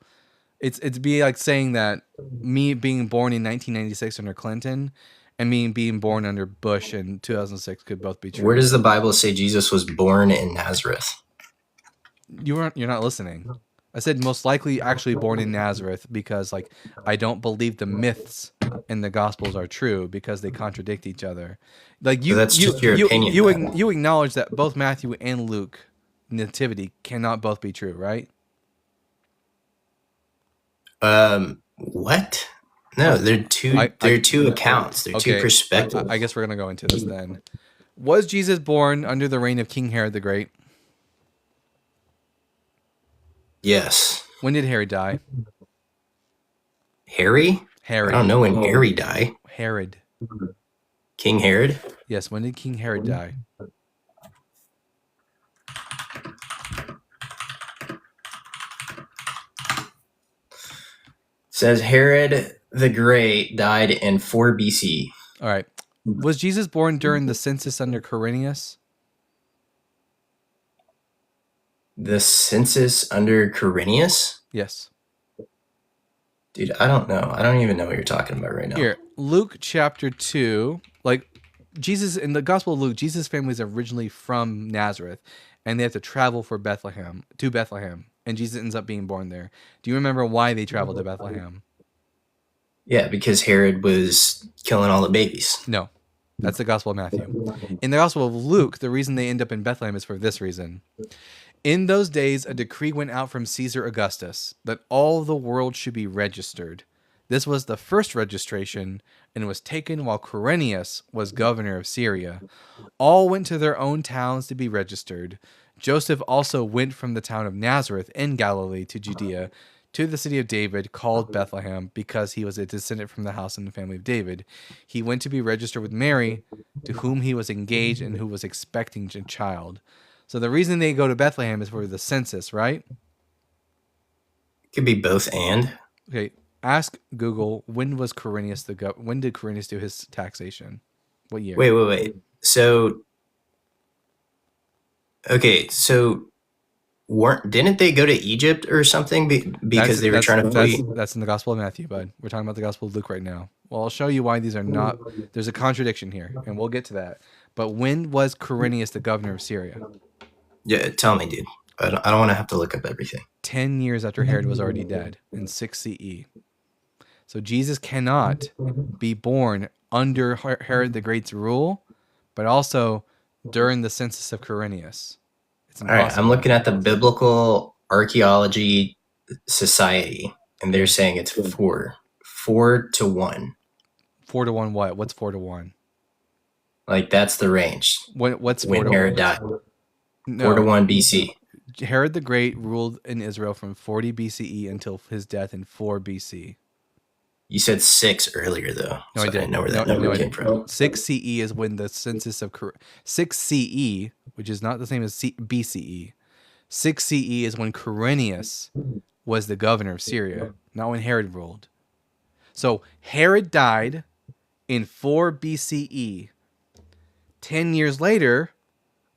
It's be like saying that me being born in 1996 under Clinton and me being born under Bush in 2006 could both be true. Where does the Bible say Jesus was born in Nazareth? You're not listening. I said most likely actually born in Nazareth because like I don't believe the myths in the Gospels are true because they contradict each other. Like that's just your opinion. You acknowledge that both Matthew and Luke nativity cannot both be true, right? What? No, they're two. They're two accounts. They're two perspectives. I guess we're gonna go into this then. Was Jesus born under the reign of King Herod the Great? Yes. When did Herod die? Harry? Herod. I don't know when Harry died. Herod. King Herod? Yes, when did King Herod die? Says Herod the Great died in 4 BC. All right. Was Jesus born during the census under Quirinius? The census under Quirinius? Yes. Dude, I don't know. I don't even know what you're talking about right now. Here, Luke chapter 2, like Jesus in the Gospel of Luke, Jesus' family is originally from Nazareth, and they have to travel to Bethlehem, and Jesus ends up being born there. Do you remember why they traveled to Bethlehem? Yeah, because Herod was killing all the babies. No, that's the Gospel of Matthew. In the Gospel of Luke, the reason they end up in Bethlehem is for this reason. In those days, a decree went out from Caesar Augustus that all the world should be registered. This was the first registration and was taken while Quirinius was governor of Syria. All went to their own towns to be registered. Joseph also went from the town of Nazareth in Galilee to Judea, to the city of David called Bethlehem, because he was a descendant from the house and the family of David. He went to be registered with Mary, to whom he was engaged and who was expecting a child. So the reason they go to Bethlehem is for the census, right? It could be both and. Okay, ask Google, when was Quirinius when did Quirinius do his taxation? What year? Wait. So, okay, so didn't they go to Egypt or something because they were trying to flee? That's in the Gospel of Matthew, bud. We're talking about the Gospel of Luke right now. Well, I'll show you why these are not. There's a contradiction here, and we'll get to that. But when was Quirinius the governor of Syria? Yeah, tell me, dude. I don't want to have to look up everything. 10 years after Herod was already dead, in 6 CE. So Jesus cannot be born under Herod the Great's rule, but also during the census of Quirinius. It's impossible. All right, I'm looking at the Biblical Archaeology Society, and they're saying it's 4 to 1. 4 to 1 what? What's 4 to 1? Like, that's the range. What's 4 when to Herod 1? died? No. 4 to 1 BC. Herod the Great ruled in Israel from 40 BCE until his death in 4 BC. You said 6 earlier, though. No, so I didn't. I didn't know where that number came from. 6 CE is when the census of 6 CE, which is not the same as BCE. 6 CE is when Quirinius was the governor of Syria, not when Herod ruled. So Herod died in 4 BCE. 10 years later,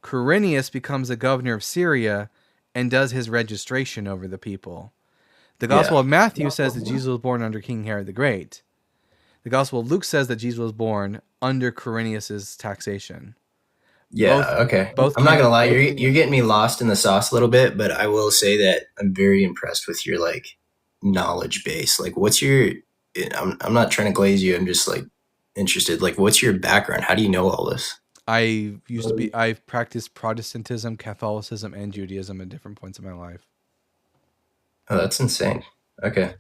Quirinius becomes the governor of Syria and does his registration over the people. The Gospel of Matthew says that Jesus was born under King Herod the Great. The Gospel of Luke says that Jesus was born under Quirinius's taxation. Yeah, okay. I'm not gonna lie, you're getting me lost in the sauce a little bit, but I will say that I'm very impressed with your like knowledge base. Like, what's your? I'm not trying to glaze you. I'm just like interested. Like, what's your background? How do you know all this? I've practiced Protestantism, Catholicism, and Judaism at different points in my life. Oh, that's insane. Okay.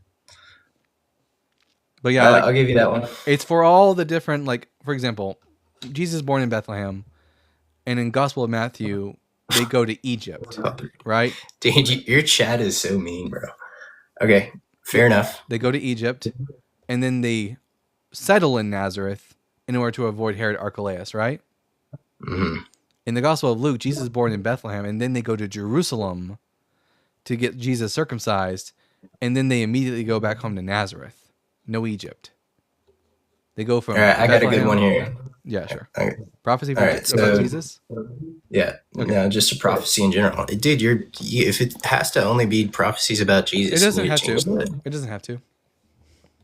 But yeah, I'll give you that one. It's for all the different, like, for example, Jesus is born in Bethlehem, and in Gospel of Matthew, they go to Egypt, right? Dude, your chat is so mean, bro. Okay, fair enough. They go to Egypt, and then they settle in Nazareth in order to avoid Herod Archelaus, right? Mm-hmm. In the Gospel of Luke, Jesus is born in Bethlehem, and then they go to Jerusalem to get Jesus circumcised, and then they immediately go back home to Nazareth. No Egypt. They go from. All right, I got a good one here. Yeah, sure. Okay. Prophecy about Jesus? Yeah, okay. No, just a prophecy in general. Dude, if it has to only be prophecies about Jesus, it doesn't have to. It doesn't have to.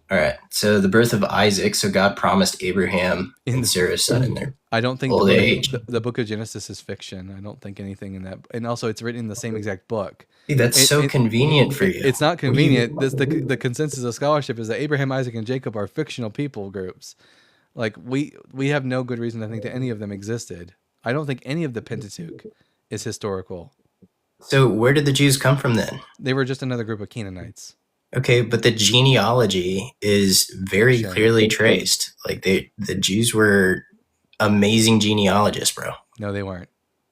All right. So the birth of Isaac. So God promised Abraham and Sarah's son in their I don't think old age. The book of Genesis is fiction. I don't think anything in that. And also, it's written in the same exact book. Dude, that's so convenient for you. It's not convenient. The consensus of scholarship is that Abraham, Isaac, and Jacob are fictional people groups. Like, we have no good reason to think that any of them existed. I don't think any of the Pentateuch is historical. So where did the Jews come from then? They were just another group of Canaanites. Okay, but the genealogy is very clearly traced. Like the Jews were amazing genealogists, bro. No, they weren't.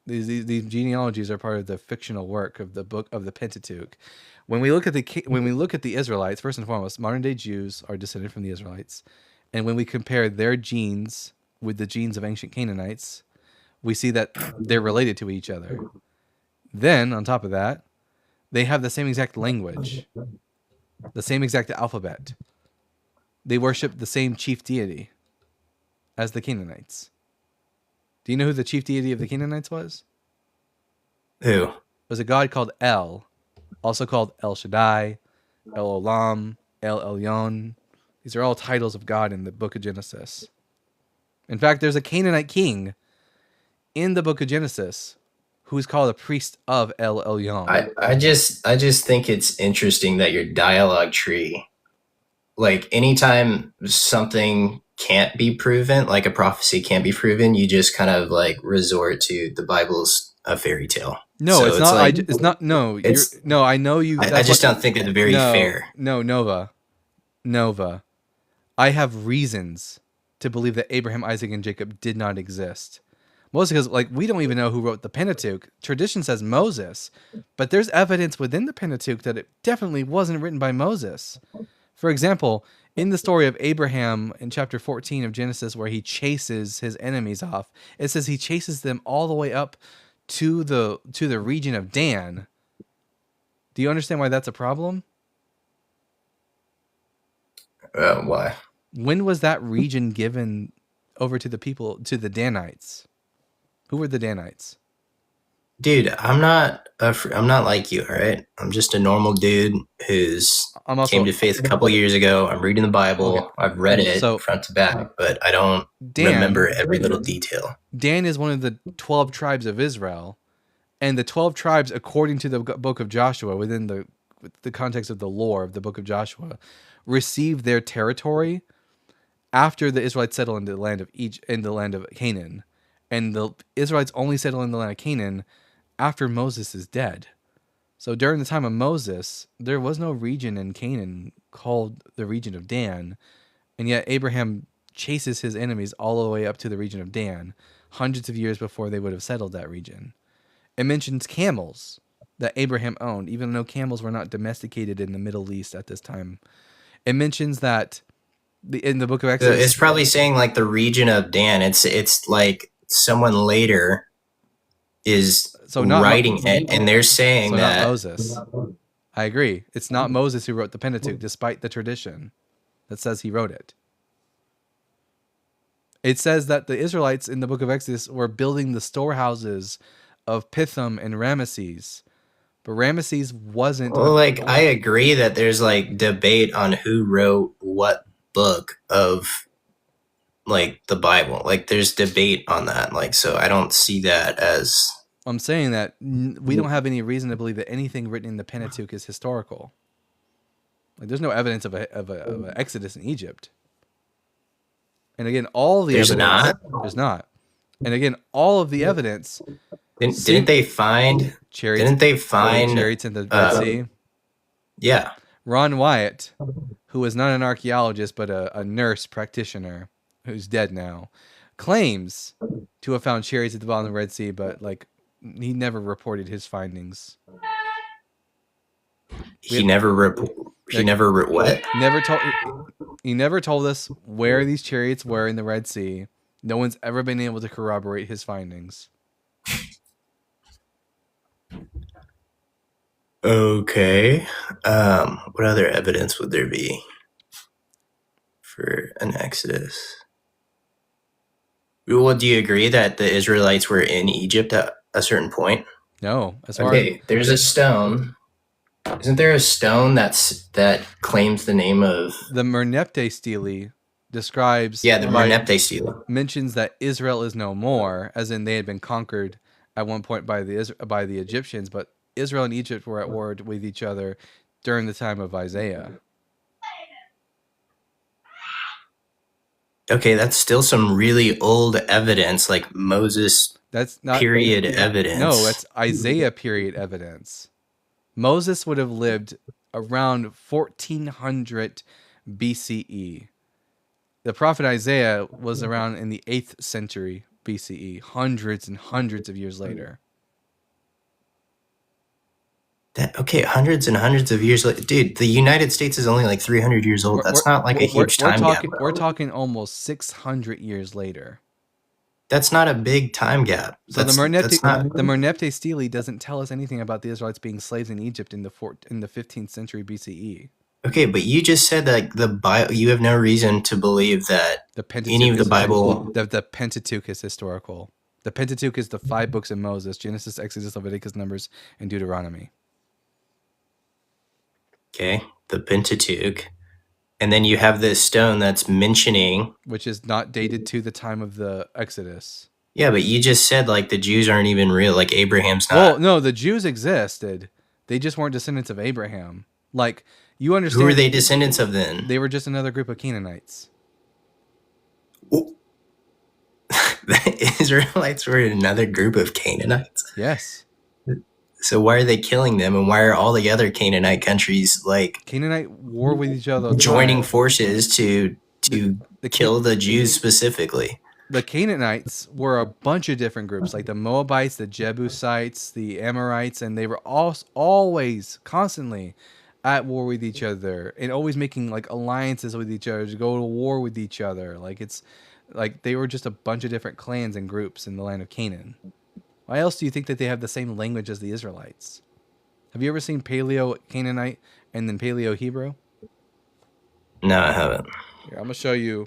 These genealogies are part of the fictional work of the book of the Pentateuch. When we look at the Israelites, first and foremost, modern day Jews are descended from the Israelites, and when we compare their genes with the genes of ancient Canaanites, we see that they're related to each other. Then, on top of that, they have the same exact language, the same exact alphabet. They worship the same chief deity as the Canaanites. Do you know who the chief deity of the Canaanites was? Who? It was a god called El, also called El Shaddai, El Olam, El Elyon. These are all titles of God in the book of Genesis. In fact, there's a Canaanite king in the book of Genesis who's called a priest of El Elyon. I just think it's interesting that your dialogue tree, like anytime something can't be proven, like a prophecy can't be proven, you just kind of like resort to the Bible's a fairy tale. No, so it's not. Like, it's not. No, no. I know you. I just don't think it's very fair. No, Nova. I have reasons to believe that Abraham, Isaac, and Jacob did not exist. Mostly because, like, we don't even know who wrote the Pentateuch. Tradition says Moses, but there's evidence within the Pentateuch that it definitely wasn't written by Moses. For example, in the story of Abraham in chapter 14 of Genesis, where he chases his enemies off, it says he chases them all the way up to the region of Dan. Do you understand why that's a problem? Why? When was that region given over to the people, to the Danites? Who were the Danites? Dude, I'm not like you, all right? I'm just a normal dude who's came to faith a couple years ago. I'm reading the Bible. Okay. I've read it front to back, but I don't remember every little detail. Dan is one of the 12 tribes of Israel, and the 12 tribes, according to the book of Joshua, within the context of the lore of the book of Joshua, received their territory after the Israelites settled in the land of Canaan. And the Israelites only settle in the land of Canaan after Moses is dead. So during the time of Moses, there was no region in Canaan called the region of Dan. And yet Abraham chases his enemies all the way up to the region of Dan, hundreds of years before they would have settled that region. It mentions camels that Abraham owned, even though camels were not domesticated in the Middle East at this time. It mentions that in the book of Exodus... It's probably saying like the region of Dan. It's like someone later is writing it, and they're saying that not Moses. I agree. It's not Moses who wrote the Pentateuch, despite the tradition that says he wrote it. It says that the Israelites in the book of Exodus were building the storehouses of Pithom and Ramesses. But Ramesses wasn't Well, like I agree that there's like debate on who wrote what book of like the Bible. Like there's debate on that. Like so I don't see that as I'm saying that we don't have any reason to believe that anything written in the Pentateuch is historical. Like there's no evidence of a Exodus in Egypt. And again, all the there's evidence not. there's not. And again, all of the evidence Didn't they find chariots? Didn't they find chariots in the Red Sea? Yeah. Ron Wyatt, who was not an archaeologist but a nurse practitioner who's dead now, claims to have found chariots at the bottom of the Red Sea, but like he never reported his findings. He never what? He never told us where these chariots were in the Red Sea. No one's ever been able to corroborate his findings. Okay. What other evidence would there be for an Exodus? Well, do you agree that the Israelites were in Egypt at a certain point? No. There's a stone. Isn't there a stone that claims the name of the Merneptah stele? Describes the Merneptah stele mentions that Israel is no more, as in they had been conquered at one point by the Egyptians, but Israel and Egypt were at war with each other during the time of Isaiah. Okay, that's still some really old evidence, like Moses. That's not period evidence. No, that's Isaiah period evidence. Moses would have lived around 1400 BCE. The prophet Isaiah was around in the 8th century BCE, hundreds and hundreds of years later. Hundreds and hundreds of years later. Dude, the United States is only like 300 years old. That's not like a huge time gap. We're talking almost 600 years later. That's not a big time gap. So the Merneptah stele doesn't tell us anything about the Israelites being slaves in Egypt in the 15th century BCE. Okay, but you just said that the Bible. You have no reason to believe that any of the Bible. The Pentateuch is historical. The Pentateuch is the 5 books of Moses: Genesis, Exodus, Leviticus, Numbers, and Deuteronomy. Okay, the Pentateuch. And then you have this stone that's mentioning... Which is not dated to the time of the Exodus. Yeah, but you just said, like, the Jews aren't even real. Like, Abraham's not... Well, no, the Jews existed. They just weren't descendants of Abraham. Like, you understand... Who were they descendants of then? They were just another group of Canaanites. The Israelites were another group of Canaanites? Yes. So why are they killing them, and why are all the other Canaanite countries like Canaanite war with each other, joining forces to kill the Jews specifically? The Canaanites were a bunch of different groups, like the Moabites, the Jebusites, the Amorites, and they were always constantly at war with each other and always making like alliances with each other to go to war with each other. Like it's like they were just a bunch of different clans and groups in the land of Canaan. Why else do you think that they have the same language as the Israelites? Have you ever seen Paleo Canaanite and then Paleo Hebrew? No, I haven't. Here, I'm going to show you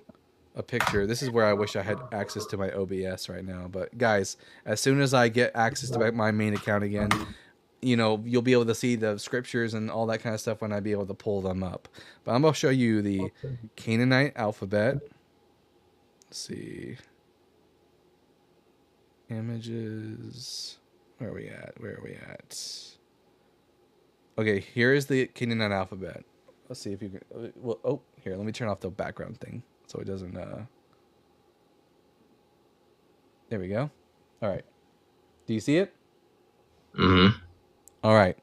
a picture. This is where I wish I had access to my OBS right now. But guys, as soon as I get access to my main account again, you know, you'll be able to see the scriptures and all that kind of stuff when I be able to pull them up. But I'm going to show you the Canaanite alphabet. Let's see. Images. Where are we at? Okay, here is the Canaanite alphabet. Let's see if you can. Well, oh, here. Let me turn off the background thing so it doesn't. There we go. All right. Do you see it? Mm-hmm. All right.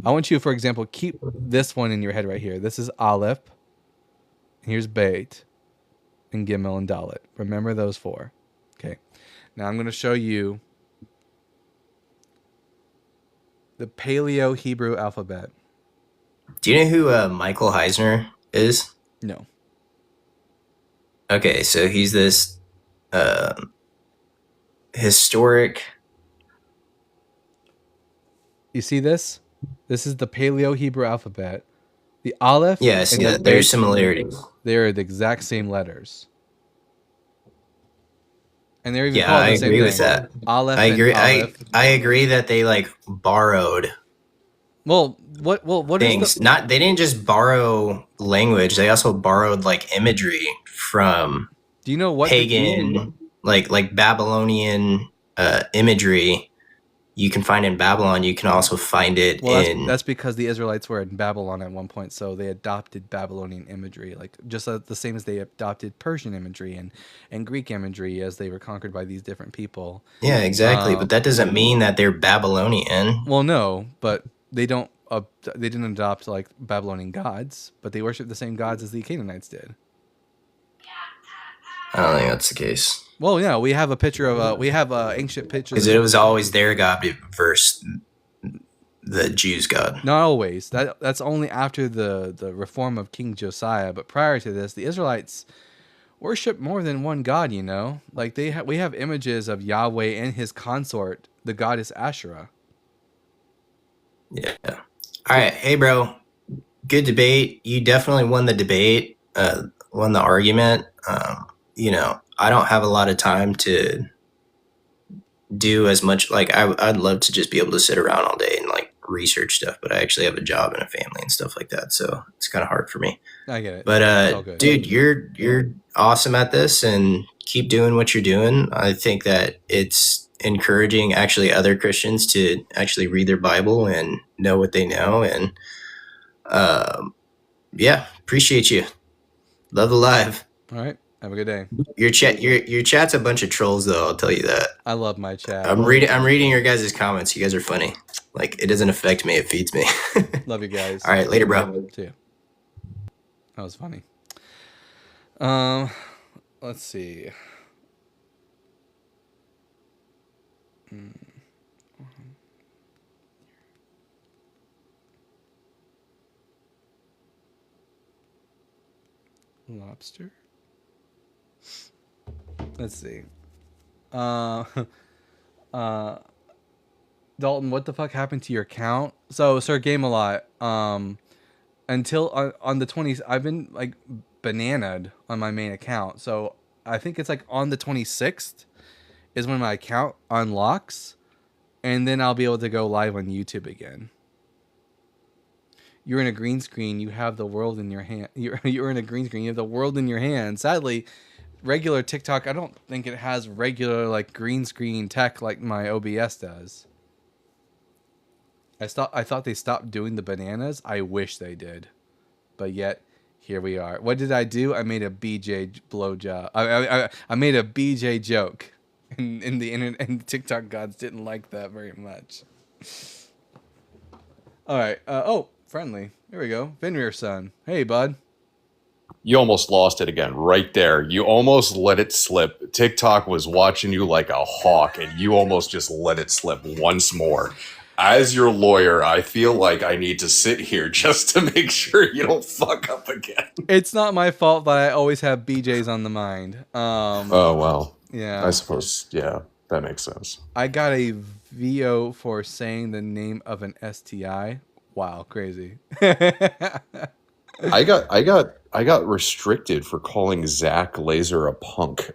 I want you, for example, keep this one in your head right here. This is Aleph. Here's Beit, and Gimel and Dalet. Remember those 4. Okay. Now I'm going to show you the Paleo Hebrew alphabet. Do you know who Michael Heisner is? No. Okay, so he's this historic... You see this? This is the Paleo Hebrew alphabet. The Aleph... Yes, yeah, there's similarities. They're the exact same letters. And they're even Yeah, called I the same agree with thing. that. Aleph I and agree. Aleph. I agree that they like borrowed Well, what is things. the? Not they didn't just borrow language. They also borrowed like imagery from Do you know what the? pagan, like Babylonian imagery. You can find in Babylon. You can also find it Well, in. that's because the Israelites were in Babylon at one point, so they adopted Babylonian imagery, like just the same as they adopted Persian imagery and Greek imagery as they were conquered by these different people. Yeah, exactly. But that doesn't mean that they're Babylonian. Well, no, but they don't. They didn't adopt like Babylonian gods, but they worship the same gods as the Canaanites did. I don't think that's the case. Well, yeah, we have a picture of we have ancient pictures. Because it was always their God versus the Jews' God. Not always. That's only after the reform of King Josiah. But prior to this, the Israelites worship more than one god. You know, like we have images of Yahweh and his consort, the goddess Asherah. Yeah. All right. Hey, bro. Good debate. You definitely won the debate. Won the argument. You know, I don't have a lot of time to do as much. Like I'd love to just be able to sit around all day and like research stuff, but I actually have a job and a family and stuff like that, so it's kind of hard for me. I get it. But dude, you're awesome at this, and keep doing what you're doing. I think that it's encouraging actually other Christians to actually read their Bible and know what they know, and yeah, appreciate you. Love the live. All right. Have a good day. Your chat's a bunch of trolls, though. I'll tell you that. I love my chat. I'm reading your guys' comments. You guys are funny. Like, it doesn't affect me. It feeds me. Love you guys. All right, later, bro. See ya. That was funny. Let's see. Lobster. Let's see. Dalton, what the fuck happened to your account? So, Sir Game a Lot. Until on the 20th, I've been like bananaed on my main account. So I think it's like on the 26th is when my account unlocks, and then I'll be able to go live on YouTube again. You're in a green screen. You have the world in your hand. You're in a green screen. You have the world in your hand. Sadly, regular TikTok, I don't think it has regular like green screen tech like my OBS does. I thought they stopped doing the bananas. I wish they did, but yet here we are. What did I do? I made a BJ blowjob. I made a BJ joke, and the internet and TikTok gods didn't like that very much. All right. Oh, friendly. Here we go. Finrear's son. Hey, bud. You almost lost it again right there. You almost let it slip. TikTok was watching you like a hawk, and you almost just let it slip once more. As your lawyer, I feel like I need to sit here just to make sure you don't fuck up again. It's not my fault that I always have BJs on the mind. Oh, well. Yeah. I suppose, yeah, that makes sense. I got a VO for saying the name of an STI. Wow, crazy. I got restricted for calling Zach Laser a punk.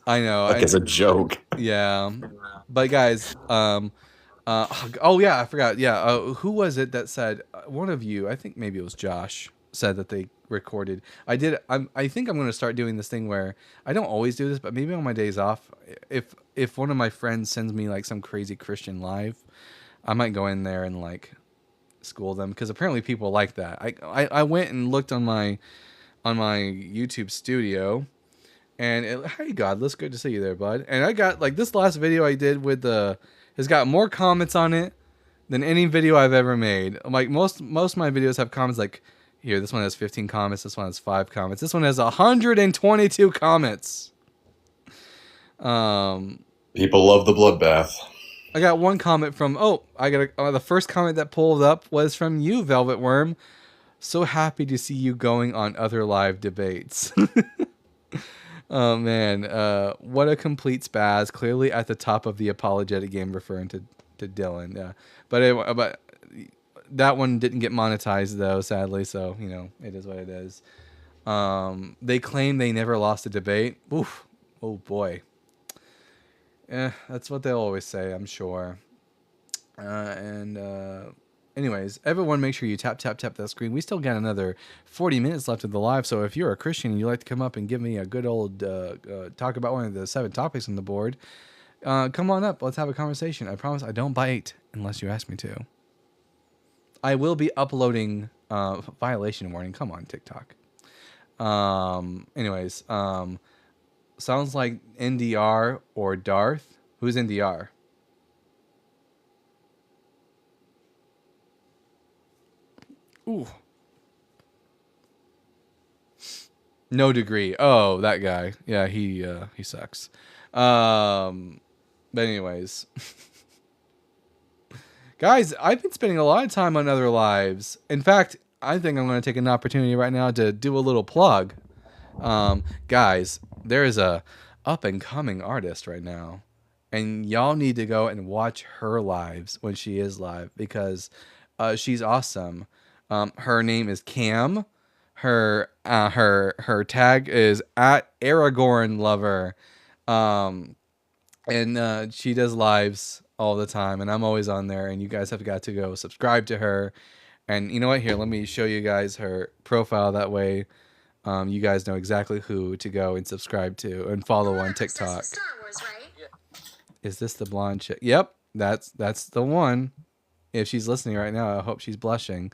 I know. Like as a joke. Yeah. But guys, oh yeah, I forgot. Yeah, who was it that said one of you? I think maybe it was Josh said that they recorded. I think I'm going to start doing this thing where I don't always do this, but maybe on my days off, if one of my friends sends me like some crazy Christian live, I might go in there and like school them, because apparently people like that. I went and looked on my YouTube studio, and hey Godless, good to see you there, bud. And I got like this last video I did with has got more comments on it than any video I've ever made. Like most of my videos have comments like, here, this one has 15 comments, this one has 5 comments, this one has 122 comments. People love the bloodbath. I got one comment from, the first comment that pulled up was from you, Velvet Worm. So happy to see you going on other live debates. Oh man, what a complete spaz! Clearly at the top of the apologetic game, referring to Dylan. Yeah, but that one didn't get monetized though, sadly. So you know, it is what it is. They claim they never lost a debate. Oof, oh boy. That's what they'll always say, I'm sure. Anyways, everyone make sure you tap that screen. We still got another 40 minutes left of the live, so if you're a Christian and you'd like to come up and give me a good old talk about one of the 7 topics on the board, come on up. Let's have a conversation. I promise I don't bite unless you ask me to. I will be uploading violation warning. Come on, TikTok. Anyways, sounds like NDR or Darth. Who's NDR? Ooh. No degree. Oh, that guy. Yeah, he sucks. But anyways. Guys, I've been spending a lot of time on other lives. In fact, I think I'm going to take an opportunity right now to do a little plug. Guys, there is a up and coming artist right now, and y'all need to go and watch her lives when she is live, because she's awesome. Her name is Cam. Her tag is at Aragorn Lover. And she does lives all the time, and I'm always on there, and you guys have got to go subscribe to her. And you know what? Here, let me show you guys her profile. That way you guys know exactly who to go and subscribe to and follow on TikTok. Is this the blonde chick? Yep, that's the one. If she's listening right now, I hope she's blushing.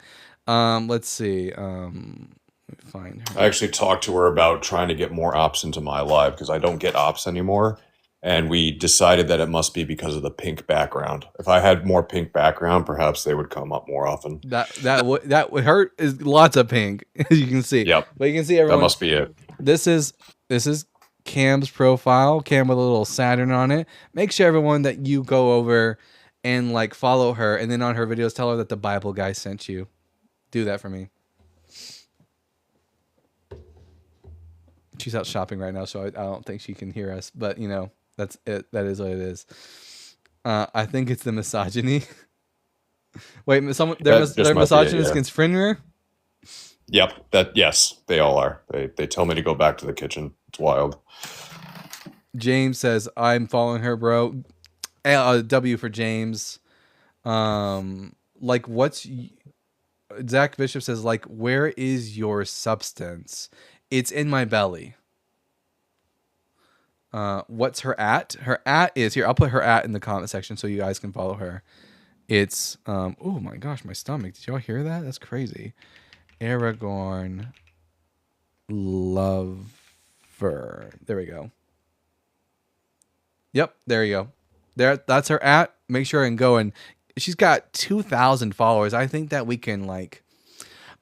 Let's see. Let me find her. I actually talked to her about trying to get more ops into my live because I don't get ops anymore. And we decided that it must be because of the pink background. If I had more pink background, perhaps they would come up more often. That would hurt. Is lots of pink, as you can see. Yep. But you can see everyone. That must be it. This is Cam's profile. Cam with a little Saturn on it. Make sure everyone that you go over and like follow her, and then on her videos tell her that the Bible guy sent you. Do that for me. She's out shopping right now, so I don't think she can hear us. But you know, that's it. That is what it is. I think it's the misogyny. Wait, they're misogynist against Fenrir? Yep. Yes, they all are. They tell me to go back to the kitchen. It's wild. James says, I'm following her, bro. W for James. Like, what's... Zach Bishop says, like, where is your substance? It's in my belly. What's her at? Her at is... Here, I'll put her at in the comment section so you guys can follow her. It's... oh, my gosh, my stomach. Did y'all hear that? That's crazy. Aragorn Lover. There we go. Yep, there you go. That's her at. Make sure and go, and she's got 2,000 followers. I think that we can like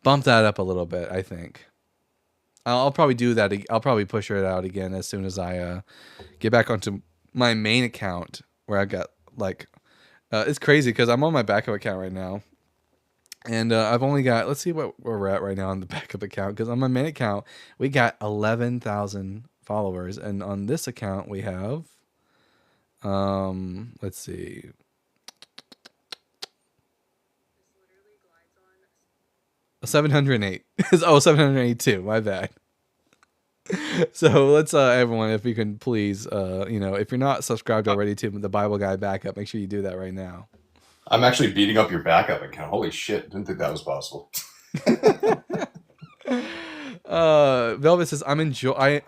bump that up a little bit. I think I'll probably do that. I'll probably push her out again as soon as I get back onto my main account where I got like it's crazy because I'm on my backup account right now. And I've only got, let's see where we're at right now on the backup account. Because on my main account, we got 11,000 followers. And on this account, we have, let's see. $708. Oh, 782. My bad. So let's, everyone, if you can please, if you're not subscribed already to the Bible Guy Backup, make sure you do that right now. I'm actually beating up your backup account. Holy shit. Didn't think that was possible. Velvet says, I'm enjoy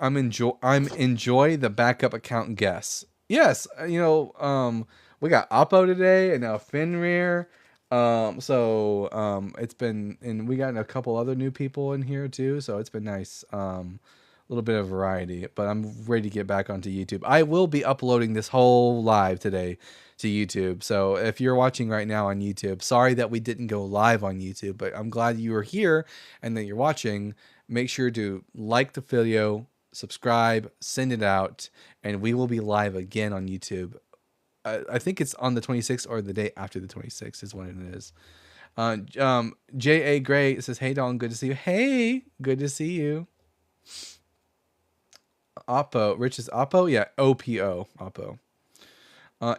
the backup account guess. Yes, we got Oppo today and now Fenrir. It's been, and we got a couple other new people in here too, so it's been nice. A little bit of variety, but I'm ready to get back onto YouTube. I will be uploading this whole live today to YouTube. So if you're watching right now on YouTube, sorry that we didn't go live on YouTube, but I'm glad you were here and that you're watching. Make sure to like the video, subscribe, send it out, and we will be live again on YouTube. I think it's on the 26th or the day after the 26th is when it is. J.A. Gray says, hey, Don, good to see you. Hey, good to see you. Oppo. Rich is Oppo? Yeah, O-P-O. Oppo.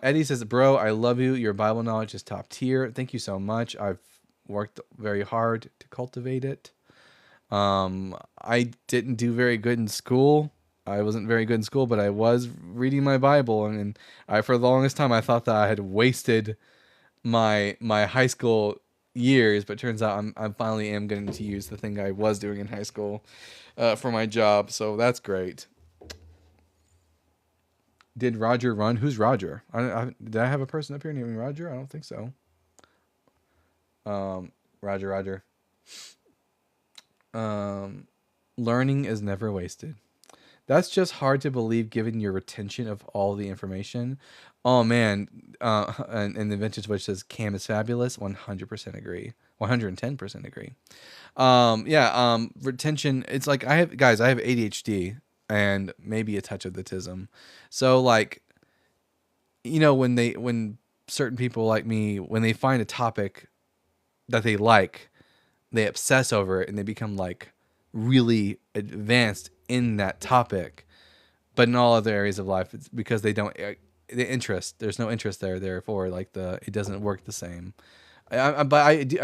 Eddie says, bro, I love you. Your Bible knowledge is top tier. Thank you so much. I've worked very hard to cultivate it. I didn't do very good in school. I wasn't very good in school, but I was reading my Bible, and I, for the longest time, I thought that I had wasted my high school years, but turns out I finally am getting to use the thing I was doing in high school for my job, so that's great. Did Roger run? Who's Roger? Did I have a person up here named Roger? I don't think so. Roger. Learning is never wasted. That's just hard to believe given your retention of all the information. Oh man, and the Vintage Witch says Cam is fabulous. 100% agree. 110% agree. Retention. It's like I have ADHD and maybe a touch of autism. So like, when certain people like me, when they find a topic that they like, they obsess over it and they become like really advanced in that topic. But in all other areas of life, it's because they don't there's no interest there. Therefore, like it doesn't work the same. I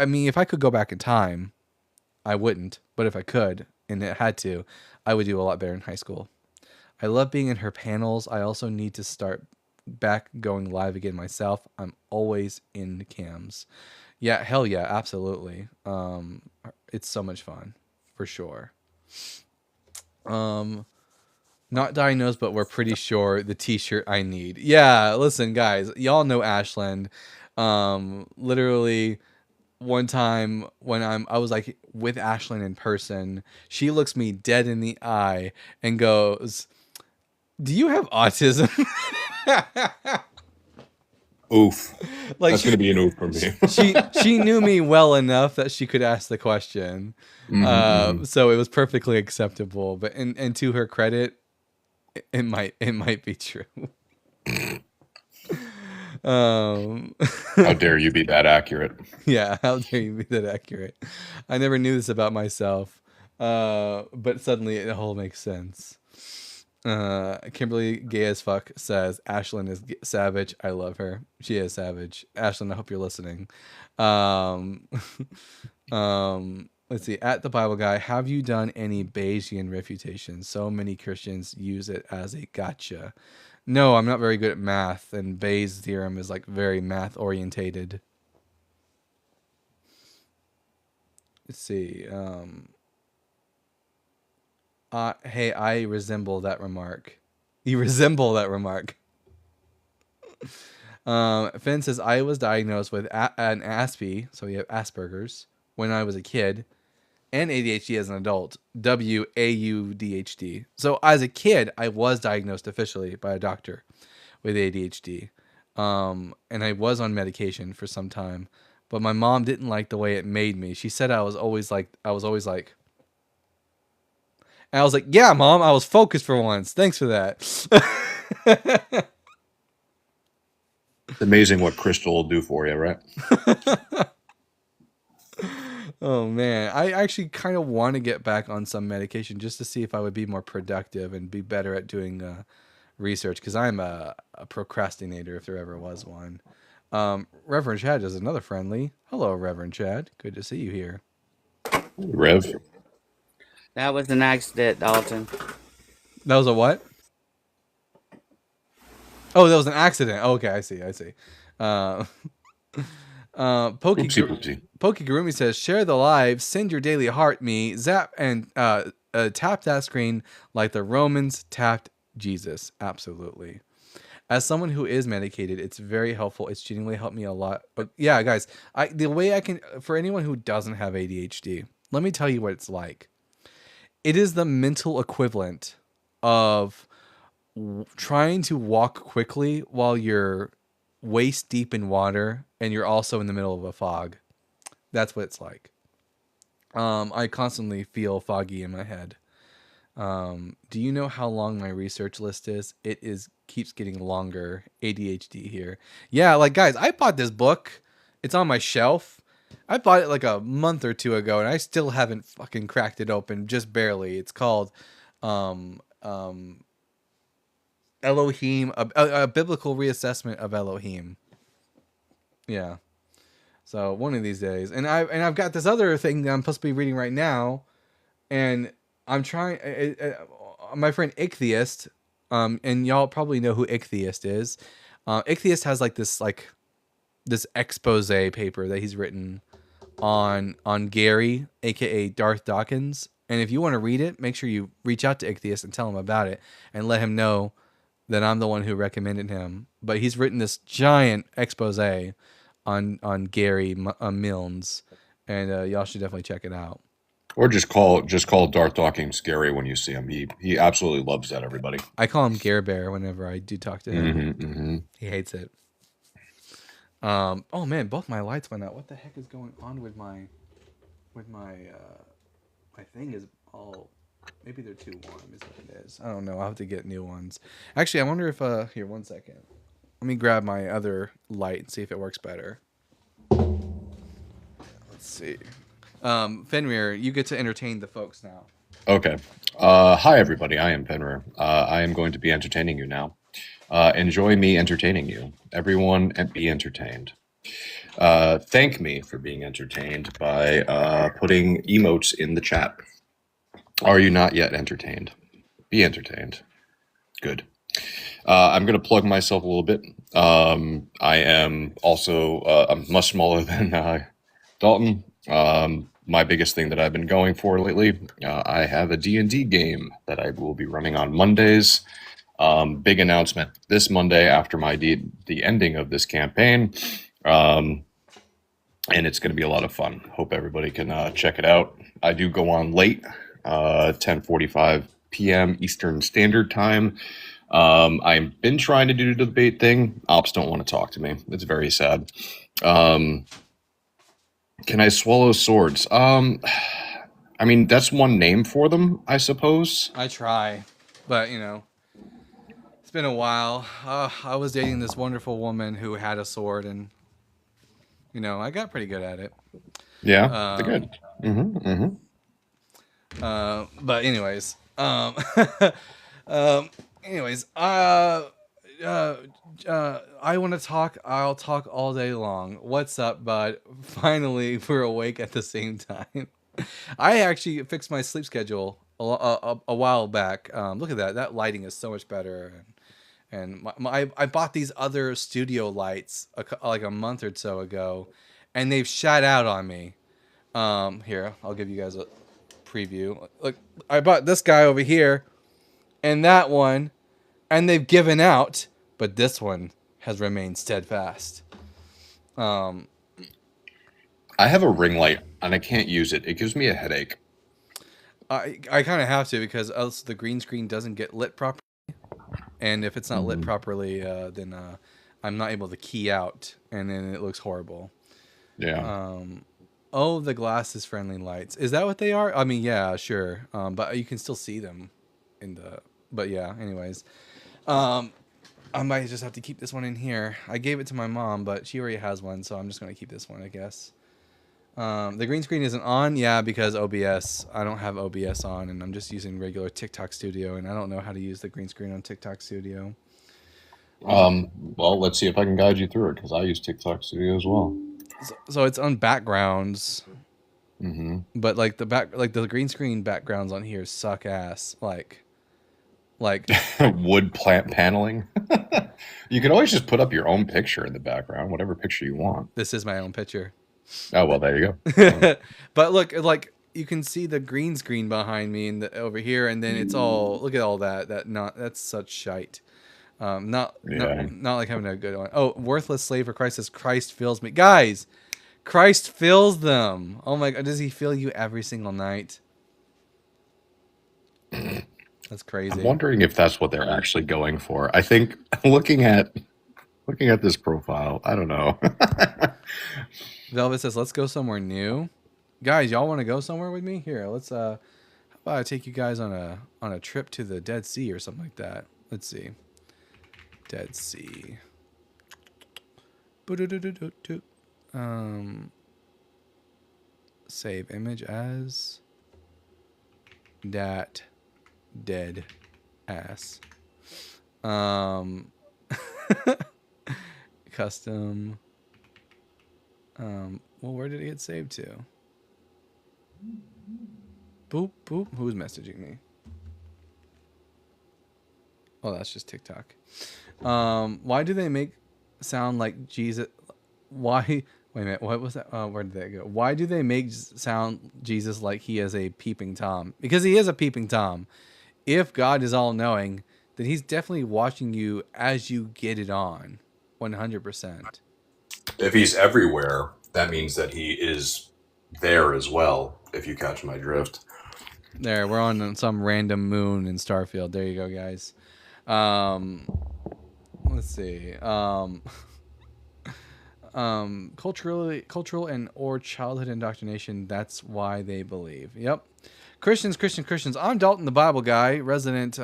mean, if I could go back in time, I wouldn't. But if I could and it had to, I would do a lot better in high school. I love being in her panels. I also need to start back going live again myself. I'm always in cams. Yeah, hell yeah, absolutely. It's so much fun, for sure. Not diagnosed, but we're pretty sure the t-shirt I need. Yeah, listen, guys, y'all know Ashland. Literally one time when I was like with Ashland in person, she looks me dead in the eye and goes, "Do you have autism?" Oof. Like that's gonna be an oof for me. she knew me well enough that she could ask the question. So it was perfectly acceptable. But and to her credit, it might be true. How dare you be that accurate? Yeah, how dare you be that accurate? I never knew this about myself, but suddenly it all makes sense. Kimberly, gay as fuck, says Ashlyn is savage. I love her. She is savage. Ashlyn, I hope you're listening. Let's see. At the Bible Guy, have you done any Bayesian refutation? So many Christians use it as a gotcha. No, I'm not very good at math, and Bayes' theorem is like very math orientated. Let's see. Hey, I resemble that remark. You resemble that remark. Finn says, I was diagnosed with an ASPE, so you have Asperger's, when I was a kid, and ADHD as an adult. WAUDHD. So as a kid, I was diagnosed officially by a doctor with ADHD. And I was on medication for some time. But my mom didn't like the way it made me. She said I was always like... And I was like, yeah, Mom, I was focused for once. Thanks for that. It's amazing what Crystal will do for you, right? Oh, man. I actually kind of want to get back on some medication just to see if I would be more productive and be better at doing research, because I'm a procrastinator if there ever was one. Reverend Chad is another friendly. Hello, Reverend Chad. Good to see you here. Rev. That was an accident, Dalton. That was a what? Oh, that was an accident. Oh, okay, I see. Pokegurumi says, share the live, send your daily heart me, zap and tap that screen like the Romans tapped Jesus. Absolutely. As someone who is medicated, it's very helpful. It's genuinely helped me a lot. But yeah, guys, the way I can, for anyone who doesn't have ADHD, let me tell you what it's like. It is the mental equivalent of trying to walk quickly while you're waist deep in water and you're also in the middle of a fog. That's what it's like. I constantly feel foggy in my head. Do you know how long my research list is? It keeps getting longer. ADHD here. Yeah, like guys, I bought this book. It's on my shelf. I bought it like a month or two ago, and I still haven't fucking cracked it open, just barely. It's called Elohim, a biblical reassessment of Elohim. Yeah. So one of these days, and I've got this other thing that I'm supposed to be reading right now, and I'm trying. my friend Ichtheist, and y'all probably know who Ichtheist is. Ichtheist has like this expose paper that he's written on Gary, aka Darth Dawkins. And if you want to read it, make sure you reach out to Ichtheus and tell him about it and let him know that I'm the one who recommended him. But he's written this giant expose on Gary Milnes, and y'all should definitely check it out. Or just call Darth Dawkins Gary when you see him. He absolutely loves that. Everybody. I call him Gare Bear whenever I do talk to him. He hates it. Oh man, both my lights went out. What the heck is going on with my my thing is all, maybe they're too warm is what it is. I don't know. I'll have to get new ones. Actually, I wonder if here, one second. Let me grab my other light and see if it works better. Let's see. Fenrir, you get to entertain the folks now. Okay. Hi everybody. I am Fenrir. I am going to be entertaining you now. Enjoy me entertaining you. Everyone, be entertained. Thank me for being entertained by putting emotes in the chat. Are you not yet entertained? Be entertained. Good. I'm going to plug myself a little bit. I am also I'm much smaller than Dalton. My biggest thing that I've been going for lately, I have a D&D game that I will be running on Mondays. Big announcement this Monday after the ending of this campaign. And it's going to be a lot of fun. Hope everybody can check it out. I do go on late, 10:45 p.m. Eastern Standard Time. I've been trying to do the debate thing. Ops don't want to talk to me. It's very sad. Can I swallow swords? I mean, that's one name for them, I suppose. I try, but you know, it's been a while. I was dating this wonderful woman who had a sword, and you know, I got pretty good at it. Yeah, they're good. But anyways, I want to talk. I'll talk all day long. What's up, bud? Finally, we're awake at the same time. I actually fixed my sleep schedule a while back. Look at that. That lighting is so much better. And I bought these other studio lights like a month or so ago, and they've shot out on me. Here, I'll give you guys a preview. Look, I bought this guy over here and that one, and they've given out, but this one has remained steadfast. I have a ring light and I can't use it. It gives me a headache. I kind of have to, because else the green screen doesn't get lit properly, and if it's not lit properly, then I'm not able to key out, and then it looks horrible. Yeah. Oh, the glasses friendly lights. Is that what they are? I mean, yeah, sure. But you can still see them in the. But yeah, anyways. I might just have to keep this one in here. I gave it to my mom, but she already has one, so I'm just gonna keep this one, I guess. The green screen isn't on, yeah, because OBS. I don't have OBS on, and I'm just using regular TikTok Studio, and I don't know how to use the green screen on TikTok Studio. Well, let's see if I can guide you through it, because I use TikTok Studio as well. So it's on backgrounds, but like the green screen backgrounds on here suck ass. Like wood plant paneling. You can always just put up your own picture in the background, whatever picture you want. This is my own picture. Oh well, there you go. But look, like you can see the green screen behind me and over here, and then it's all, look at all that. That's such shite. Not like having a good one. Oh, worthless slave for Christ says Christ fills me. Guys, Christ fills them. Oh my God, does he fill you every single night? That's crazy. I'm wondering if that's what they're actually going for. I think looking at this profile, I don't know. Velvet says, let's go somewhere new. Guys, y'all want to go somewhere with me? Here, let's how about I take you guys on a trip to the Dead Sea or something like that. Let's see. Dead Sea. Save image as that dead ass. Custom. Well, where did it get saved to? Boop boop. Who's messaging me? Oh, that's just TikTok. Why do they make sound like Jesus? Why? Wait a minute. What was that? Where did that go? Why do they make sound Jesus like he is a peeping Tom? Because he is a peeping Tom. If God is all knowing, then he's definitely watching you as you get it on, 100%. If he's everywhere, that means that he is there as well, if you catch my drift. There, we're on some random moon in Starfield. There you go, guys. Let's see. Cultural and or childhood indoctrination. That's why they believe. Yep. Christians. I'm Dalton, the Bible guy, resident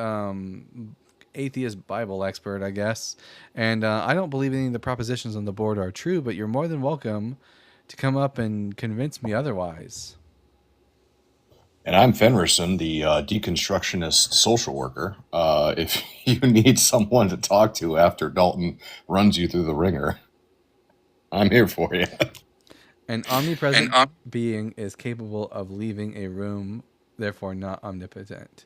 atheist Bible expert, I guess. And I don't believe any of the propositions on the board are true, but you're more than welcome to come up and convince me otherwise. And I'm Fenrison, the deconstructionist social worker. If you need someone to talk to after Dalton runs you through the ringer, I'm here for you. An omnipresent being is capable of leaving a room, therefore not omnipotent.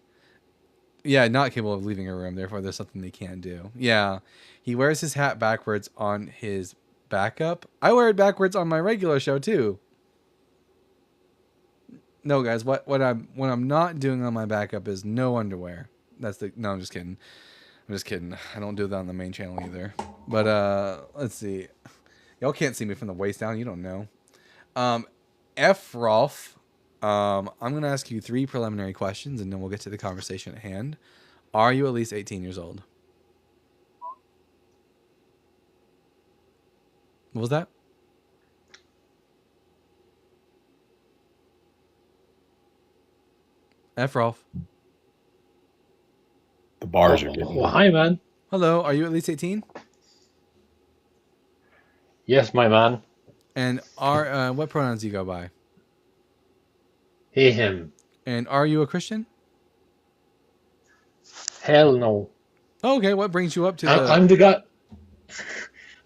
Yeah, not capable of leaving a room, therefore there's something they can't do. Yeah, he wears his hat backwards on his backup. I wear it backwards on my regular show too. No, guys, what I'm not doing on my backup is no underwear. No, I'm just kidding. I don't do that on the main channel either. But let's see. Y'all can't see me from the waist down. You don't know. F. Rolf. I'm gonna ask you 3 preliminary questions, and then we'll get to the conversation at hand. Are you at least 18 years old? What was that? F. Rolf. The bars are getting. Well, hi, man. Hello. Are you at least 18? Yes, my man. And are what pronouns do you go by? He, him. And are you a Christian? Hell no. Oh, okay. What brings you up to I'm the guy.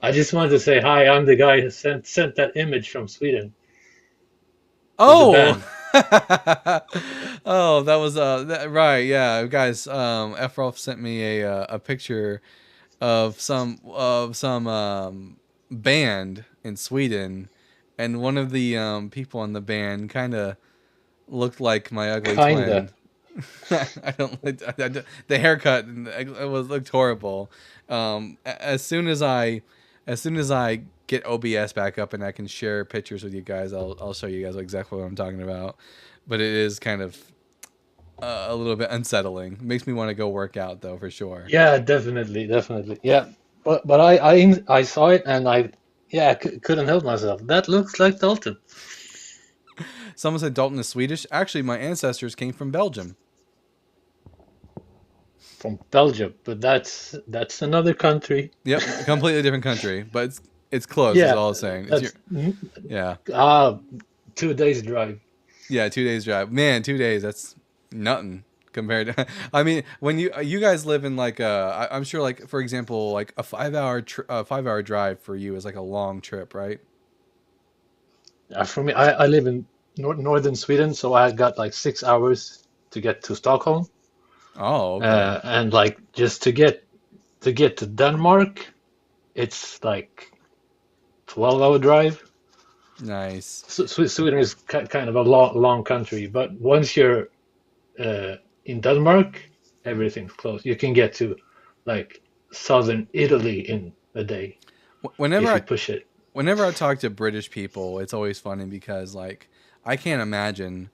I just wanted to say hi. I'm the guy who sent that image from Sweden. Oh. Oh, that was right. Yeah, guys. Efrolf sent me a picture of some band in Sweden, and one of the people in the band kind of looked like my ugly twin. I don't like the haircut. It looked horrible. As soon as I get OBS back up and I can share pictures with you guys, I'll show you guys exactly what I'm talking about. But it is kind of a little bit unsettling. It makes me want to go work out though, for sure. Yeah, definitely. Yeah, but I saw it and I couldn't help myself. That looks like Dalton. Someone said Dalton is Swedish. Actually, my ancestors came from Belgium. From Belgium, but that's another country. Yep, a completely different country, but it's close. Yeah, is all I'm saying. Yeah. 2 days drive. Yeah, 2 days drive. Man, 2 days. That's nothing compared to. I mean, when you guys live in like I'm sure like for example like a 5-hour drive for you is like a long trip, right? For me, I live in northern Sweden, so I got like 6 hours to get to Stockholm. Oh, okay. And like just to get to Denmark, it's like 12-hour drive. Nice. So Sweden is kind of a long country, but once you're in Denmark, everything's close. You can get to like southern Italy in a day. Whenever if you push it. Whenever I talk to British people, it's always funny because like I can't imagine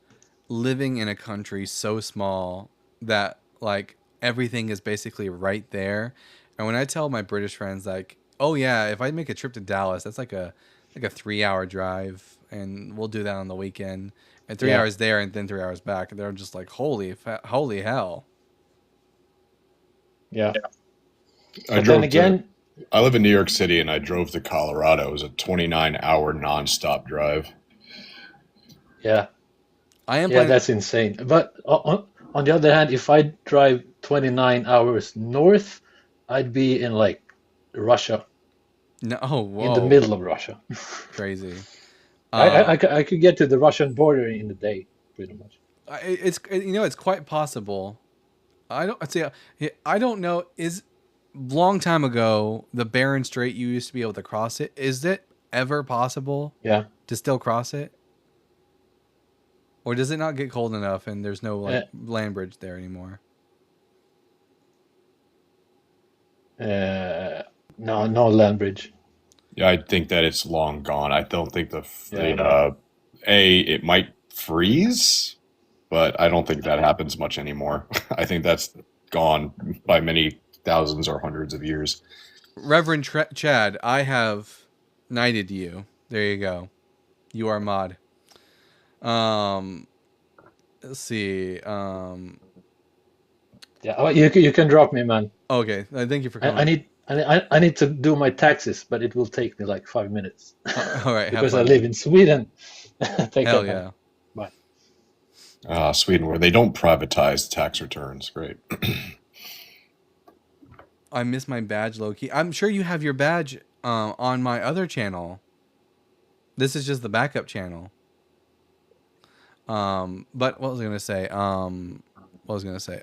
living in a country so small that like everything is basically right there. And when I tell my British friends like, oh yeah, if I make a trip to Dallas, that's like a 3-hour drive, and we'll do that on the weekend, and 3 hours there and then 3 hours back, and they're just like, holy hell. Yeah. I live in New York City, and I drove to Colorado. It was a 29-hour nonstop drive. Yeah. That's insane. But on the other hand, if I drive 29 hours north, I'd be in like Russia. No, whoa. In the middle of Russia. Crazy. I could get to the Russian border in a day, pretty much. It's quite possible. I don't see. I don't know. Is long time ago the Barren Strait you used to be able to cross it? Is it ever possible? Yeah. To still cross it, or does it not get cold enough and there's no like land bridge there anymore? No land bridge. Yeah, I think that it's long gone. I don't think Yeah. it might freeze, but I don't think that happens much anymore. I think that's gone by many thousands or hundreds of years. Reverend Chad, I have knighted you. There you go. You are mod. Let's see. Yeah. Oh, you can drop me, man. Okay. Thank you for coming. I need to do my taxes, but it will take me like 5 minutes. All right. Because I live in Sweden. Take Hell care, yeah. man. Bye. Sweden, where they don't privatize tax returns. Great. I miss my badge, Loki. I'm sure you have your badge on my other channel. This is just the backup channel. But what was I gonna say?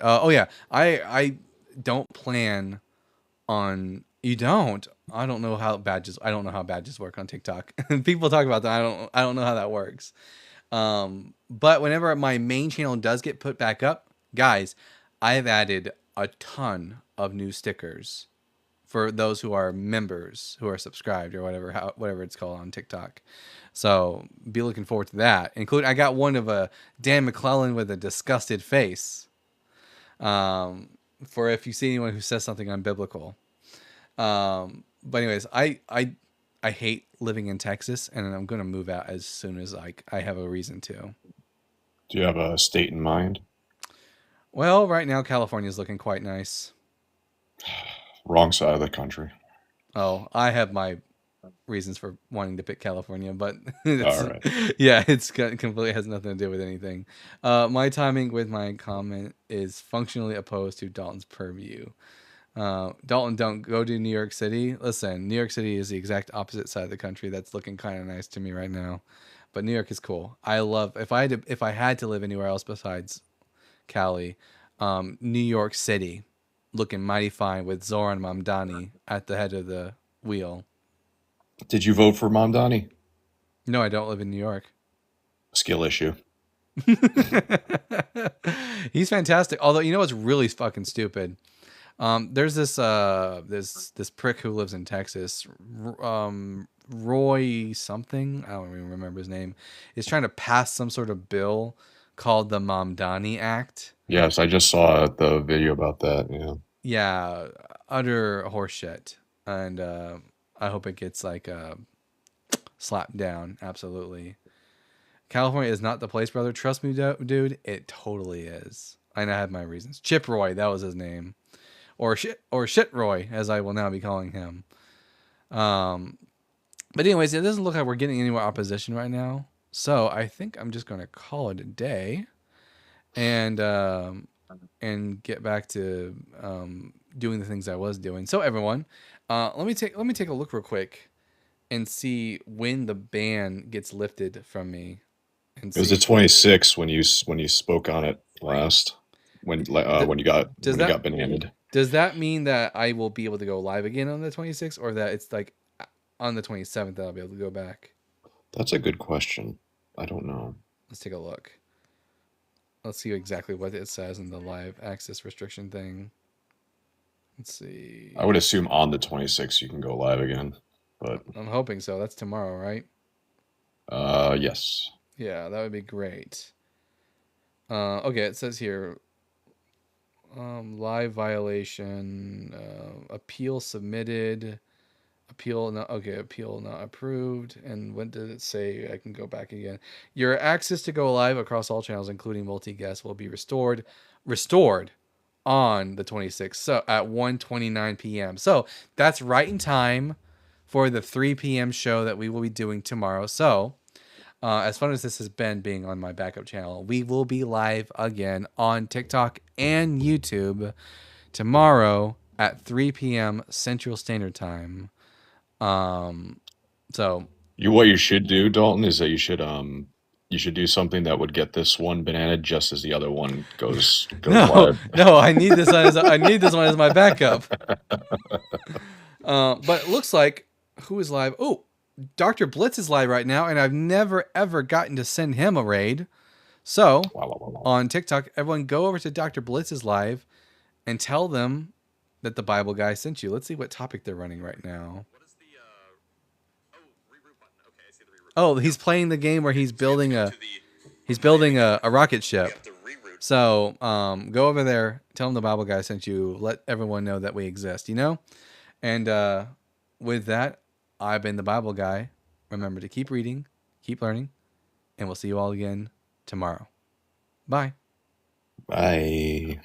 Oh yeah, I don't plan on. You don't. I don't know how badges. I don't know how badges work on TikTok. People talk about that. I don't know how that works. But whenever my main channel does get put back up, guys, I have added a ton of new stickers for those who are members, who are subscribed or whatever it's called on TikTok. So be looking forward to that. Including, I got one of a Dan McClellan with a disgusted face. For if you see anyone who says something unbiblical. But anyways, I hate living in Texas, and I'm gonna move out as soon as I have a reason to. Do you have a state in mind? Well, right now California's looking quite nice. Wrong side of the country. Oh, I have my reasons for wanting to pick California, but All right. Yeah, it's completely has nothing to do with anything. My timing with my comment is functionally opposed to Dalton's purview. Dalton, don't go to New York City. Listen, New York City is the exact opposite side of the country. That's looking kind of nice to me right now, but New York is cool. I love if I had to live anywhere else besides Cali, New York City, looking mighty fine with Zoran Mamdani at the head of the wheel. Did you vote for Mamdani? No, I don't live in New York. Skill issue. He's fantastic. Although, you know what's really fucking stupid? There's this prick who lives in Texas, Roy something. I don't even remember his name. Is trying to pass some sort of bill called the Mamdani Act. Yes, I just saw the video about that. Yeah. Yeah, utter horseshit, and I hope it gets like slapped down. Absolutely. California is not the place, brother. Trust me, dude. It totally is. I have my reasons. Chip Roy, that was his name, or shit Roy, as I will now be calling him. But anyways, it doesn't look like we're getting any more opposition right now. So I think I'm just going to call it a day, and get back to doing the things I was doing. So everyone, let me take a look real quick and see when the ban gets lifted from me. It was the 26th when you spoke on it last. When you got banated. Does that mean that I will be able to go live again on the 26th, or that it's like on the 27th that I'll be able to go back? That's a good question. I don't know. Let's take a look. Let's see exactly what it says in the live access restriction thing. Let's see. I would assume on the 26th you can go live again, but I'm hoping so. That's tomorrow, right? Yes. Yeah, that would be great. Okay, it says here, live violation, appeal submitted, appeal not approved. And when did it say I can go back again? Your access to go live across all channels, including multi-guest, will be restored on the 26th, so at 1:29 p.m. So that's right in time for the 3 p.m. show that we will be doing tomorrow. So as fun as this has been being on my backup channel, we will be live again on TikTok and YouTube tomorrow at 3 p.m. Central Standard Time. So what you should do, Dalton, is that you You should do something that would get this one banana just as the other one goes No, live. no, I need this one as my backup. But it looks like who is live? Oh, Dr. Blitz is live right now, and I've never ever gotten to send him a raid. So on TikTok, everyone go over to Dr. Blitz's live and tell them that the Bible guy sent you. Let's see what topic they're running right now. Oh, he's playing the game where he's building a rocket ship. So go over there, tell them the Bible guy sent you. Let everyone know that we exist, you know? And with that, I've been the Bible guy. Remember to keep reading, keep learning, and we'll see you all again tomorrow. Bye. Bye.